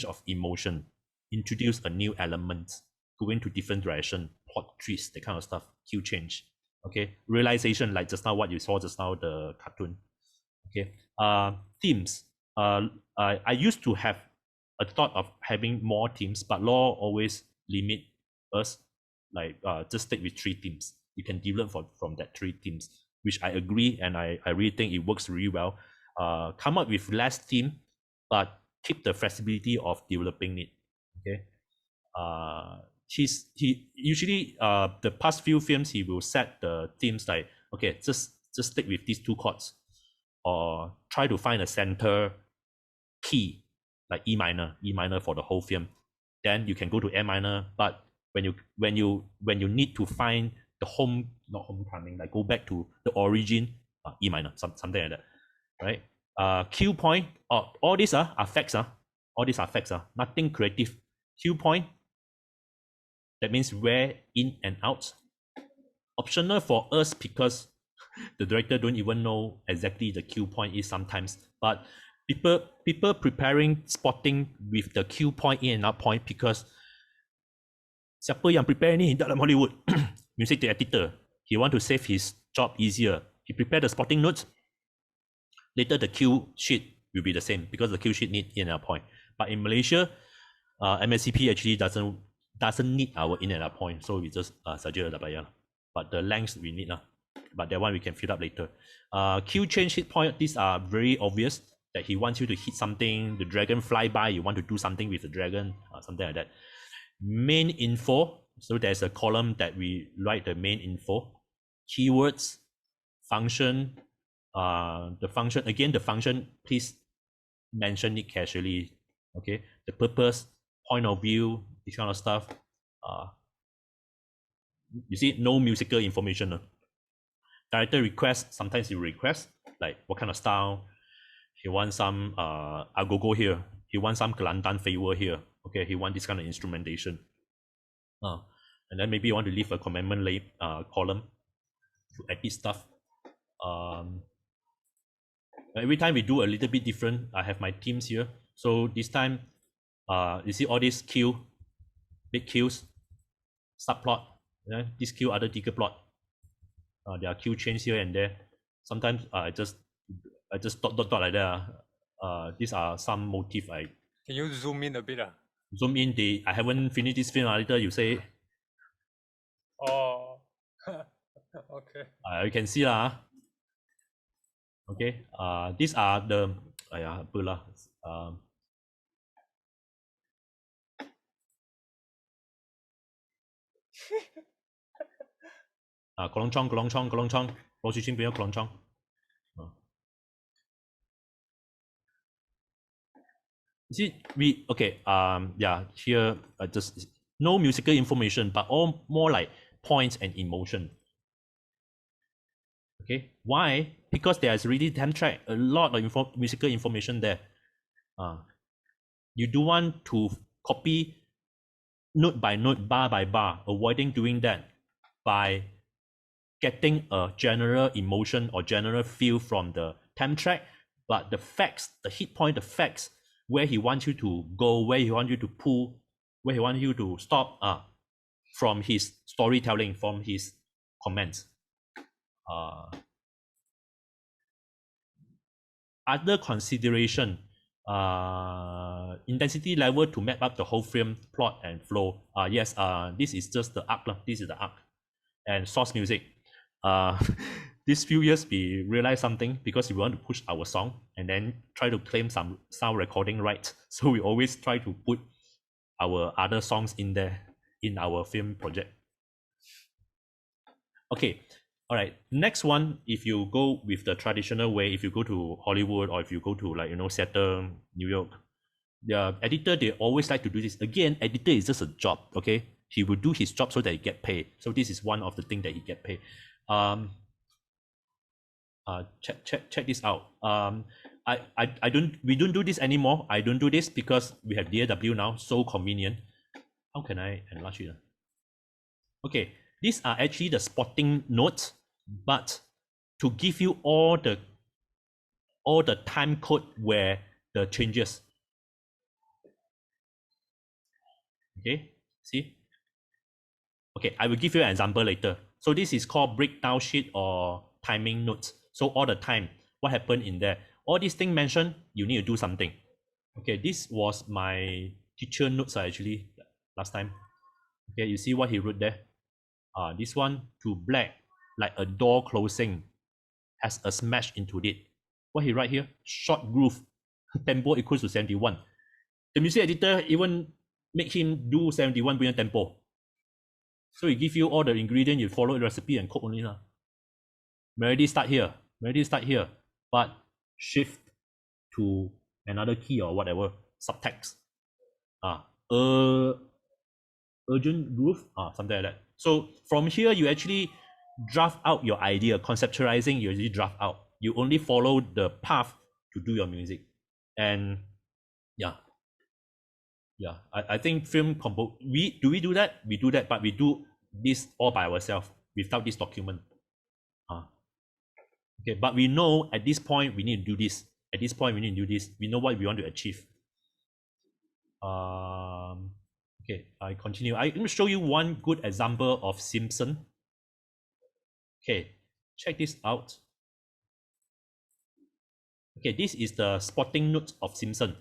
of emotion, introduce a new element, going to different direction, plot twist, that kind of stuff, cue change. Okay, realization, like just now what you saw just now, the cartoon. Okay, themes. I used to have a thought of having more themes, but law always limit us, like just stick with 3 themes. You can develop from that 3 themes, which I agree, and I really think it works really well. Come up with less theme, but keep the flexibility of developing it. Okay. He usually the past few films he will set the themes like, okay, just stick with these 2 chords, or try to find a center key like E minor for the whole film. Then you can go to A minor, but when you need to find the not homecoming, like go back to the origin, E minor, something like that, right? Cue point, all these are effects, all these are effects, nothing creative. Cue point, that means where in and out. Optional for us because the director don't even know exactly the cue point is sometimes, but people preparing spotting with the cue point in and out point, because siapa yang prepare ni dalam Hollywood, music editor, he want to save his job easier. He prepare the spotting notes. Later the cue sheet will be the same because the cue sheet need in and out point. But in Malaysia, MSCP actually doesn't need our in and out point, so we just saja dah bayar. But the lengths we need, but that one we can fill up later. Cue change hit point, these are very obvious that he wants you to hit something. The dragon fly by, you want to do something with the dragon, something like that. Main info, so there's a column that we write the main info. Keywords, function, the function, again, the function, please mention it casually. Okay, the purpose, point of view, this kind of stuff. You see, no musical information. Director request, sometimes he requests like what kind of style. He wants some agogo here. He wants some Kelantan flavor here. Okay, he wants this kind of instrumentation. And then maybe you want to leave a commandment column to edit stuff. Every time we do a little bit different. I have my teams here. So this time, you see all these queue, big queues, subplot. This queue, other ticker plot. There are queue change here and there. Sometimes I just dot like that. These are some motif. Can you zoom in a bit? Zoom in. I haven't finished this film. Later you say. Oh. Okay. You can see lah. Okay. These are the kolong chong. 罗旭清不要 kolong chong. See, here just no musical information, but all more like points and emotion. Okay, why? Because there's really 10 track, a lot of musical information there. You do want to copy note by note, bar by bar, avoiding doing that by getting a general emotion or general feel from the 10 track, but the facts, the hit point, the facts, where he wants you to go, where he wants you to pull, where he wants you to stop, from his storytelling, from his comments. Other consideration, intensity level to map up the whole film, plot and flow. Yes, this is just the arc. This is the arc. And source music. These few years we realized something, because we want to push our song and then try to claim some sound recording rights. So we always try to put our other songs in there in our film project. Okay, all right. Next one, if you go with the traditional way, if you go to Hollywood or if you go to Seattle, New York, the editor, they always like to do this. Again, editor is just a job, okay? He will do his job so that he get paid. So this is one of the things that he get paid. Check this out. We don't do this anymore. I don't do this because we have DAW now, so convenient. How can I enlarge it? Okay, these are actually the spotting notes, but to give you all the time code where the changes. Okay, see? Okay, I will give you an example later. So this is called breakdown sheet or timing notes. So all the time, what happened in there? All these things mentioned, you need to do something. Okay, this was my teacher notes actually last time. Okay, you see what he wrote there? This one to black, like a door closing, has a smash into it. What he write here? Short groove, tempo equals to 71. The music editor even make him do 71 punya tempo. So he give you all the ingredient, you follow the recipe and cook only lah. Melody start here, but shift to another key or whatever, subtext. Urgent groove, something like that. So from here, you actually draft out your idea, conceptualizing, you usually draft out. You only follow the path to do your music. And yeah, I think film compo, we do that? We do that, but we do this all by ourselves without this document. Okay, but we know at this point we need to do this. At this point we need to do this. We know what we want to achieve. Okay, I continue. I'm going to show you one good example of Simpson. Okay, check this out. Okay, this is the spotting notes of Simpson.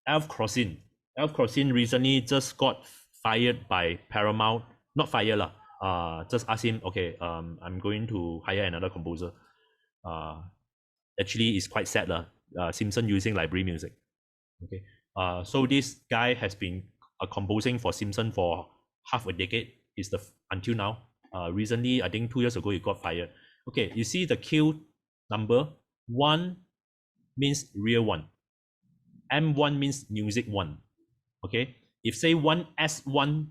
Elf Crossing. Elf Crossing recently just got fired by Paramount. Not fired lah. Just ask him, okay, I'm going to hire another composer. Actually, it's quite sad lah. Simpson using library music. Okay. So this guy has been composing for Simpson for half a decade. Is until now. Recently, I think 2 years ago, he got fired. Okay, you see the Q number. 1 means real one. M1 means music one. Okay. If say 1S1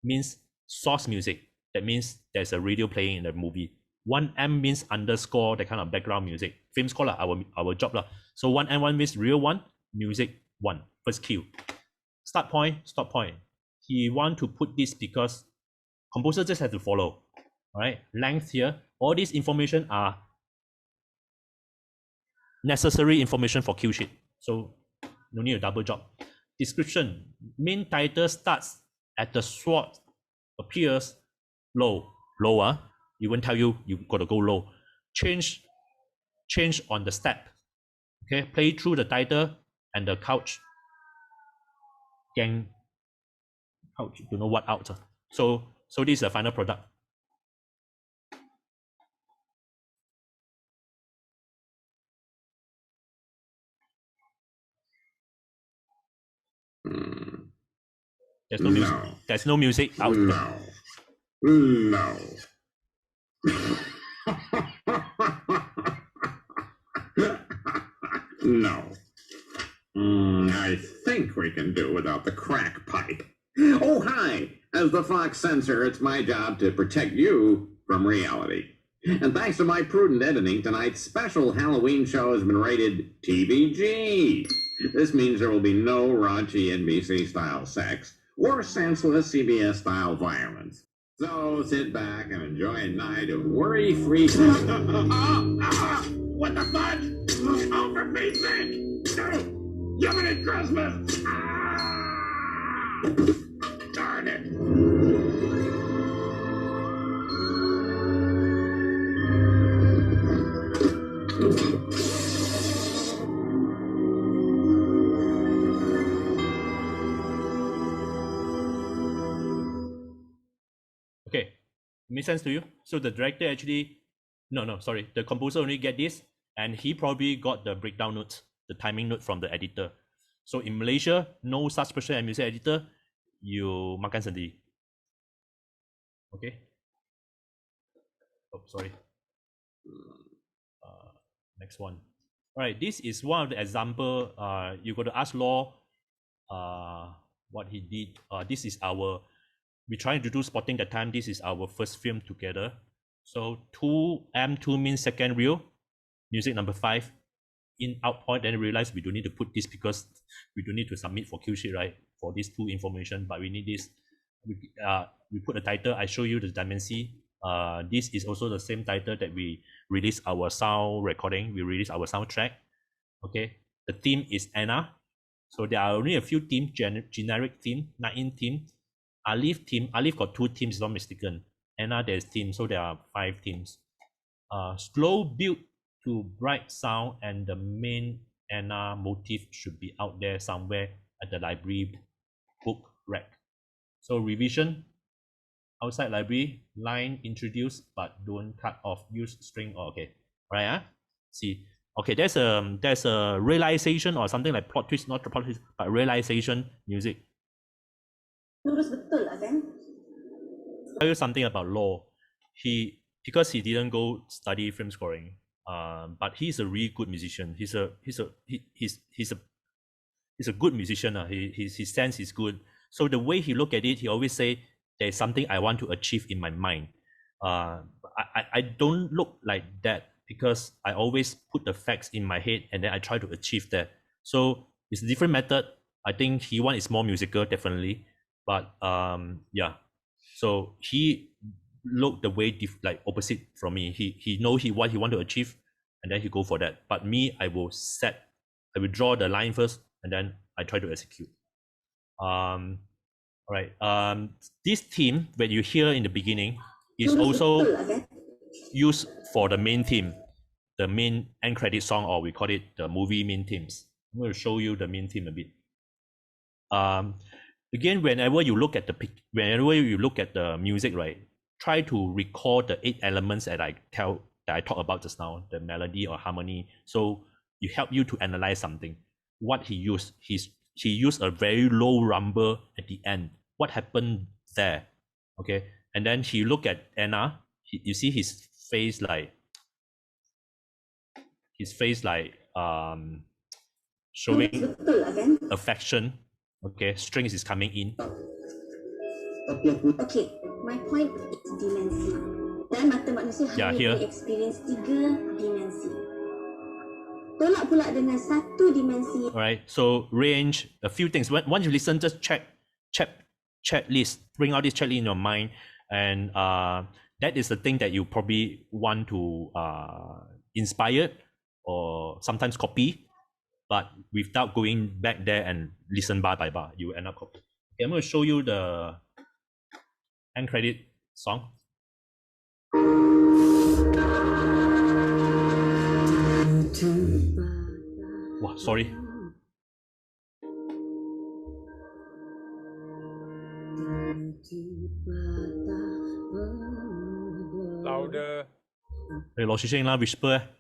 means source music, that means there's a radio playing in the movie. 1M means underscore, that kind of background music. Film score lah, our job lah. So 1M1 means real one, music one, first cue. Start point, stop point. He want to put this because composer just have to follow. All right, length here. All this information are necessary information for cue sheet. So no need a double job. Description, main title starts at the sword appears low. Lower. It won't tell you got to go low. Change on the step. Okay, play through the title and the couch. Gang couch, you know what out. So this is the final product. There's no music. There's no music out. No. No. I think we can do without the crack pipe. Oh, hi. As the Fox censor, it's my job to protect you from reality. And thanks to my prudent editing, tonight's special Halloween show has been rated TVG. This means there will be no raunchy NBC-style sex or senseless CBS-style violence. So sit back and enjoy a night of worry-free... What the fudge? Oh, for Pete's sake! Yummy Christmas! Darn it! Okay, makes sense to you? So the director actually, sorry, the composer only get this, and he probably got the breakdown notes, the timing note from the editor. So in Malaysia, no such person as music editor, you makan sendiri. Okay. Oh, sorry. Next one. All right, this is one of the example. You got to ask Law what he did. This is we're trying to do spotting that time. This is our first film together. So 2M2 means second reel, music number 5, in out point. Then realize we don't need to put this because we don't need to submit for cue sheet, right? For these two information, but we need this. we put a title. I show you the Dimensity. This is also the same title that we release our sound recording. We release our soundtrack. Okay, the theme is Anna. So there are only a few themes, generic theme, 19 theme. Alif theme, Alif got 2 themes, not mistaken. Anna there's theme, so there are 5 themes. Slow build to bright sound, and the main Anna motif should be out there somewhere at the library book rack. So revision, outside library, line introduce, but don't cut off, use string. Okay, right? See, okay, there's a realization or something like plot twist, not plot twist, but realization music. Lurus betul lah kan? Tell you something about Law. Because he didn't go study film scoring, but he's a really good musician. He's a good musician. His sense is good. So the way he look at it, he always say there's something I want to achieve in my mind. I don't look like that because I always put the facts in my head and then I try to achieve that. So it's a different method. I think he one is more musical, definitely. But yeah, so he looked the way like opposite from me. He know what he want to achieve, and then he go for that. But me, I will draw the line first, and then I try to execute. All right. This theme, when you hear in the beginning, is also used for the main theme, the main end credit song, or we call it the movie main themes. I'm going to show you the main theme a bit. Again, whenever you look at the music, right, try to recall the 8 elements that I talked about just now, the melody or harmony. So it help you to analyze something. What he used, he used a very low rumble at the end. What happened there? Okay, and then he look at Anna. You see his face like showing affection. Okay, strings is coming in. Okay, my point is dimensi. Dan mata manusia hanya boleh experience 3 dimensi. Tolak pula dengan 1 dimensi. Alright, so range, a few things. Once you listen, just check list. Bring out this checklist in your mind, and that is the thing that you probably want to inspire or sometimes copy. But without going back there and listen bar by bar, you end up copying. Okay, I'm going to show you the end credit song. Wow, sorry. Louder. Hey, 羅樹星啦 whisper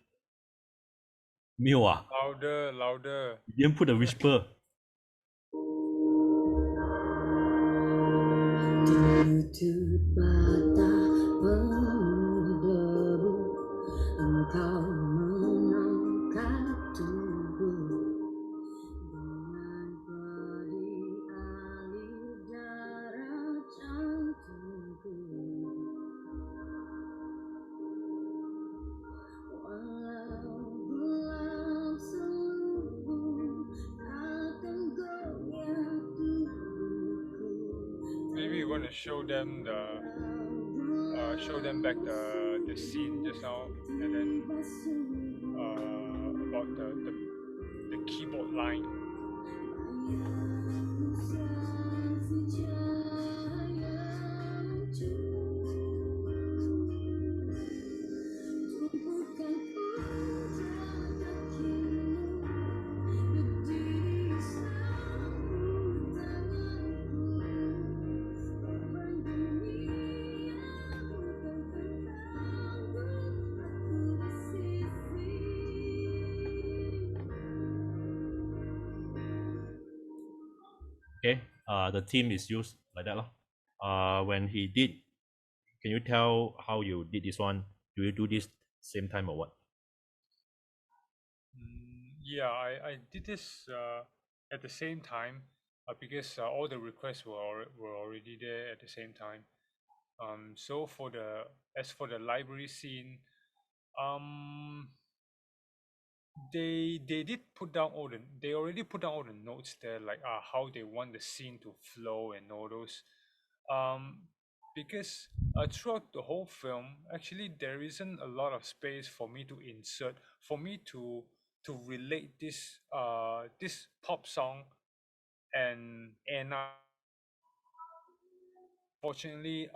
沒有啊 Louder. You didn't put a whisper. Maybe you want to show them back the scene just now, and then about the keyboard line. Okay, the theme is used like that. When he did, can you tell how you did this one? Do you do this same time or what? Yeah, I did this at the same time because all the requests were already there at the same time. So as for the library scene, they already put down all the notes there, like how they want the scene to flow and all those. because throughout the whole film, actually there isn't a lot of space for me to insert, for me to relate this this pop song and Anna. Fortunately,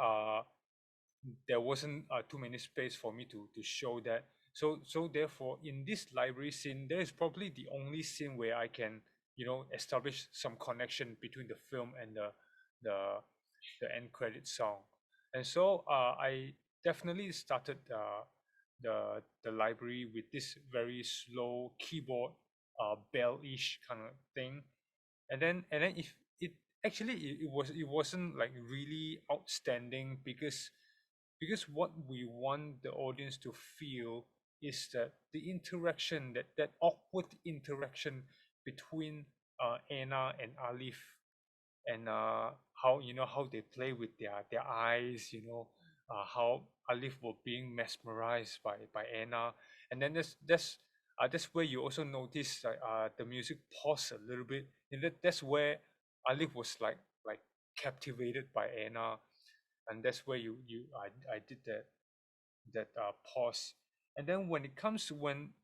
there wasn't too many space for me to show that. So therefore, in this library scene, there is probably the only scene where I can, you know, establish some connection between the film and the end credit song. And so I definitely started the library with this very slow keyboard bell-ish kind of thing. And then if it actually it wasn't like really outstanding, because what we want the audience to feel is that the interaction, that awkward interaction between Anna and Alif, and how, you know, how they play with their eyes, you know, how Alif were being mesmerized by Anna. And then that's where you also notice the music pause a little bit, and that's where Alif was like captivated by Anna. And that's where I did that pause. And then when it comes to when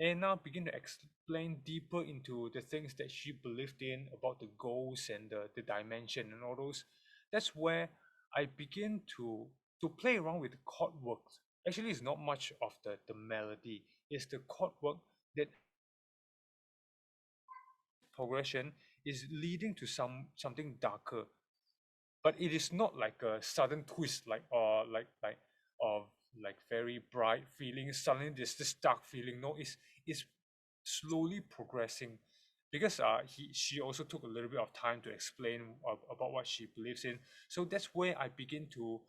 Anna began to explain deeper into the things that she believed in about the ghosts and the dimension and all those, that's where I begin to play around with the chord work. Actually, it's not much of the melody, it's the chord work that progression is leading to something darker. But it is not like a sudden twist, like of like very bright feeling, suddenly there's this dark feeling. No, it's slowly progressing, because she also took a little bit of time to explain about what she believes in. So that's where I begin to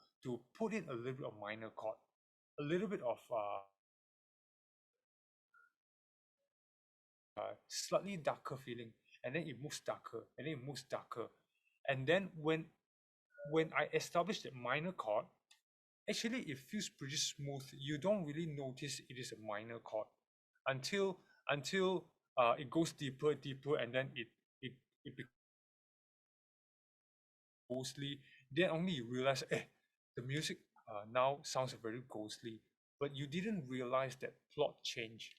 put in a little bit of minor chord, a little bit of slightly darker feeling, and then it moves darker, and then it moves darker. And then when I establish that minor chord, actually it feels pretty smooth. You don't really notice it is a minor chord until it goes deeper, and then it becomes ghostly. Then only you realize, the music now sounds very ghostly, but you didn't realize that plot change.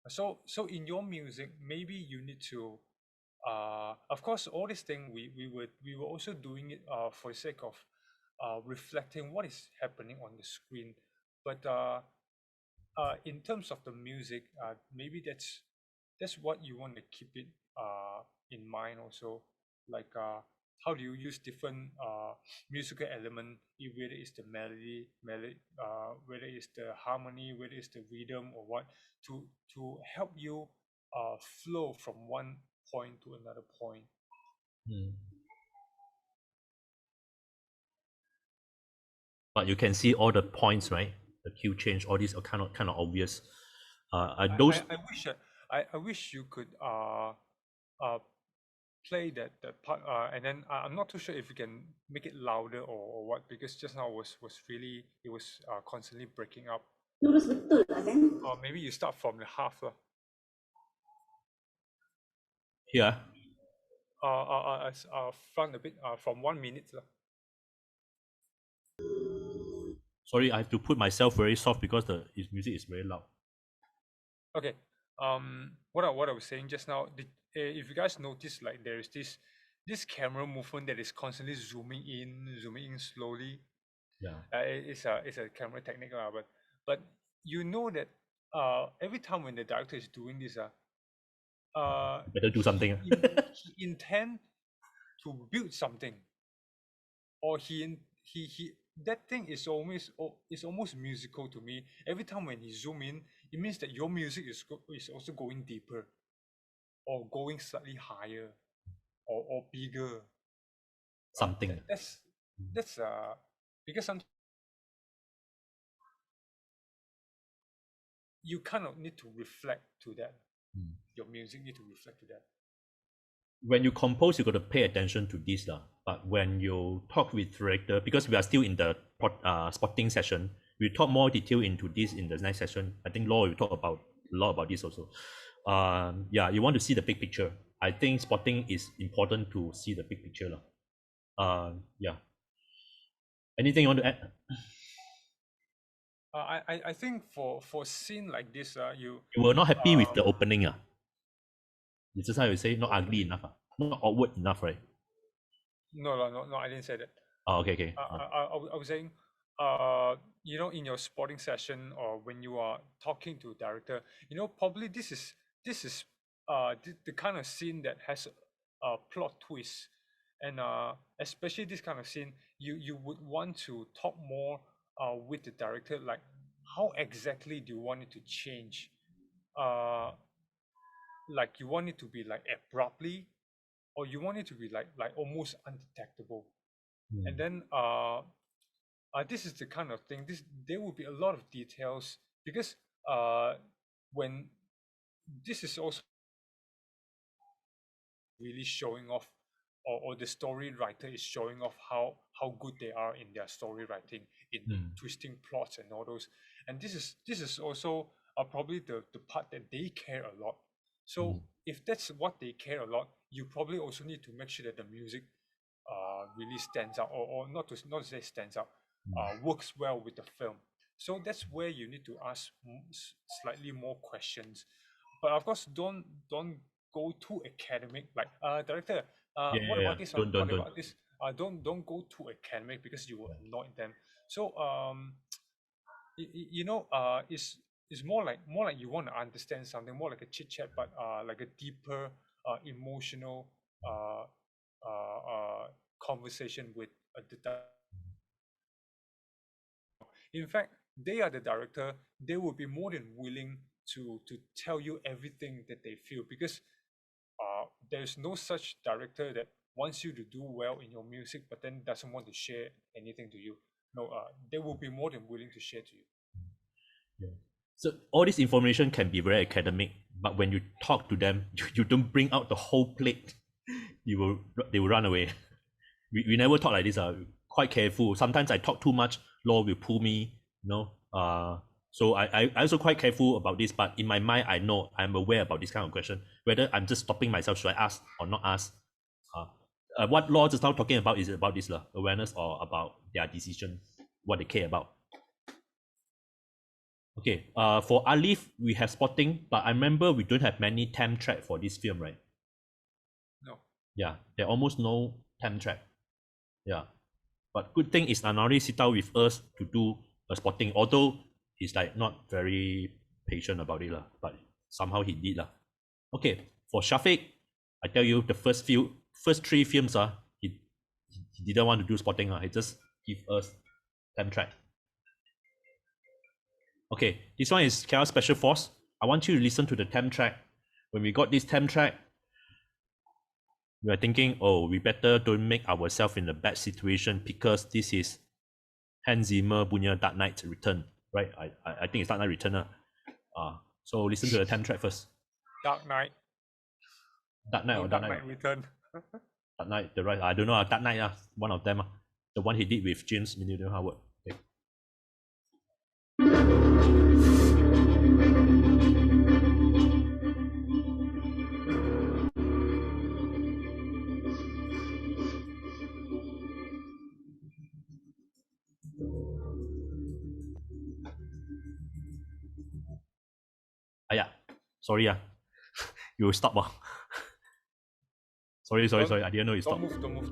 So in your music, maybe you need to of course, all this thing we were also doing it for the sake of reflecting what is happening on the screen. But in terms of the music, maybe that's what you want to keep it in mind also. Like how do you use different musical element, whether it's the melody, whether it's the harmony, whether it's the rhythm or what, to help you flow from one point to another point. But you can see all the points, right? The cue change, all these are kind of obvious. Those I wish you could play that part, and then I'm not too sure if you can make it louder or what, because just now was really, it was constantly breaking up. Lurus betul lah kan? Or maybe you start from the half lah. here. Front a bit from 1 minute lah. Sorry, I have to put myself very soft because his music is very loud. Okay. What I was saying just now, if you guys notice, like there is this camera movement that is constantly zooming in slowly. Yeah. It's a camera technique, but you know that every time when the director is doing this, better do something. he intend to build something, or he that thing is almost musical to me. Every time when he zoom in, it means that your music is also going deeper, or going slightly higher, or bigger. Something. That's because sometimes you kind of need to reflect to that. Your music need to reflect to that. When you compose, you got to pay attention to this, but when you talk with director, because we are still in the spotting session, we talk more detail into this in the next session. I think Law will talk about a lot about this also. Yeah, you want to see the big picture. I think spotting is important to see the big picture. Yeah. Anything you want to add? I think for scene like this, you were not happy with the opening. It's just how you say not ugly enough. Not awkward enough, right? No, I didn't say that. Oh, okay. I was saying, you know, in your spotting session or when you are talking to director, you know, probably this is the kind of scene that has a plot twist, and especially this kind of scene, you would want to talk more with the director, like how exactly do you want it to change? Like you want it to be like abruptly, or you want it to be like almost undetectable. And then this is the kind of thing, there will be a lot of details, because when this is also really showing off, or the story writer is showing off how good they are in their story writing, in twisting plots and all those. And this is also probably the part that they care a lot. So if that's what they care a lot, you probably also need to make sure that the music really stands out, or not to say stands out, works well with the film. So that's where you need to ask slightly more questions, but of course don't go too academic, like director, what about this, don't about this, don't go too academic, because you will annoy them. So you know, it's more like you want to understand something, more like a chit chat, but like a deeper emotional conversation with in fact, they are the director. They will be more than willing to tell you everything that they feel, because there's no such director that wants you to do well in your music but then doesn't want to share anything to you. No, they will be more than willing to share to you. Yeah. So all this information can be very academic, but when you talk to them, you don't bring out the whole plate. They will run away. We never talk like this. Quite careful. Sometimes I talk too much, law will pull me, you know. So I also quite careful about this, but in my mind, I'm aware about this kind of question, whether I'm just stopping myself, should I ask or not ask. What law is now talking about is about this awareness, or about their decision, what they care about. Okay, for Alif, we have spotting, but I remember we don't have many temp track for this film, right? No. Yeah, there are almost no temp track. Yeah, but good thing is Anari sit down with us to do a spotting, although he's like not very patient about it, but somehow he did. Okay, for Shafiq, I tell you, the first 3 films, he didn't want to do spotting. He just give us temp track. Okay, this one is Chaos Special Force. I want you to listen to the temp track. When we got this temp track, we are thinking, oh, we better don't make ourselves in a bad situation, because this is Hans Zimmer punya Dark Knight Return, right? I think it's Dark Knight Return. So listen to the temp track first. Dark Knight. Dark Knight, no, or Dark Knight Return. Dark Knight, the right? I don't know. Dark Knight, one of them. The one he did with James Newton Howard. Okay. Yeah, sorry, you stop. Sorry, I didn't know you stopped. Don't move.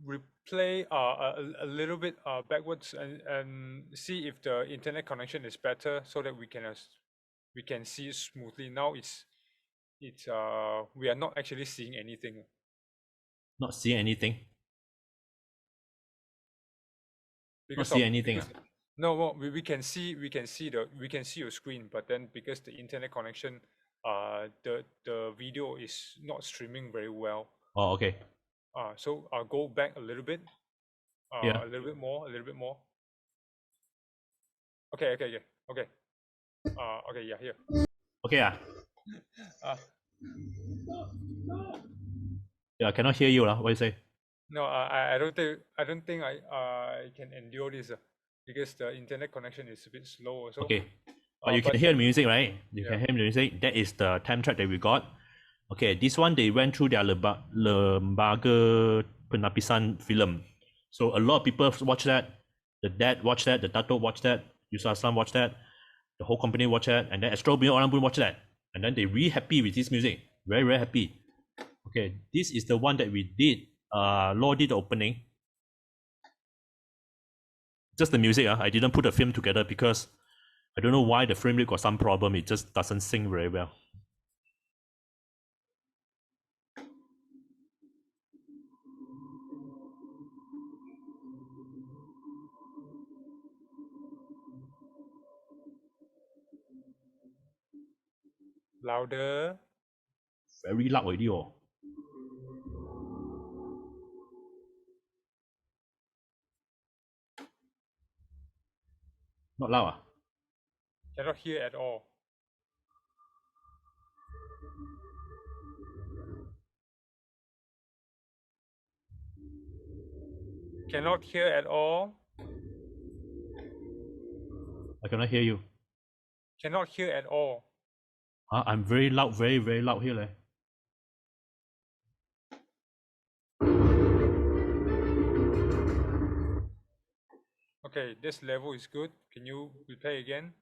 Replay a little bit backwards, and see if the internet connection is better, so that we can see it smoothly. Now it's we are not actually seeing anything. Not seeing anything? Because not seeing anything? No, well, we can see your screen, but then because the internet connection, the video is not streaming very well. Oh, okay. So I'll go back a little bit. Yeah. A little bit more. Okay. Okay. Okay, yeah, here. Okay, Uh, yeah, I cannot hear you, what you say? no, I don't think I can endure this because the internet connection is a bit slow also. Okay, but you can hear the music, right? You Yeah. can hear the music. That is the time track that we got. Okay, this one they went through their lembaga penapisan film. So a lot of people watch that. The dad watched that. The Dato watched that. Yusof Aslam watched that. The whole company watched that. And then Astro Bino Orang pun watched that. And then they really happy with this music. Very, very happy. Okay, this is the one that we did. Law did the opening. Just the music. I didn't put the film together because I don't know why the frame rate got some problem. It just doesn't sing very well. Louder. Very loud already. Not loud. Cannot hear at all. Cannot hear at all. I cannot hear you. Cannot hear at all. I'm very loud, very, very loud here. Okay, this level is good. Can you replay again?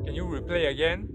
Can you replay again?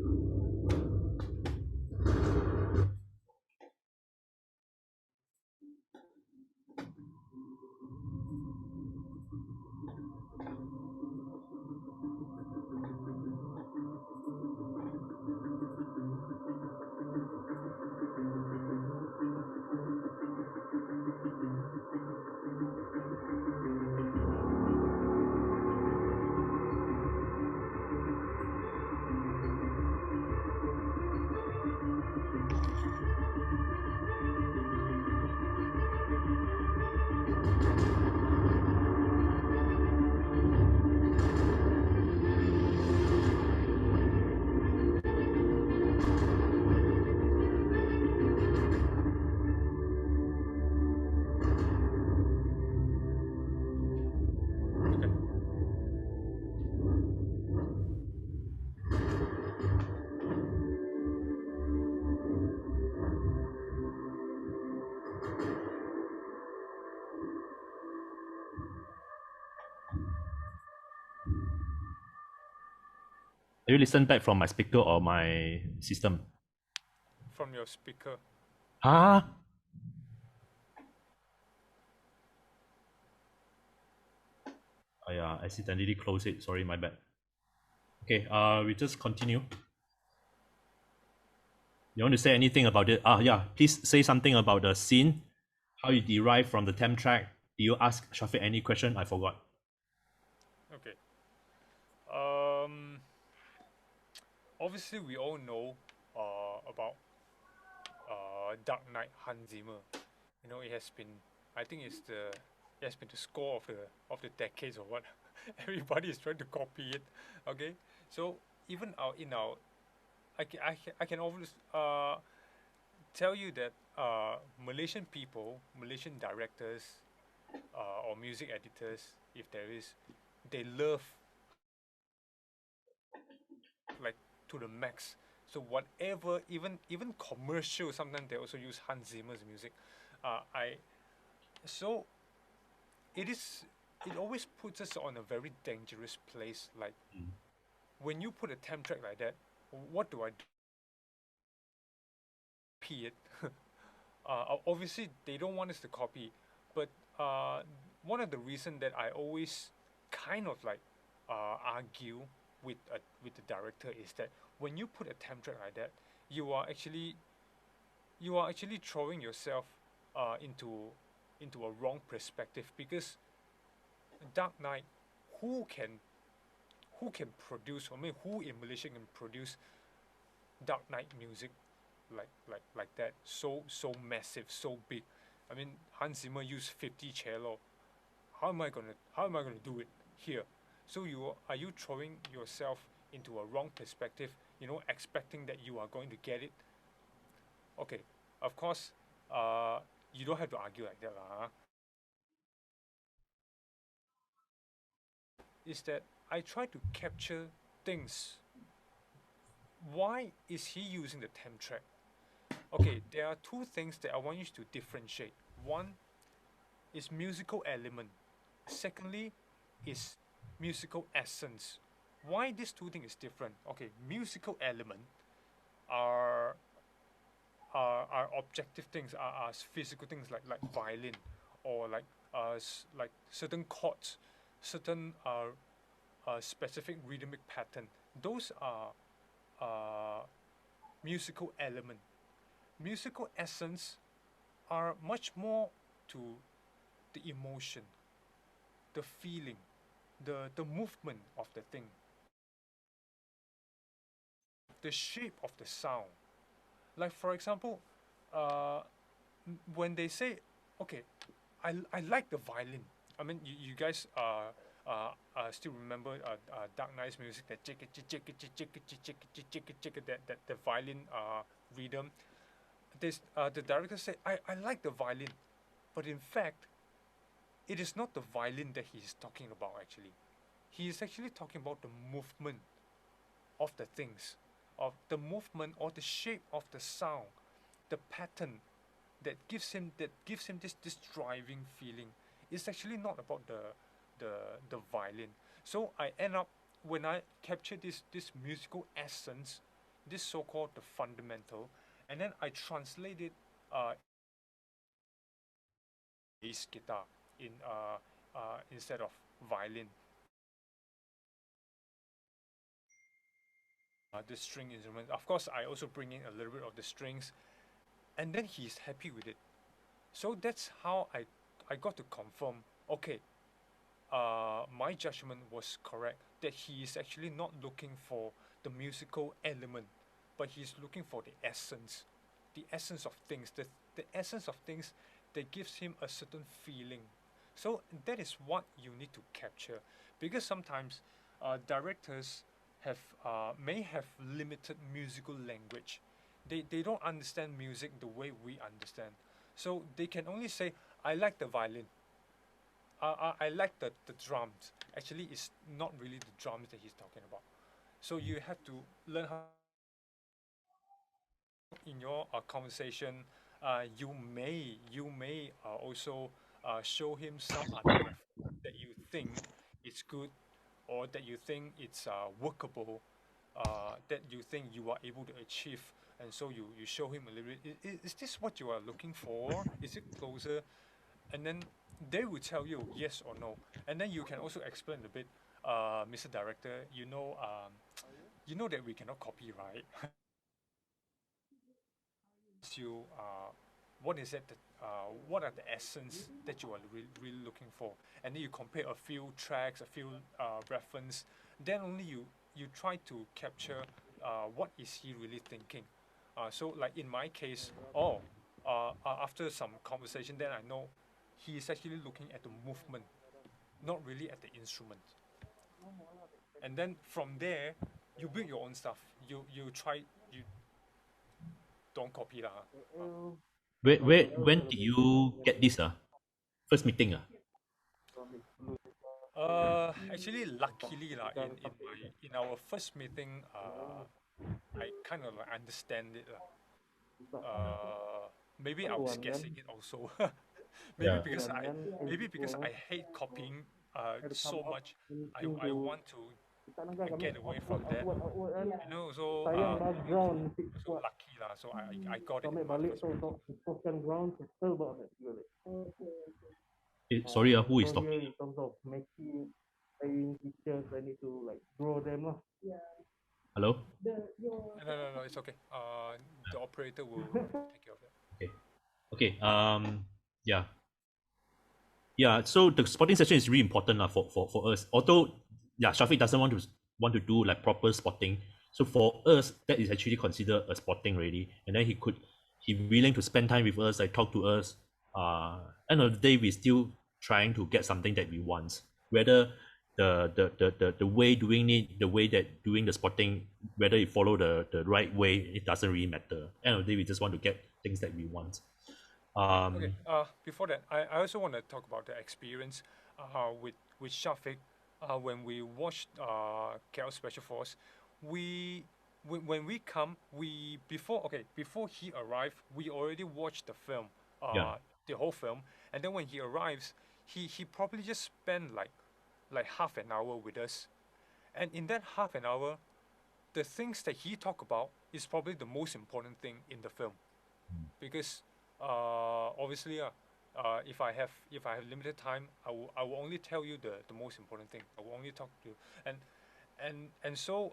Do you listen back from my speaker or my system? From your speaker. Huh? I accidentally closed it. Sorry, my bad. Okay, we just continue. You want to say anything about it? Yeah, please say something about the scene, how you derive from the temp track. Do you ask Shafiq any question? I forgot. Okay. Obviously, we all know about Dark Knight Hans Zimmer. You know, it has been, I think it has been the score of the decades or what. Everybody is trying to copy it. Okay, so even I can always tell you that Malaysian people, Malaysian directors, or music editors, if there is, they love like to the max. So whatever, even commercial, sometimes they also use Hans Zimmer's music. So it always puts us on a very dangerous place. Like when you put a temp track like that, what do I do? Copy it. Obviously, they don't want us to copy, but one of the reasons that I always kind of like argue with the director is that when you put a temp track like that, you are actually throwing yourself into a wrong perspective, because Dark Knight, who can produce, I mean, who in Malaysia can produce Dark Knight music like that, so massive, so big? I mean, Hans Zimmer used 50 cello. How am I gonna do it here? So are you throwing yourself into a wrong perspective, expecting that you are going to get it? Okay, of course, you don't have to argue like that, lah. Is that I try to capture things. Why is he using the temp track? Okay, there are two things that I want you to differentiate. One is musical element. Secondly is musical essence. Why these two things is different? Okay, musical element are objective things, are physical things like violin, or like certain chords, certain specific rhythmic pattern. Those are musical element. Musical essence are much more to the emotion, the feeling, the movement of the thing, the shape of the sound. Like, for example, when they say, okay, I like the violin. I mean, you guys still remember Dark Knight's music, that that the violin rhythm. The director said, I like the violin, but in fact, it is not the violin that he is talking about. Actually, he is actually talking about the movement of the things, of the movement or the shape of the sound, the pattern that gives him this driving feeling. It's actually not about the violin. So I end up, when I capture this musical essence, this so-called the fundamental, and then I translate it bass guitar in instead of violin. The string instrument. Of course, I also bring in a little bit of the strings, and then he's happy with it. So that's how I got to confirm. Okay, my judgment was correct, that he is actually not looking for the musical element, but he's looking for the essence of things, the essence of things that gives him a certain feeling. So that is what you need to capture, because sometimes directors may have limited musical language. They don't understand music the way we understand. So they can only say, I like the violin. I like the drums. Actually, it's not really the drums that he's talking about. So you have to learn how, in your conversation, you may also show him some other reference that you think it's good, or that you think it's workable, that you think you are able to achieve, and so you show him a little bit. Is this what you are looking for? Is it closer? And then they will tell you yes or no, and then you can also explain a bit, Mr. Director. You know that we cannot copy, right? You what is it that what are the essence that you are really looking for, and then you compare a few tracks, a few reference, then only you try to capture what is he really thinking. So like in my case, after some conversation, then I know he is actually looking at the movement, not really at the instrument. And then from there, you build your own stuff. You try, you don't copy lah. When did you get this? First meeting? Actually, luckily lah, in our first meeting, I kind of like understand it lah. Maybe I was guessing it also. maybe Yeah. because I hate copying so much. I want to get away from that. So so lucky lah. So I got it in my first meeting. Sorry, who is talking? playing pictures, I need to like draw them. Yeah. Hello? No, it's okay. The operator will take care of that. Okay. Okay. Yeah. Yeah. So the spotting session is really important for us. Although, yeah, Shafiq doesn't want to do like proper spotting. So for us, that is actually considered a spotting already. And then he willing to spend time with us, like talk to us. End of the day, we still trying to get something that we want. Whether the way doing it, the way that doing the spotting, whether you follow the right way, it doesn't really matter. End of the day, we just want to get things that we want. Okay. Before that, I also want to talk about the experience with Shafiq when we watched KL Special Force. When we come, before he arrived, we already watched the film, the whole film, and then when he arrives, he probably just spent like half an hour with us, and in that half an hour, the things that he talked about is probably the most important thing in the film, because obviously, if I have limited time, I will only tell you the most important thing. I will only talk to you, and so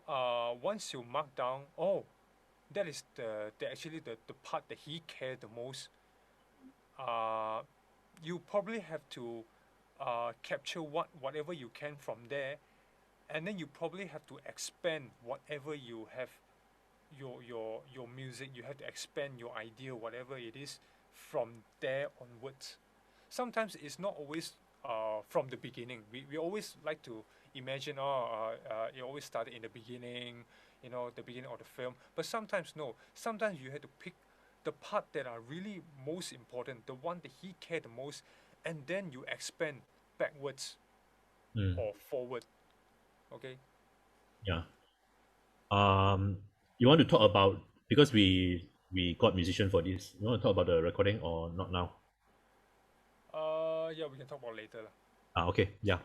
once you mark down, oh, that is actually the part that he cared the most. You probably have to capture whatever you can from there, and then you probably have to expand whatever you have, your music. You have to expand your idea, whatever it is, from there onwards. Sometimes it's not always from the beginning. We always like to imagine, it always started in the beginning, the beginning of the film. But sometimes no. Sometimes you have to pick the part that are really most important, the one that he cared the most, and then you expand backwards or forward. Okay? Yeah. You want to talk about, because we got musician for this, you want to talk about the recording or not now? Yeah, we can talk about later. Okay, yeah.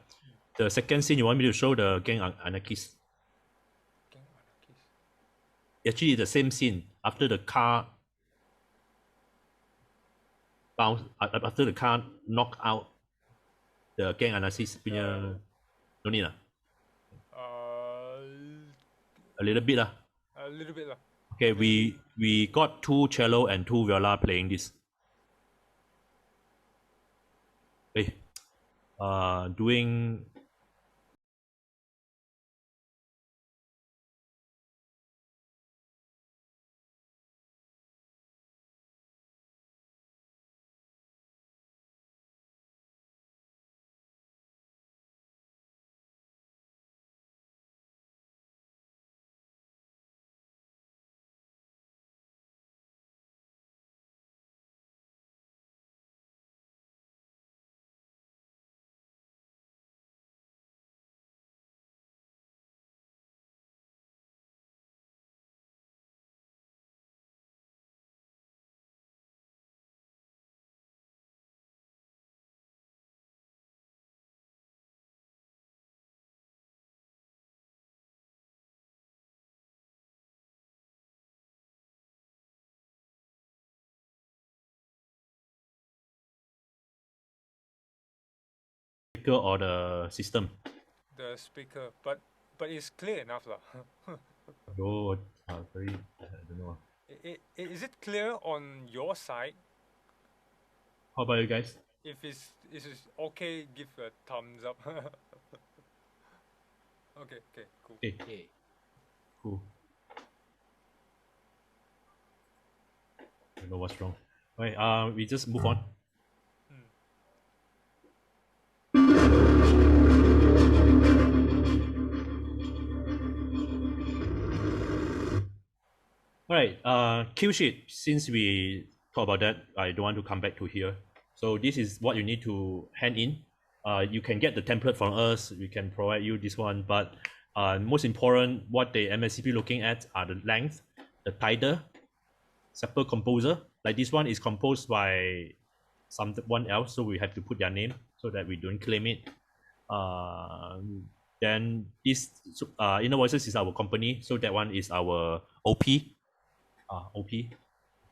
The second scene, you want me to show the gang anarchists? Gang anarchists. Actually, the same scene. After the car bounce, after the car knock out the gang anarchists punya, no need lah. A little bit lah. A little bit lah. Okay, we got 2 cello and 2 viola playing this. Hey, doing or the system. The speaker, but it's clear enough lah. Oh, very, I don't know. Is it clear on your side? How about you guys? If it's okay, give a thumbs up. Okay, cool. Okay. Cool. I don't know what's wrong. Alright, we just move on. Alright, cue sheet. Since we talked about that, I don't want to come back to here. So this is what you need to hand in. You can get the template from us. We can provide you this one, but most important, what the MSCP looking at are the length, the title, sample composer. Like this one is composed by someone else, so we have to put their name so that we don't claim it. Then this Inner Voices is our company, so that one is our OP. OP.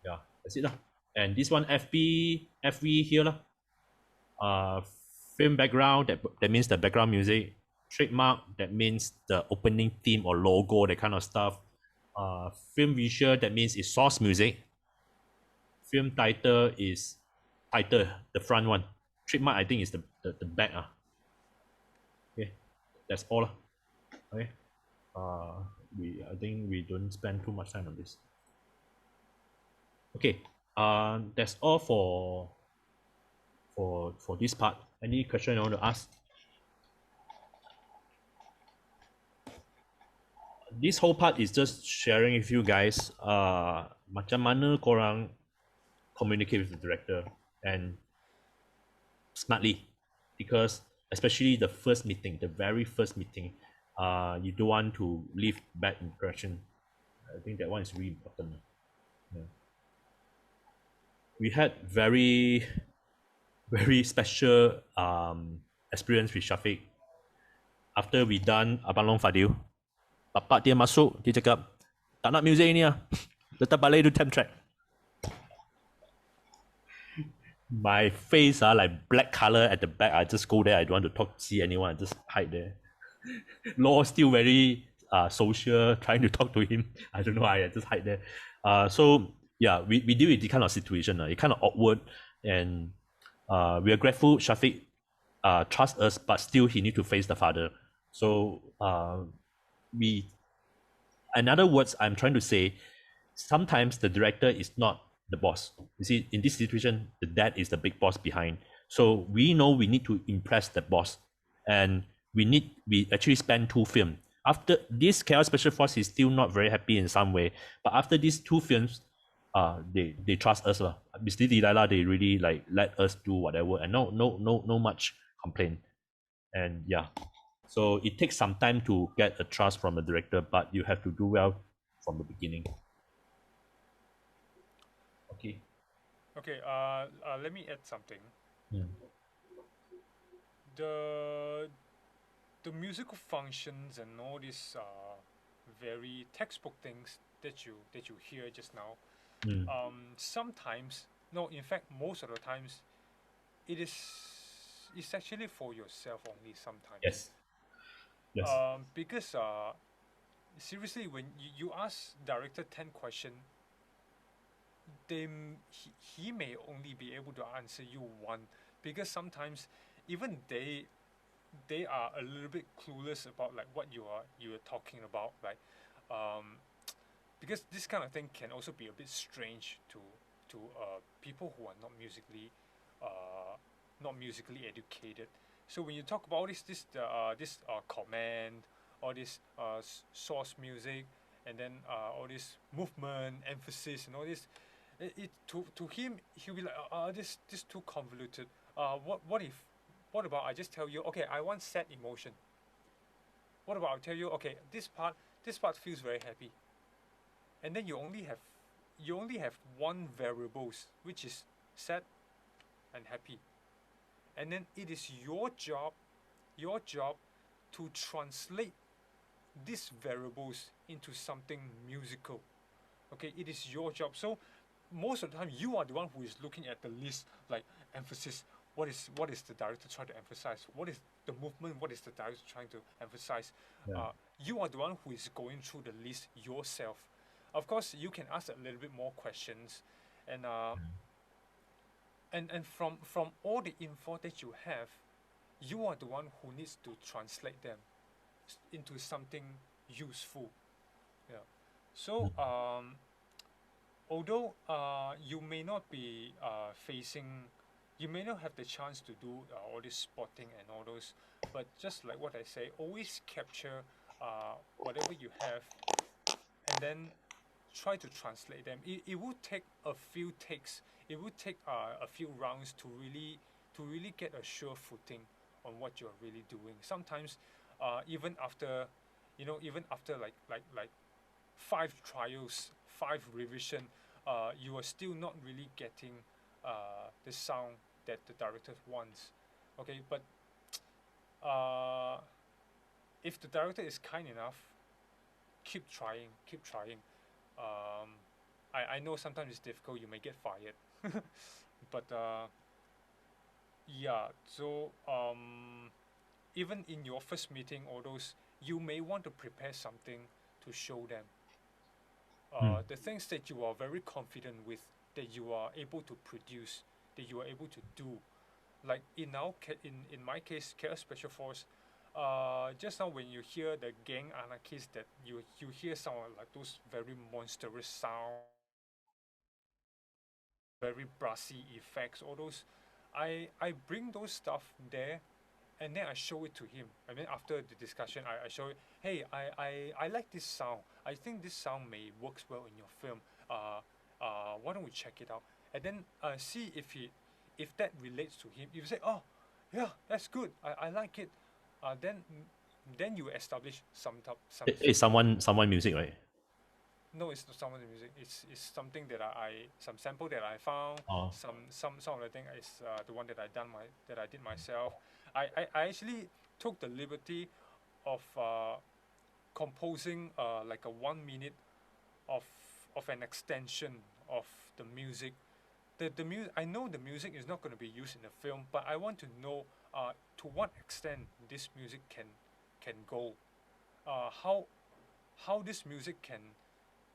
Yeah, that's it lah. And this one FV here lah. Film background, that means the background music. Trademark, that means the opening theme or logo, that kind of stuff. Film visual, that means it's source music. Film title is title, the front one. Trademark, I think, is the back. Okay, that's all. Okay. I think we don't spend too much time on this. Okay. That's all for this part. Any question you want to ask? This whole part is just sharing with you guys macam mana korang communicate with the director and smartly, because especially the first meeting, the very first meeting, you don't want to leave bad impression. I think that one is really important. Yeah. We had very special experience with Shafiq. After we done Abang Long Fadil, bapak dia masuk, dia cakap, tak nak music ni lah. Letak balik tu temp track. My face like black color at the back. I just go there. I don't want to see anyone. I just hide there. Law still very social, trying to talk to him. I don't know. I just hide there. So yeah, we deal with this kind of situation. It's kind of awkward, and we are grateful Shafiq trust us, but still he need to face the father. So in other words, I'm trying to say, sometimes the director is not the boss. You see, in this situation, the dad is the big boss behind. So we know we need to impress the boss, and we actually spend 2 films. After this, Chaos Special Force is still not very happy in some way, but after these 2 films, they trust us. Mr. Delilah, they really like let us do whatever, and no much complaint. And yeah, so it takes some time to get a trust from the director, but you have to do well from the beginning. Okay. Okay. Let me add something. The musical functions and all these very textbook things that you hear just now. Sometimes, no, in fact, most of the times, it's actually for yourself only. Sometimes. Yes. Yes. Because seriously, when you ask director 10 questions, he may only be able to answer you 1, because sometimes even they are a little bit clueless about like what you are talking about, like because this kind of thing can also be a bit strange to people who are not musically educated. So when you talk about this command, all this source music, and then all this movement, emphasis, and all this, to him, he'll be like, this too convoluted. What about I just tell you, okay, I want sad emotion. What about I tell you, okay, this part feels very happy, and then you only have 1 variables, which is sad and happy, and then it is your job to translate these variables into something musical. Okay, it is your job. So most of the time, you are the one who is looking at the list, like emphasis. What is the director trying to emphasize? What is the movement? What is the director trying to emphasize? Yeah. You are the one who is going through the list yourself. Of course, you can ask a little bit more questions, and from all the info that you have, you are the one who needs to translate them into something useful. Yeah. So although you may not be you may not have the chance to do all this spotting and all those, but just like what I say, always capture whatever you have, and then try to translate them. It would take a few takes. It would take a few rounds to really get a sure footing on what you're really doing. Sometimes, even after like 5 trials, 5 revision, you are still not really getting the sound that the director wants. Okay, but if the director is kind enough, keep trying. I know sometimes it's difficult, you may get fired, but yeah, so even in your first meeting or those, you may want to prepare something to show them. The things that you are very confident with, that you are able to produce, that you are able to do. Like in my case, KL Special Force, just now when you hear the gang anarchists, that you hear some like those very monstrous sound, very brassy effects, all those. I bring those stuff there, and then I show it to him. I mean, after the discussion, I show it. Hey, I like this sound. I think this sound may works well in your film. Why don't we check it out? And then see if that relates to him. If you say, oh, yeah, that's good. I like it. Then you establish some. It's someone music, right? No, it's not someone's music. It's something that some sample that I found. Oh. Some of the thing is the one that I did myself. I actually took the liberty of composing like a 1 minute of an extension of the music. The music, I know the music is not going to be used in the film, but I want to know to what extent this music can go, how this music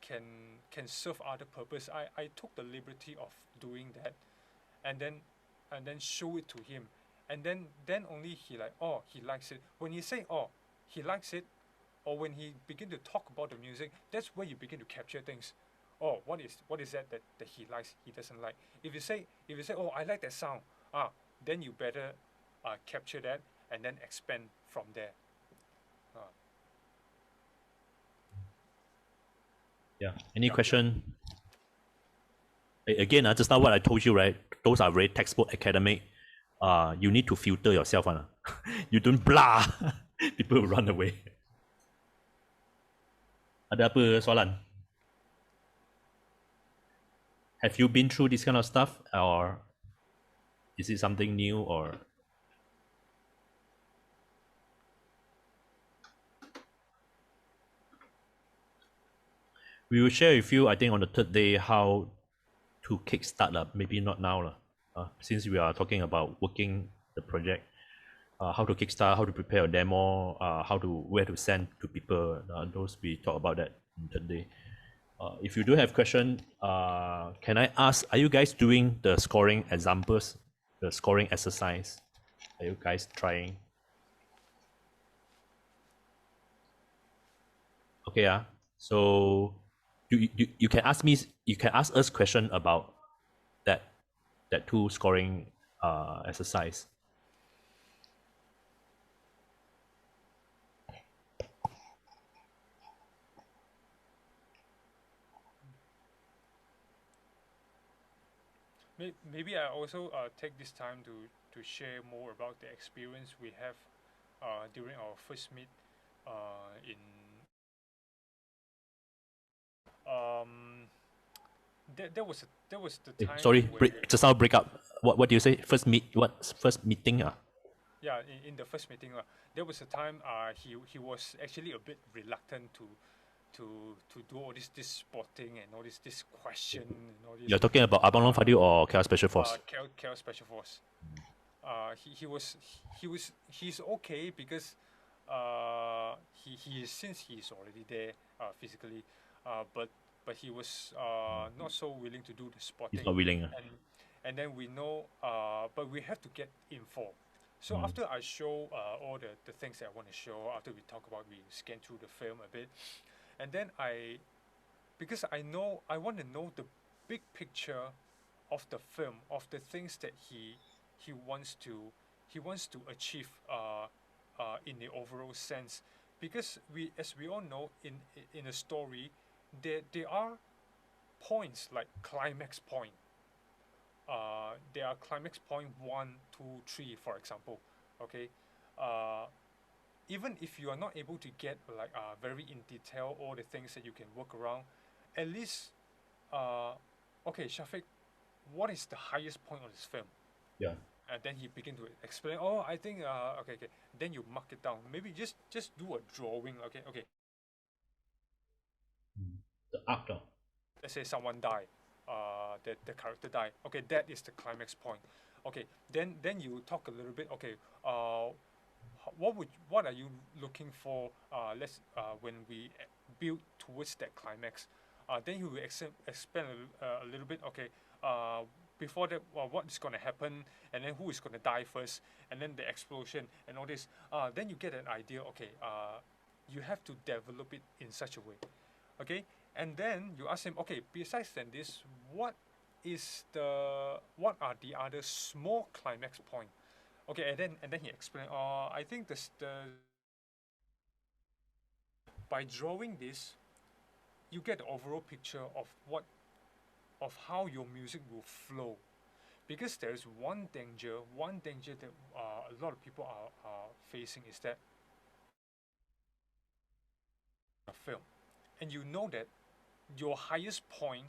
can serve other purpose. I took the liberty of doing that, and then show it to him, and then only he like, oh, he likes it. When he say, oh, he likes it, or when he begin to talk about the music, that's where you begin to capture things. Oh, what is that he likes, he doesn't like. If you say, oh, I like that sound, then you better capture that and then expand from there. Yeah. Any question? Again, just now what I told you, right? Those are very textbook academic. You need to filter yourself. You don't blah. People will run away. Ada apa soalan? Have you been through this kind of stuff, or is it something new, or? We will share with you, I think, on the third day how to kickstart. Maybe not now, since we are talking about working the project. How to kickstart, how to prepare a demo, where to send to people. Those we talk about that on the third day. If you do have question, can I ask, are you guys doing the scoring examples, the scoring exercise? Are you guys trying? Okay, so you can ask me, you can ask us question about that two scoring exercise. Maybe I also take this time to share more about the experience we have during our first meet in there was the time. Sorry, just now break up. What do you say? First meeting? Yeah, in the first meeting, there was a time he was actually a bit reluctant to do all this spotting and all this question and all this. You're talking about Abang Long Fadil or KL Special Force? KL Special Force. He's okay because he is, since he's already there physically, but he was not so willing to do the spotting. He's not willing. And then we know, but we have to get info. So after I show all the things that I want to show, after we talk about, we scan through the film a bit, and then because I want to know the big picture of the film, of the things that he wants to achieve in the overall sense, because as we all know, in a story, there are points like climax point. There are climax point 1, 2, 3, for example. Okay, even if you are not able to get like very in detail all the things that you can work around, at least okay, Shafiq, what is the highest point of this film? Yeah. And then he begin to explain. Oh, I think okay. Then you mark it down. Maybe just do a drawing. Okay. The actor. Let's say someone died. The character died. Okay, that is the climax point. Okay, then you talk a little bit. Okay, what are you looking for? When we build towards that climax, then you will expand a little bit. Okay, before that, what is going to happen, and then who is going to die first, and then the explosion and all this. Then you get an idea. Okay, you have to develop it in such a way. Okay, and then you ask him. Okay, besides than this, what are the other small climax point? Okay, and then he explained. I think by drawing this, you get the overall picture of how your music will flow, because there is one danger that a lot of people are facing, is that a film, and you know that your highest point,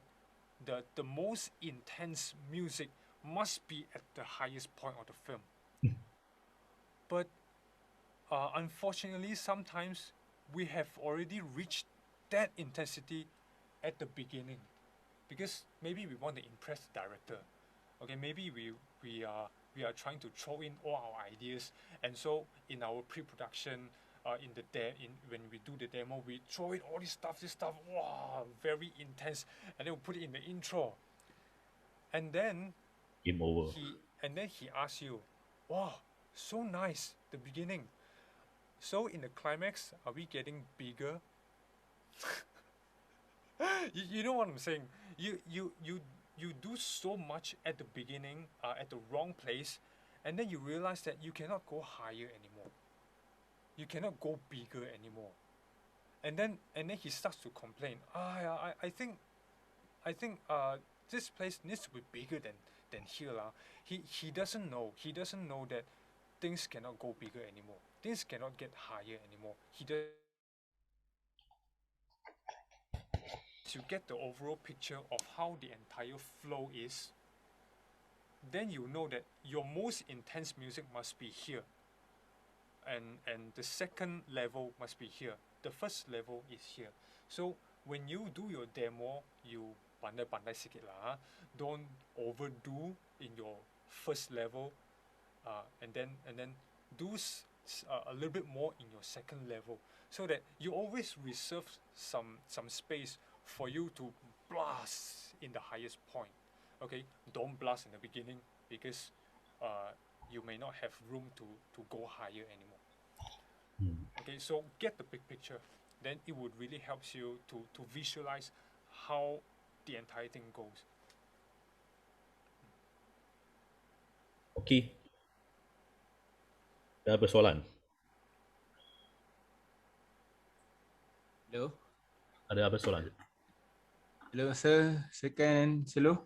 the most intense music must be at the highest point of the film. But unfortunately, sometimes we have already reached that intensity at the beginning, because maybe we want to impress the director. Okay, maybe we are trying to throw in all our ideas, and so in our pre-production, when we do the demo, we throw in all this stuff, wow, very intense, and then we put it in the intro, and then game over. He asks you, wow, so nice, the beginning. So in the climax, are we getting bigger? You know what I'm saying? You do so much at the beginning, at the wrong place, and then you realize that you cannot go higher anymore. You cannot go bigger anymore. And then he starts to complain. I think this place needs to be bigger than here lah. He doesn't know. He doesn't know that things cannot go bigger anymore. Things cannot get higher anymore. To get the overall picture of how the entire flow is, then you know that your most intense music must be here, and the second level must be here. The first level is here. So when you do your demo, you pandai sikit lah. Don't overdo in your first level, and then do a little bit more in your second level, so that you always reserve some space for you to blast in the highest point. Okay, don't blast in the beginning, because you may not have room to go higher anymore. Okay, so get the big picture, then it would really help you to visualize how the entire thing goes. Okay. Ada persoalan? Hello. Ada apa soalan? Hello sir, second hello.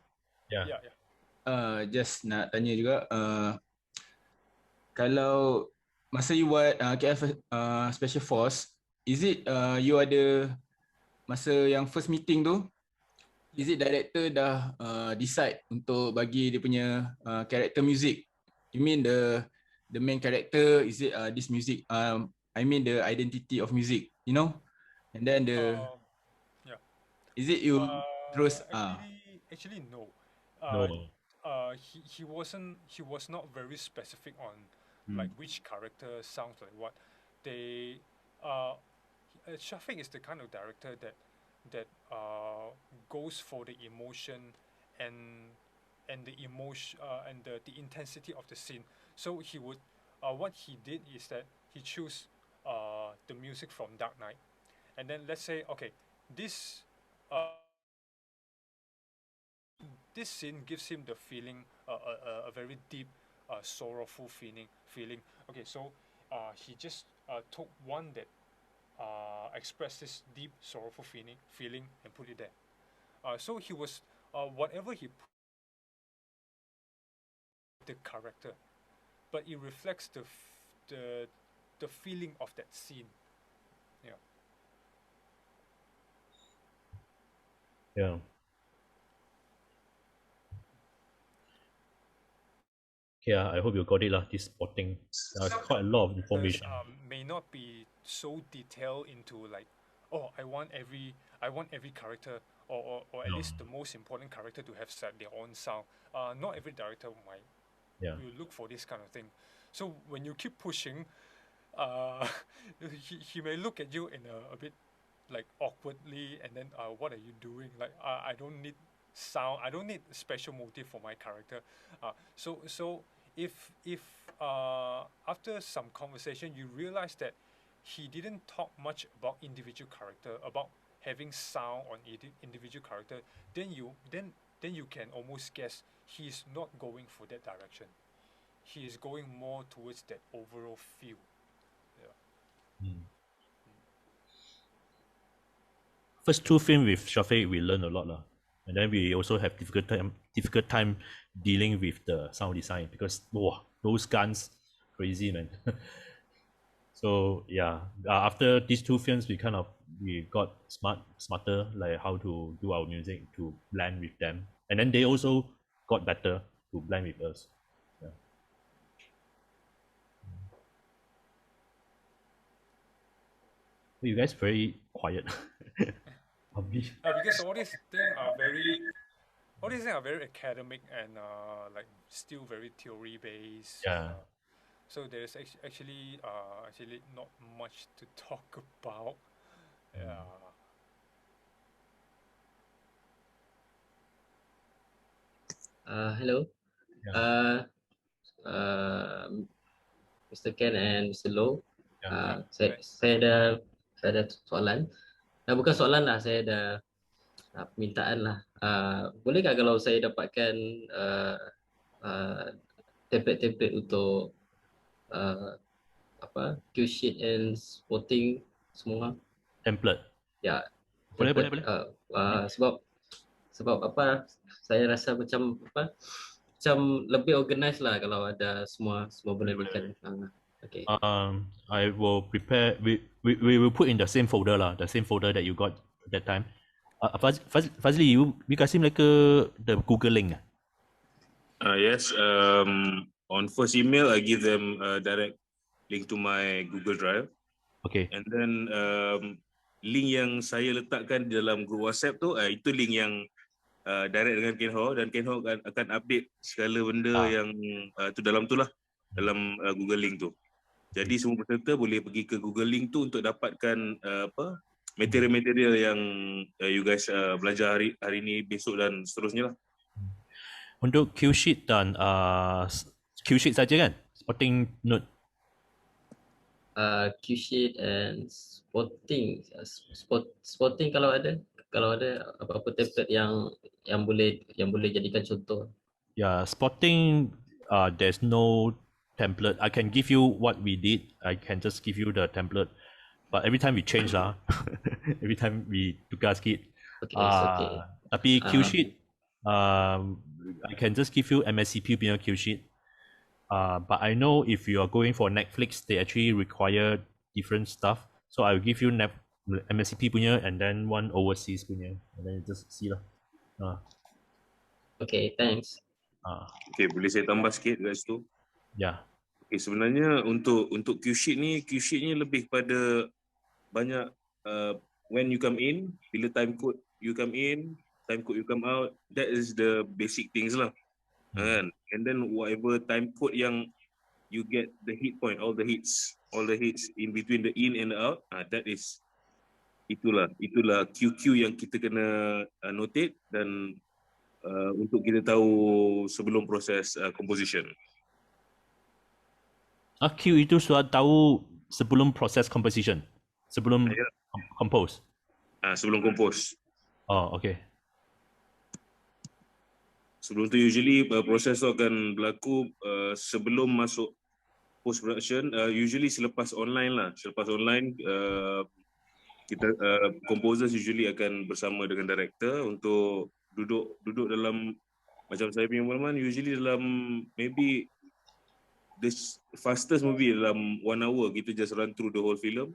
Yeah. Just nak tanya juga, kalau masa you buat KF Special Force, is it you ada masa yang first meeting tu, is it director dah decide untuk bagi dia punya character music? You mean the main character, is it this music? I mean the identity of music, you know? And then is it you terus Actually no. No. He was not very specific on like which character sounds like what. Shafiq is the kind of director that goes for the emotion and the emotion and the intensity of the scene. So he would what he did is that he chose the music from Dark Knight, and then let's say, okay, this scene gives him the feeling, a very deep, sorrowful feeling. Okay, so he just took one that expressed this deep, sorrowful feeling and put it there. So he was whatever he put the character, but it reflects the feeling of that scene. Yeah. Yeah, I hope you got it lah. This spotting, quite a lot of information. May not be so detailed into like, oh, I want every character, or at least the most important character to have set their own sound. Not every director might. Yeah. You look for this kind of thing. So when you keep pushing, he may look at you in a bit like awkwardly, and then what are you doing? Like I don't need sound. I don't need special motive for my character. So if after some conversation you realize that he didn't talk much about individual character, about having sound on individual character, then you can almost guess he's not going for that direction. He is going more towards that overall feel. Yeah. First two films with Shafiq, we learned a lot lah. And then we also have difficult time dealing with the sound design because those guns, crazy man. So yeah, after these two films, we got smarter, like how to do our music to blend with them, and then they also got better to blend with us. Yeah. You guys very quiet. Because all these things are very academic and like still very theory based. Yeah. So there's actually not much to talk about. Yeah. Hello. Yeah. Mr. Ken and Mr. Low. Yeah. Saya ada soalan. Bukan soalan lah, saya ada permintaan lah. Bolehkah kalau saya dapatkan template-template untuk cue sheet and spotting semua? Template. Ya. Boleh. Sebab apa? Saya rasa macam lebih organized lah kalau ada semua boleh. Okay. I will prepare. We will put in the same folder lah, the same folder that you got that time. Fazli, you kasih mereka the Google link. Yes. On first email, I give them a direct link to my Google Drive. Okay. And then link yang saya letakkan di dalam group WhatsApp tu, itu link yang direct dengan Ken Ho, dan Ken Ho akan update segala benda yang tu dalam tu lah, dalam Google link tu. Jadi semua peserta boleh pergi ke Google link tu untuk dapatkan material-material yang you guys belajar hari ni, besok dan seterusnya lah. Untuk cue sheet dan cue sheet saja kan? Spotting note. Cue sheet and spotting kalau ada apa-apa template yang boleh jadikan contoh. Yeah, spotting there's no template. I can give you what we did. I can just give you the template. But every time we change lah, every time we tukar sikit. Okay. Tapi cue sheet, I can just give you MSCP punya cue sheet. But I know if you are going for Netflix, they actually require different stuff. So I will give you MSCP punya and then one overseas punya, and then you just see lah. Okay, thanks. Okay, boleh saya tambah sikit kat situ? Ya. Okay, sebenarnya untuk cue sheet ni lebih pada banyak when you come in, bila time code you come in, time code you come out, that is the basic things lah. And then whatever time code yang you get the hit point, all the hits in between the in and the out, that is itulah QQ yang kita kena notate dan untuk kita tahu sebelum proses composition. Q itu sudah tahu sebelum proses composition, sebelum compose. Sebelum compose. Oh, okay. Sebelum tu usually proses tu akan berlaku sebelum masuk post production, usually selepas online lah. Selepas online kita composers usually akan bersama dengan director untuk duduk dalam, macam saya punya pengalaman, usually dalam maybe the fastest movie dalam 1 hour kita just run through the whole film.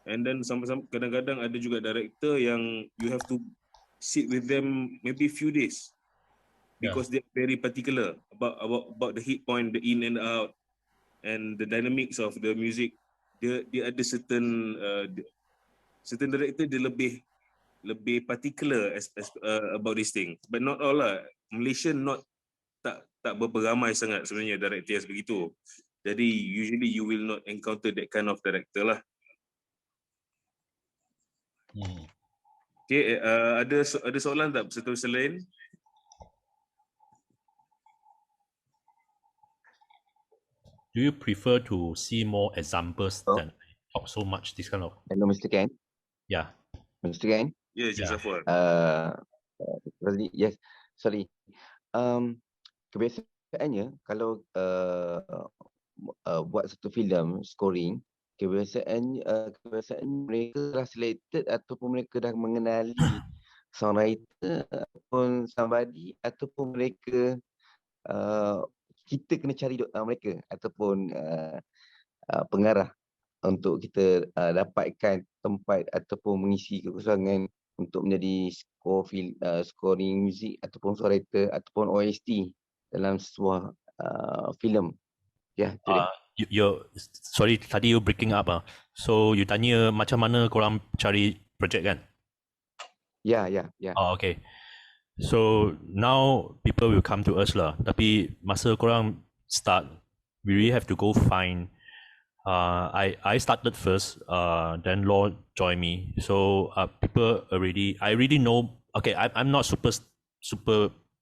And then sama-sama kadang-kadang ada juga director yang you have to sit with them maybe few days because they're very particular about the hit point, the in and the out, and the dynamics of the music. Dia ada certain director dia lebih particular about this thing, but not all lah. Malaysia tak berapa ramai sangat sebenarnya director yang begitu. Jadi usually you will not encounter that kind of director lah. Okay, ada soalan tak seterusnya lain? Do you prefer to see more examples than talk so much this kind of? Hello, Mr. Ken. Yeah. Mr. Ken. Yes, yeah. Zafar. Yes, sorry. Kebiasaannya kalau buat satu filem scoring, kebiasaan mereka dah selected ataupun mereka dah mengenali songwriter ataupun somebody ataupun mereka kita kena cari mereka ataupun pengarah untuk kita dapatkan tempat ataupun mengisi kekosongan untuk menjadi scoring muzik ataupun songwriter ataupun OST dalam sebuah filem. Ya, sorry tadi you breaking up so you tanya macam mana korang cari project kan? Ya. Oh, okay. So now people will come to us lah. Tapi masa korang start, we really have to go find. I started first. Then Law joined me. So people already. I already know. Okay, I'm not super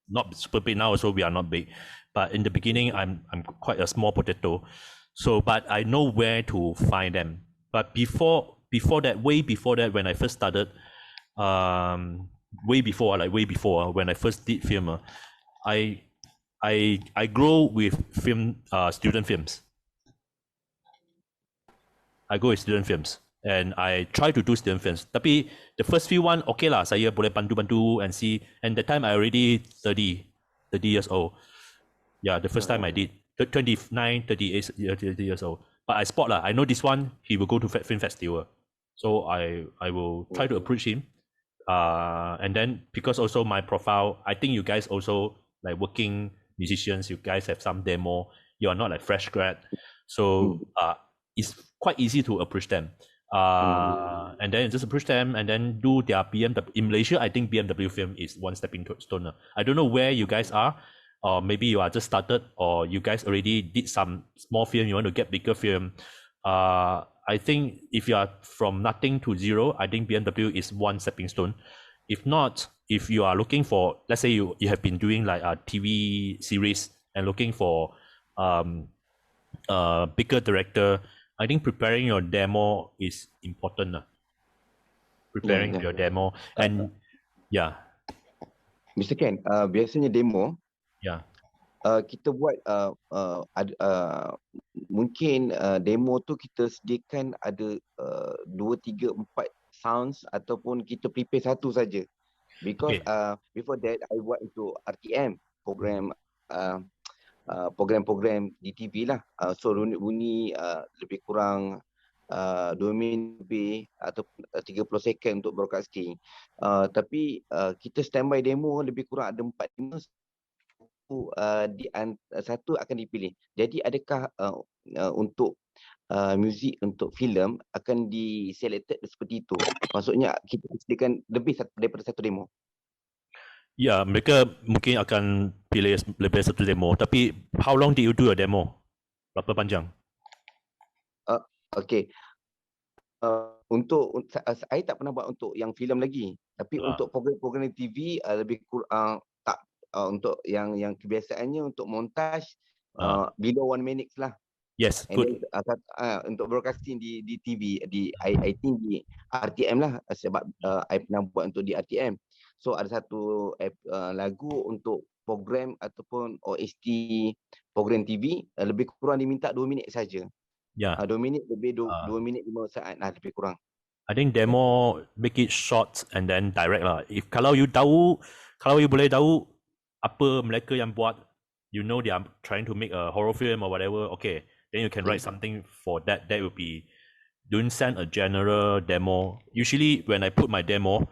not super big now. So we are not big. But in the beginning, I'm quite a small potato. So but I know where to find them. But before that, way before that, when I first started, way before when I first did film, I grow with student films. I go with student films and I try to do student films. Tapi the first few one, okay lah, saya boleh bantu and see. And the time I already 30 years old. Yeah, the first time I did 29, 30 years old. But I spot lah. I know this one, he will go to film festival. So I will try to approach him. And then because also my profile, I think you guys also like working musicians, you guys have some demo. You are not like fresh grad. So it's quite easy to approach them. And then just approach them and then do their BMW. In Malaysia, I think BMW film is one stepping stone. I don't know where you guys are. Or maybe you are just started, or you guys already did some small film, you want to get bigger film. I think if you are from nothing to zero, I think BMW is one stepping stone. If not, if you are looking for, let's say you have been doing like a TV series and looking for bigger director, I think preparing your demo is important. Preparing your demo and Mr. Ken, biasanya demo kita buat mungkin demo tu kita sediakan ada 2, 3, 4 sounds ataupun kita prepare satu saja. Because before that I buat untuk RTM program program di TV lah. So bunyi lebih kurang 2 minit lebih atau 30 second untuk broadcasting. Tapi kita standby demo lebih kurang ada 4-5 satu akan dipilih. Jadi adakah untuk muzik untuk filem akan diselected seperti itu? Maksudnya kita sediakan lebih daripada satu demo. Ya, mereka mungkin akan pilih lebih satu demo. Tapi how long did you do a demo? Berapa panjang? Okay. Untuk saya tak pernah buat untuk yang filem lagi. Tapi untuk program-program TV lebih kurang untuk yang kebiasaannya untuk montaj below 1 minute lah. Yes, good. Untuk broadcasting di TV I think di RTM lah sebab I pernah buat untuk di RTM. So ada satu lagu untuk program ataupun OST program TV lebih kurang diminta 2 minit saja. 2 minit lebih 2 minit 5 saat lah lebih kurang. I think demo make it short and then direct lah. Kalau you boleh tahu apa mereka yang buat, you know they are trying to make a horror film or whatever, okay, then you can write something for that. That will be, don't send a general demo. Usually when I put my demo,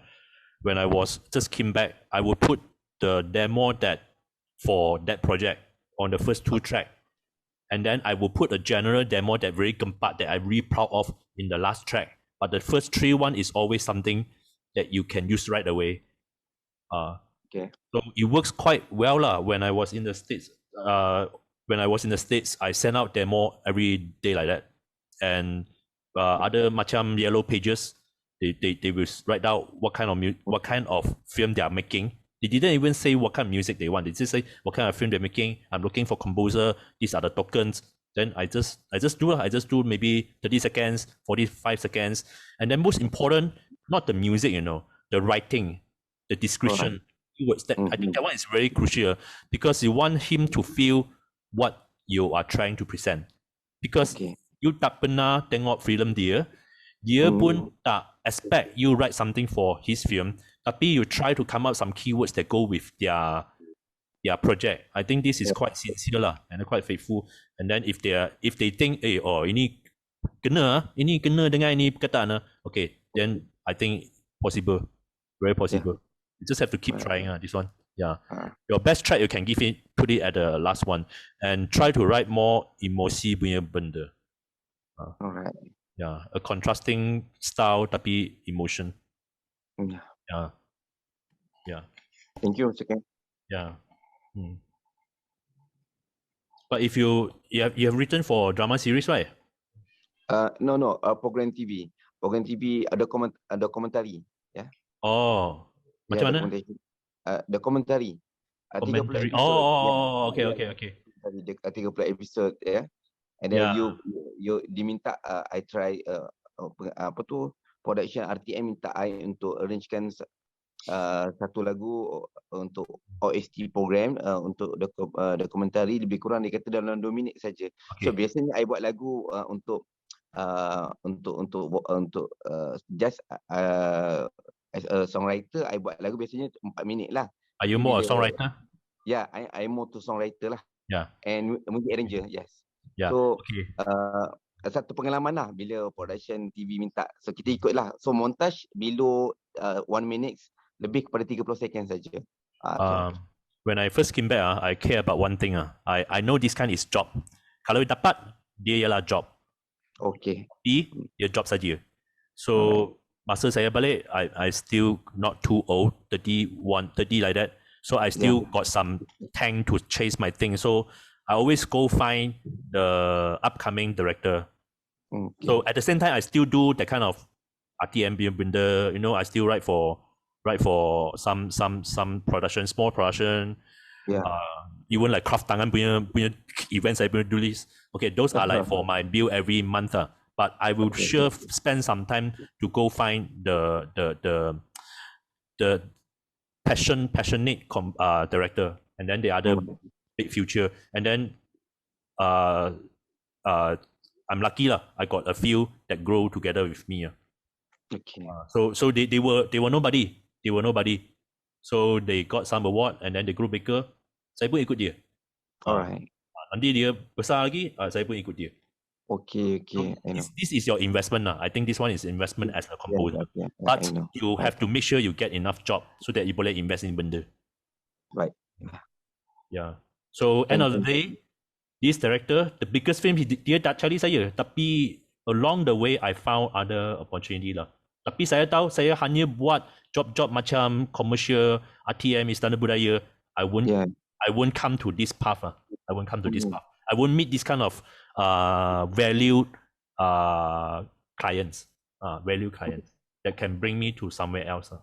when I was just came back, I would put the demo that for that project on the first 2 track. And then I will put a general demo that very gempat that I'm really proud of in the last track. But the first 3 one is always something that you can use right away. Okay. So it works quite well lah. When I was in the States, when I was in the States, I sent out demo every day like that. And other macam yellow pages, they will write out what kind of film they are making. They didn't even say what kind of music they want. They just say what kind of film they're making. I'm looking for composer. These are the tokens. Then I just do maybe 30 seconds, 45 seconds. And then most important, not the music, the writing, the description, words. I think that one is very crucial because you want him to feel what you are trying to present. Because you tak pernah tengok film dia pun tak expect you write something for his film, tapi you try to come up some keywords that go with their project. I think this is quite sincere lah and quite faithful. And then if they think, ini kena dengan ini perkataan, okay, then I think possible, very possible. You just have to keep trying this one. Yeah, your best try you can put it at the last one, and try to write more emosi punya benda. Alright. Yeah, a contrasting style tapi emotion. Yeah. Thank you, Mr. Ken. Yeah. But if you have written for drama series, right? No, program TV. Program TV ada komentari, ya. Oh, macam mana? The commentary. 30 episode. Okay. 30 episode, ya. And then you diminta I try production RTM minta I untuk arrangekan satu lagu untuk OST program untuk dokumentari, lebih kurang dia kata dalam 2 minit saja. So biasanya I buat lagu untuk just as a songwriter, I buat lagu biasanya 4 minit lah. Are you more a songwriter? Yeah, I'm more to songwriter lah. Yeah. And music arranger, yes. Yeah. So satu pengalaman lah bila production TV minta. So kita ikut lah. So montage below 1 minute, lebih kepada 30 second saja. When I first came back, I care about one thing. I know this kind is job. Kalau dapat, dia ialah job. Okay. Dia job saja. So masa saya balik, I still not too old, 30 like that. So I still got some tank to chase my thing. So I always go find the upcoming director. So at the same time, I still do that kind of RTM benda. I still write for some production, small production. Yeah. Even like craft tangan punya events I do this. Okay, those are like for my bill every month. But I will sure spend some time to go find the passionate director, and then the other big future, and then I'm lucky lah. I got a few that grow together with me. Okay. So they were nobody. So they got some award, and then they grew bigger. Saya pun ikut dia. Alright. Nanti dia besar lagi, saya pun ikut dia. Okay. So this is your investment. I think this one is investment as a composer. But you have to make sure you get enough job so that you boleh invest in benda. Right. Yeah. So end of the day, this director, the biggest film dia tak cari saya, tapi along the way I found other opportunity lah. Tapi saya tahu saya hanya buat job-job macam commercial, RTM, Istana Budaya. I won't come to this path. I won't come to this path. I won't meet this kind of valued clients that can bring me to somewhere else.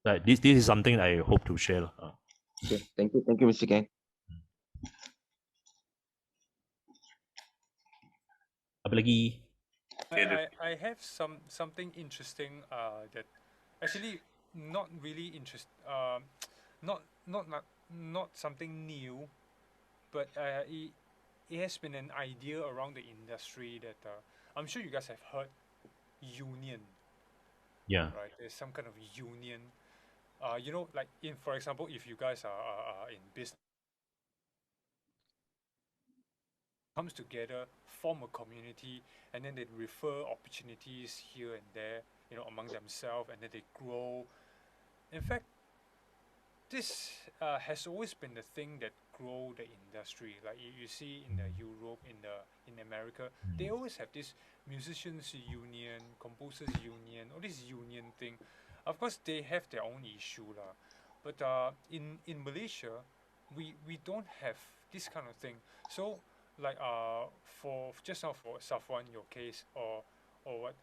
Like this is something I hope to share. Okay. Thank you, Mr. Ken. Apa lagi? I have something interesting that actually not really not something new, but it has been an idea around the industry that I'm sure you guys have heard. Union. Yeah. Right. There's some kind of union. Like for example, if you guys are in business, comes together, form a community, and then they refer opportunities here and there, among themselves, and then they grow. In fact, this has always been the thing that grow the industry. Like you see in the Europe, in America, they always have this musicians union, composers union, all this union thing. Of course, they have their own issue lah. But in Malaysia, we don't have this kind of thing. So like for just now for Safwan, your case, or what,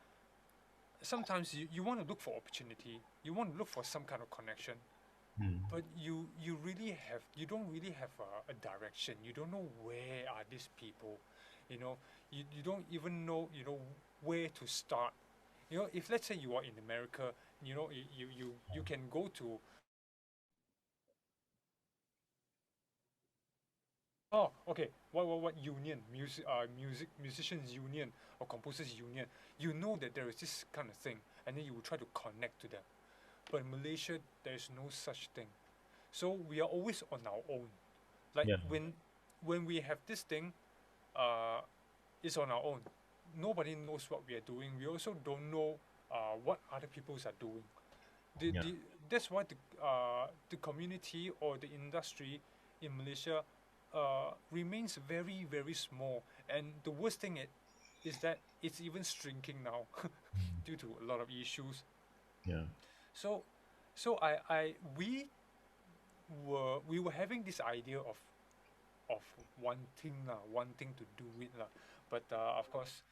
sometimes you want to look for opportunity, you want to look for some kind of connection, but you don't really have a direction. You don't know where are these people, you don't even know where to start. If let's say you are in America, you can go to, oh, okay, what union, musicians union or composers union, that there is this kind of thing, and then you will try to connect to them. But in Malaysia, there is no such thing. So we are always on our own. Like when we have this thing, it's on our own. Nobody knows what we are doing. We also don't know what other peoples are doing. That's why the community or the industry in Malaysia remains very, very small. And the worst thing is that it's even shrinking now due to a lot of issues. So we were having this idea of wanting to do it lah. But of course,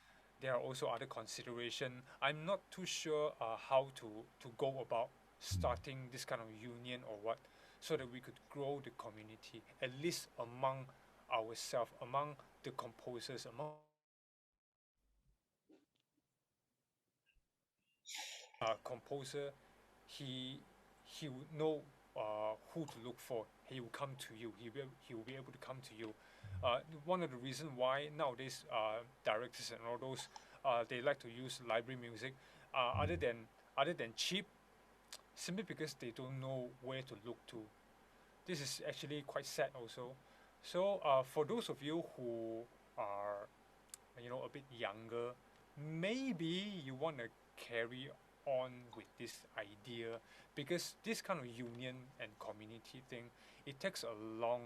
there are also other consideration. I'm not too sure how to go about starting this kind of union or what, so that we could grow the community, at least among ourselves, among the composers, among composer. He would know who to look for. He will come to you. He will be able to come to you. One of the reasons why nowadays directors and all those they like to use library music, other than cheap, simply because they don't know where to look to. This is actually quite sad also. So for those of you who are a bit younger, maybe you want to carry on with this idea, because this kind of union and community thing, it takes a long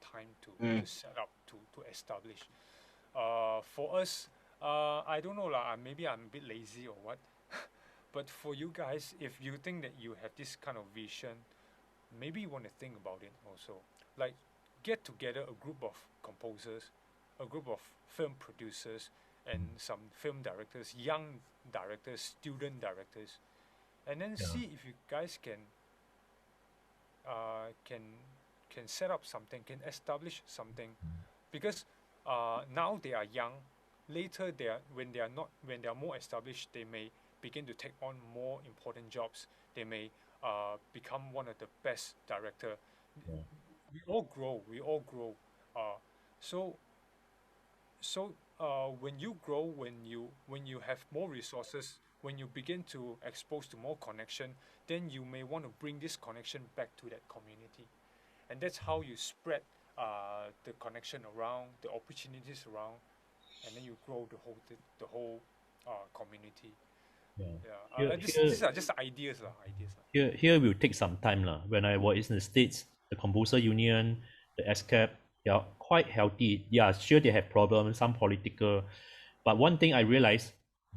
time to set up, to establish. For us, I don't know lah, maybe I'm a bit lazy or what, but for you guys, if you think that you have this kind of vision, maybe you want to think about it also. Like, get together a group of composers, a group of film producers, and some film directors, young directors, student directors, and then see if you guys can set up something, can establish something, because now they are young. Later, when they are more established, they may begin to take on more important jobs. They may become one of the best director. We all grow. So when you grow, when you have more resources, when you begin to expose to more connection, then you may want to bring this connection back to that community, and that's how you spread the connection around, the opportunities around, and then you grow the whole community. These are just ideas. Here will take some time lah. When I was in the States, the Composer Union, the SCAP, they are quite healthy. Yeah, sure they have problems, some political, but one thing I realized,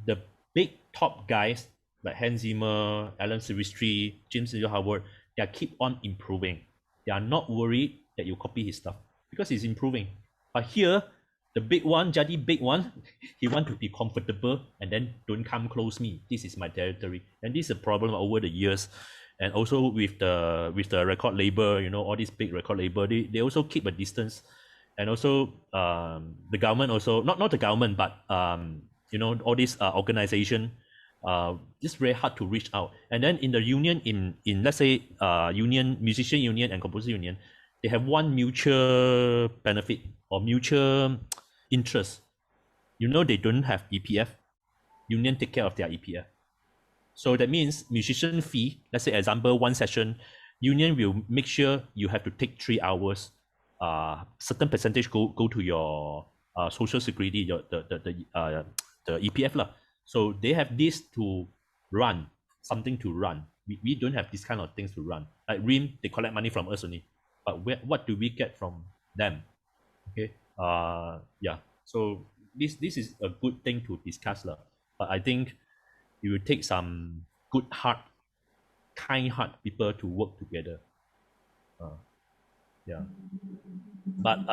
the big top guys like Hans Zimmer, Alan Silvestri, James Nigel Howard, they keep on improving. They are not worried that you copy his stuff because he's improving. But here, the big one, Jadi big one, he want to be comfortable and then don't come close me. This is my territory. And this is a problem over the years. And also with the record label, all these big record label, they also keep a distance. And also the government also, not the government, but all these organization, it's very hard to reach out. And then in the union, in let's say union, musician union and composer union, they have one mutual benefit or mutual interest. They don't have EPF. Union take care of their EPF. So that means musician fee, let's say example, one session, union will make sure you have to take 3 hours. Certain percentage go to your social security, the EPF lah. So they have this to run, something to run. We don't have this kind of things to run. Like RIM, they collect money from us only. But what do we get from them? Okay. So this is a good thing to discuss lah. But I think it will take some good heart, kind heart people to work together. Yeah. But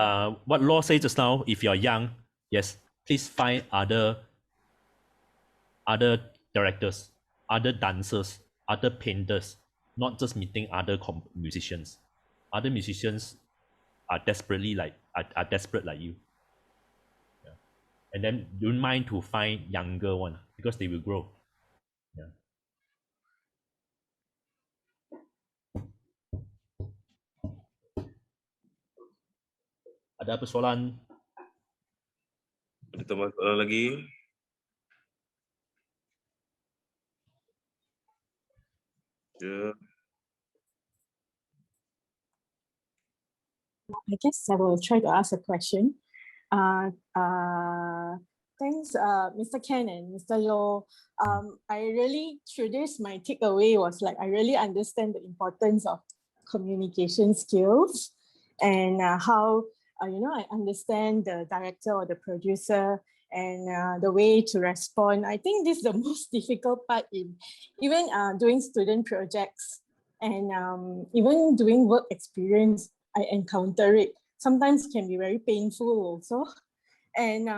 what law says just now, if you're young, yes, please find other directors, other dancers, other painters, not just meeting other musicians. Other musicians are desperately are desperate like you. Yeah. And then don't mind to find younger one because they will grow. Yeah. Ada persoalan? Ada tambah soalan lagi? Ya. I guess I will try to ask a question. Thanks, Mr. Ken and Mr. Low. I really, through this, my takeaway was like, I really understand the importance of communication skills and how, I understand the director or the producer and the way to respond. I think this is the most difficult part in even doing student projects and even doing work experience. I encounter it. Sometimes can be very painful also. And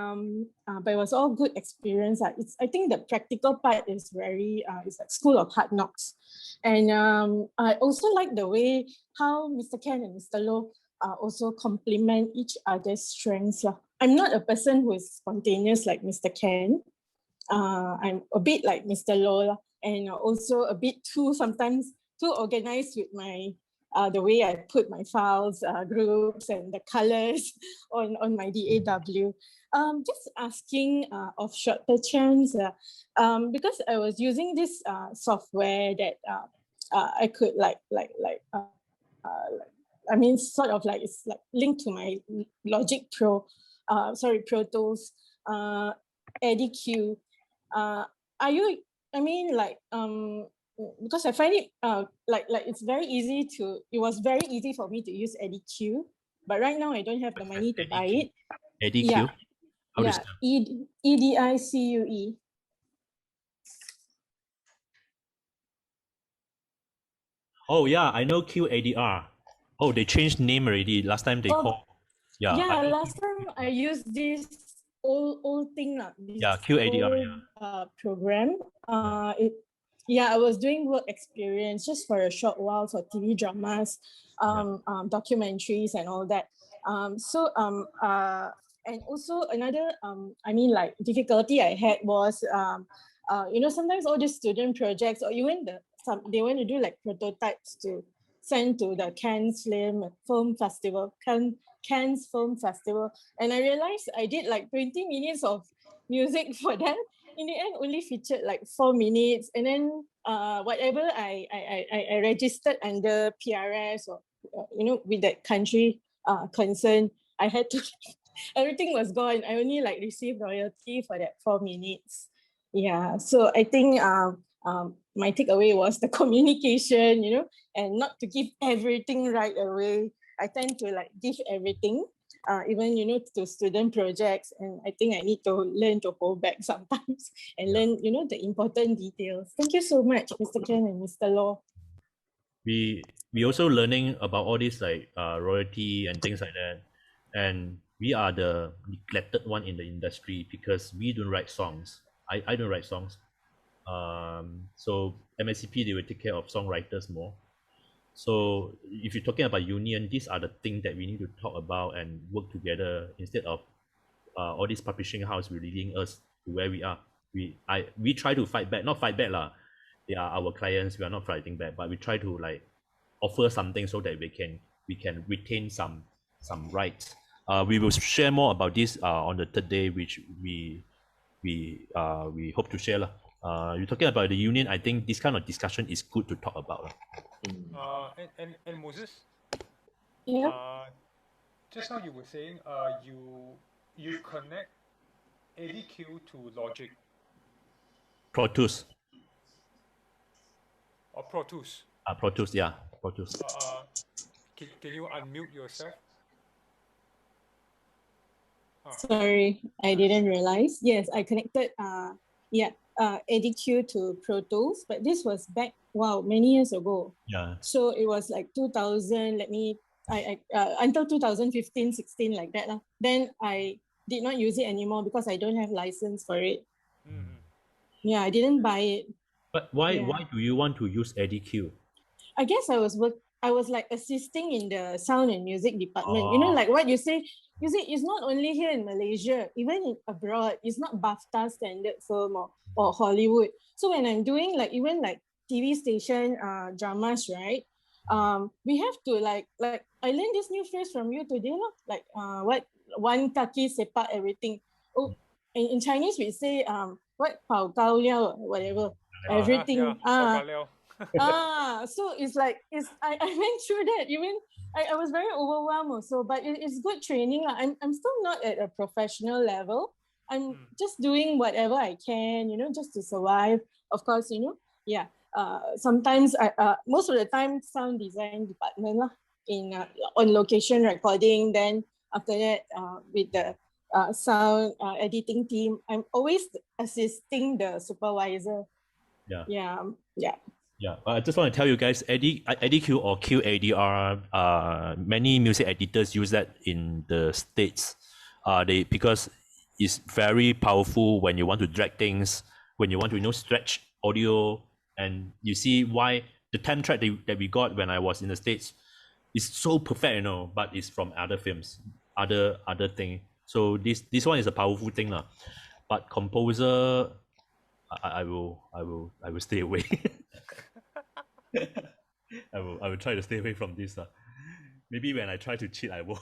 but it was all good experience. I think the practical part is very it's like school of hard knocks. And I also like the way how Mr. Ken and Mr. Low also complement each other's strengths. I'm not a person who is spontaneous like Mr. Ken. I'm a bit like Mr. Low and also a bit sometimes too organized with my the way I put my files, groups, and the colors on my DAW. Just asking of short chance because I was using this software that I could I mean, sort of like it's like linked to my Logic Pro, Pro Tools, EDQ. Are you? I mean, because I find it it's very easy to. It was very easy for me to use EDQ, but right now I don't have the money to buy it. EDQ. Yeah, EDICUE. Oh yeah, I know QADR. Oh, they changed name already. Last time they called. Yeah. Yeah, last time I used this old thing QADR. Program. I was doing work experience just for a short while for TV dramas, documentaries, and all that. And also another difficulty I had was sometimes all these student projects or even they want to do like prototypes to send to the Cannes Film Festival, Cannes Film Festival, and I realized I did like 20 minutes of music for them. In the end, only featured like 4 minutes, and then whatever I registered under PRS or with that country concern, I had to everything was gone. I only like received royalty for that 4 minutes. Yeah, so I think my takeaway was the communication, and not to give everything right away. I tend to like give everything, even to student projects, and I think I need to learn to hold back sometimes and learn the important details. Thank you so much, Mr. Ken and Mr. Law. We also learning about all this like royalty and things like that, and we are the neglected one in the industry because we don't write songs. I don't write songs. So MSCP, they will take care of songwriters more. So if you're talking about union, these are the things that we need to talk about and work together instead of all these publishing house releasing us to where we are. We try to fight back, not fight back lah. They are our clients. We are not fighting back, but we try to like offer something so that we can retain some rights. We will share more about this on the third day, which we hope to share lah. You're talking about the union. I think this kind of discussion is good to talk about. And Moses. Yeah. Just now you were saying you connect ADQ to Logic. Pro Tools. Or Pro Tools. Pro Tools, yeah, Pro Tools. Can you unmute yourself? Sorry, I didn't realize. Yes, I connected ADQ to Pro Tools, but this was back many years ago. Yeah. So it was like 2000. Let me until 2015, 16 like that. Then I did not use it anymore because I don't have license for it. Yeah, I didn't buy it. But why do you want to use EDQ? I guess I was like assisting in the sound and music department. You know, like what you say, it's not only here in Malaysia, even abroad, it's not BAFTA standard film or Hollywood. So when I'm doing like even like TV station dramas, right? We have to like I learned this new phrase from you today, like what one kaki sepak everything. Oh, in Chinese we say what pao gao liao, whatever, everything. So it's like I went through that. Even I was very overwhelmed also, but it's good training. I'm still not at a professional level. I'm just doing whatever I can, just to survive. Of course, yeah. Sometimes most of the time sound design department in on location recording. Then after that, with the sound editing team, I'm always assisting the supervisor. Yeah. Yeah, I just want to tell you guys, EDQ or QADR, many music editors use that in the States. Because it's very powerful when you want to drag things, when you want to stretch audio, and you see why the 10 track that we got when I was in the States is so perfect, but it's from other films, other thing. So this one is a powerful thing, lah. But composer, I will stay away. I will try to stay away from this. Maybe when I try to cheat, I will.